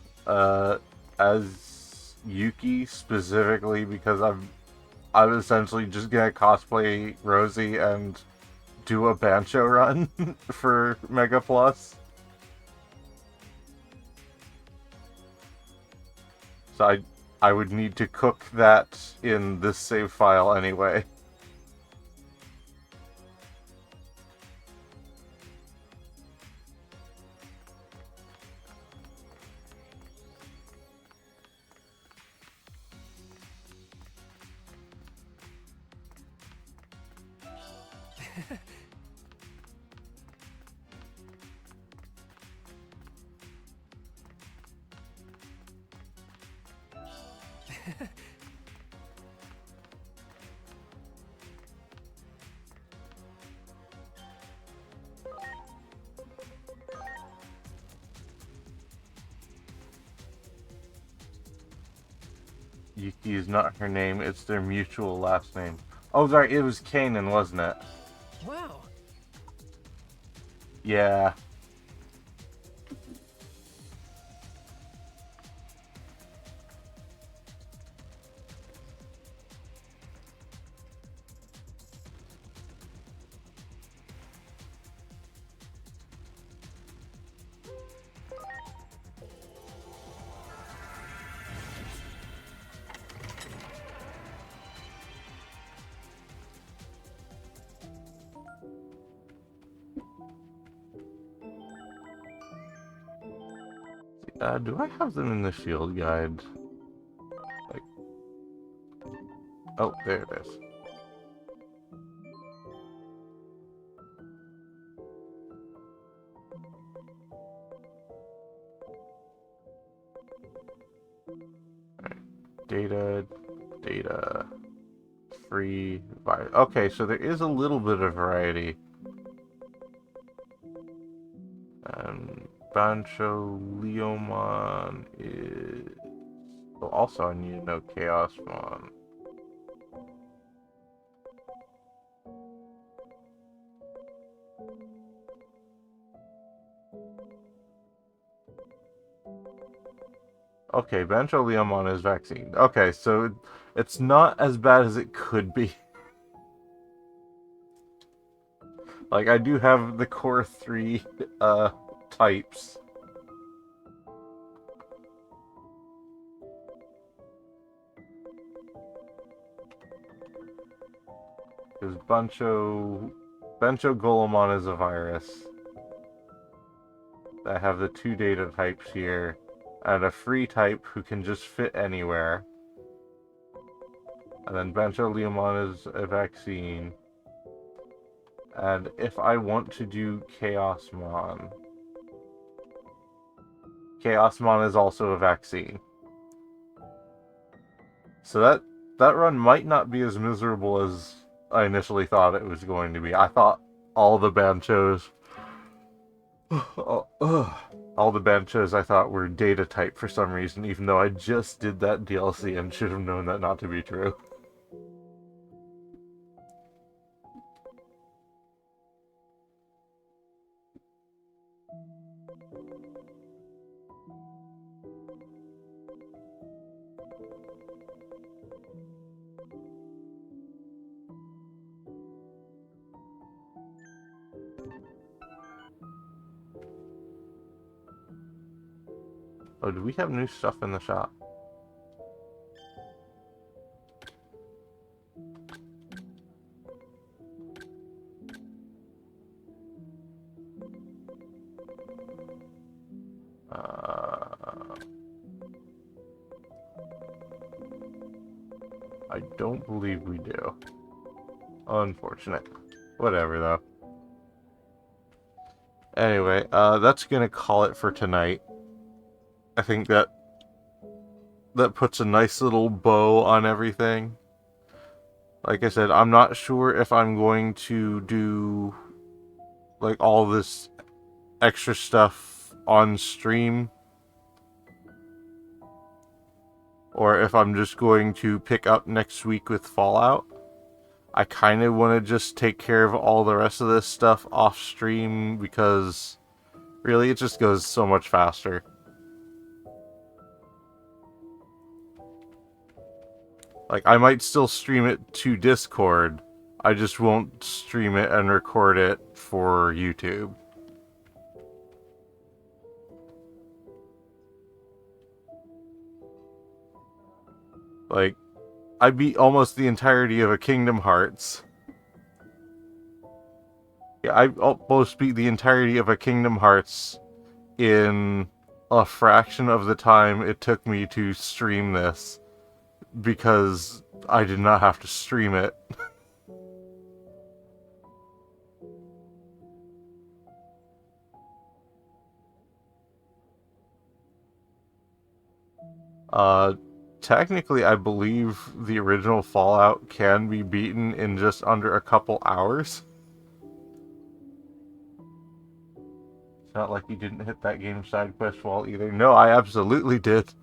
as Yuki, specifically because I'm essentially just gonna cosplay Rosie and do a Bancho run for Mega Plus. So I would need to cook that in this save file anyway. Yuki is not her name, it's their mutual last name. Oh, sorry, it was Kanan, wasn't it? Wow. Yeah. Do I have them in the shield guide? Like, oh, there it is. Right. Data, free, okay, so there is a little bit of variety. Bancho Leomon is... well, also I need to know Chaosmon. Okay, Bancho Leomon is vaccine. Okay, so it's not as bad as it could be. Like, I do have the core 3 types. Because Bancho Bencho Golemon is a virus. I have the 2 data types here, and a free type who can just fit anywhere. And then Bencho Leomon is a vaccine. And if I want to do Chaosmon, Chaosmon is also a vaccine. So that run might not be as miserable as I initially thought it was going to be. I thought all the Banchos... all the Banchos I thought were data type for some reason, even though I just did that DLC and should have known that not to be true. Oh, do we have new stuff in the shop? I don't believe we do. Unfortunate. Whatever, though. Anyway, that's gonna call it for tonight. I think that puts a nice little bow on everything. Like I said, I'm not sure if I'm going to do like all this extra stuff on stream, or if I'm just going to pick up next week with Fallout. I kind of want to just take care of all the rest of this stuff off stream because really it just goes so much faster. Like, I might still stream it to Discord, I just won't stream it and record it for YouTube. Like, I beat almost the entirety of a Kingdom Hearts. Yeah, I almost beat the entirety of a Kingdom Hearts in a fraction of the time it took me to stream this, because I did not have to stream it. Technically, I believe the original Fallout can be beaten in just under a couple hours. It's not like you didn't hit that game side quest wall either. No, I absolutely did.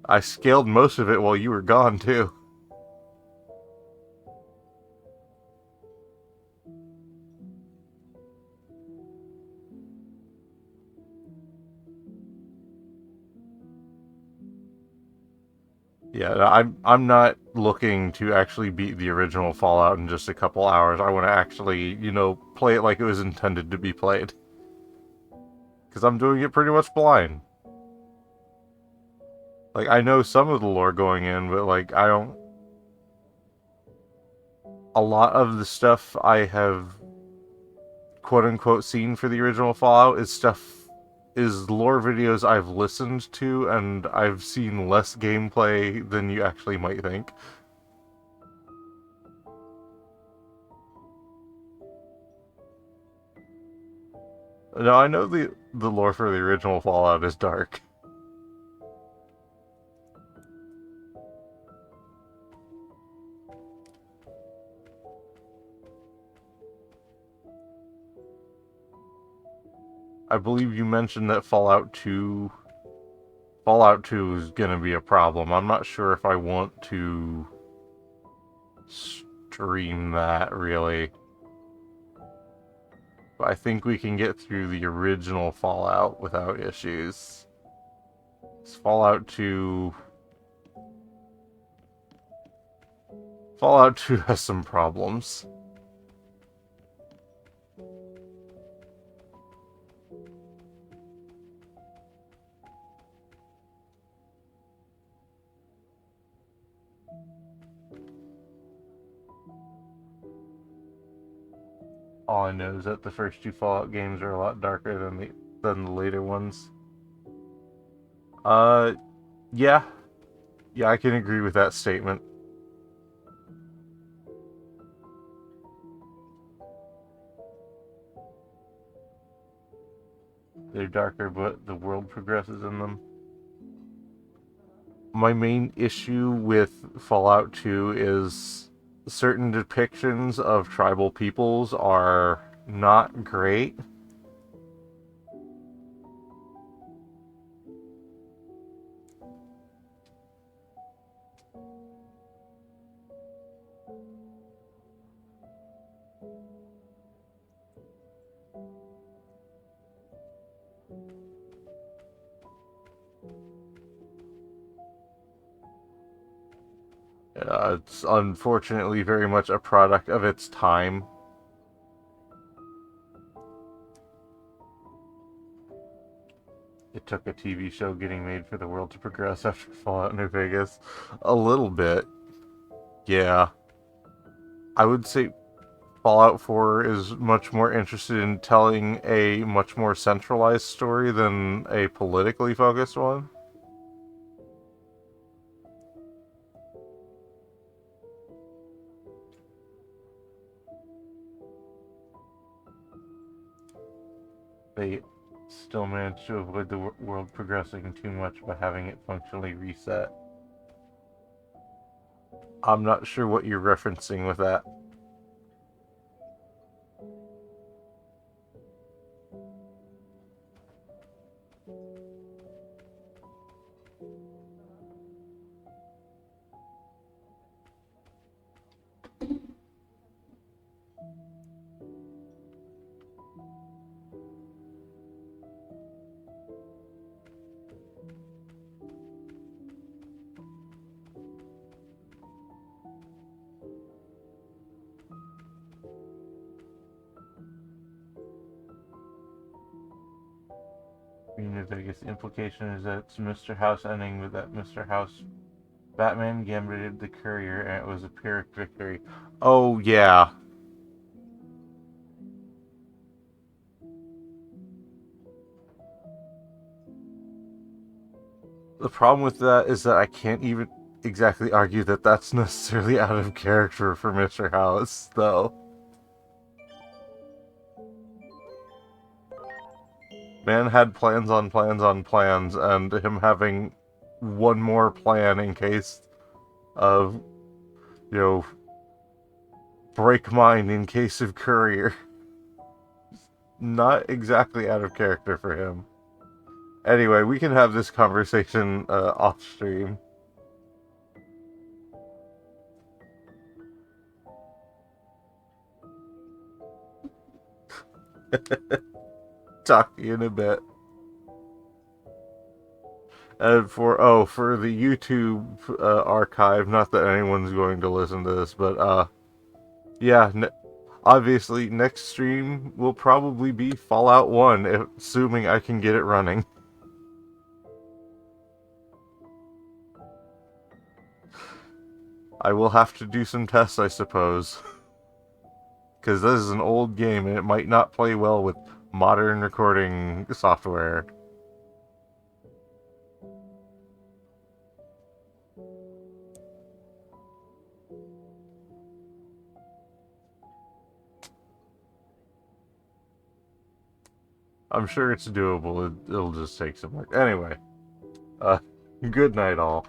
I scaled most of it while you were gone, too. Yeah, I'm not looking to actually beat the original Fallout in just a couple hours. I want to actually, you know, play it like it was intended to be played. Because I'm doing it pretty much blind. Like, I know some of the lore going in, but, like, I don't... A lot of the stuff I have quote-unquote seen for the original Fallout is lore videos I've listened to, and I've seen less gameplay than you actually might think. No, I know the lore for the original Fallout is dark. I believe you mentioned that Fallout 2 is going to be a problem. I'm not sure if I want to stream that, really. But I think we can get through the original Fallout without issues. Fallout 2 has some problems. All I know is that the first two Fallout games are a lot darker than the later ones. Yeah. Yeah, I can agree with that statement. They're darker, but the world progresses in them. My main issue with Fallout 2 is certain depictions of tribal peoples are not great. It's unfortunately very much a product of its time. It took a TV show getting made for the world to progress after Fallout New Vegas. A little bit. Yeah. I would say Fallout 4 is much more interested in telling a much more centralized story than a politically focused one. They still managed to avoid the world progressing too much by having it functionally reset. I'm not sure what you're referencing with that. The biggest implication is that it's Mr. House ending with that Mr. House Batman gambited the courier and it was a Pyrrhic victory. Oh, yeah. The problem with that is that I can't even exactly argue that that's necessarily out of character for Mr. House, though. Man had plans on plans on plans, and him having one more plan in case of, you know, break mine in case of courier. Not exactly out of character for him. Anyway, we can have this conversation off stream. Talk to you in a bit. And for the YouTube archive, not that anyone's going to listen to this, but yeah, obviously next stream will probably be Fallout 1, assuming I can get it running. I will have to do some tests, I suppose. Because this is an old game and it might not play well with modern recording software. I'm sure it's doable. It'll just take some work. Anyway, good night all.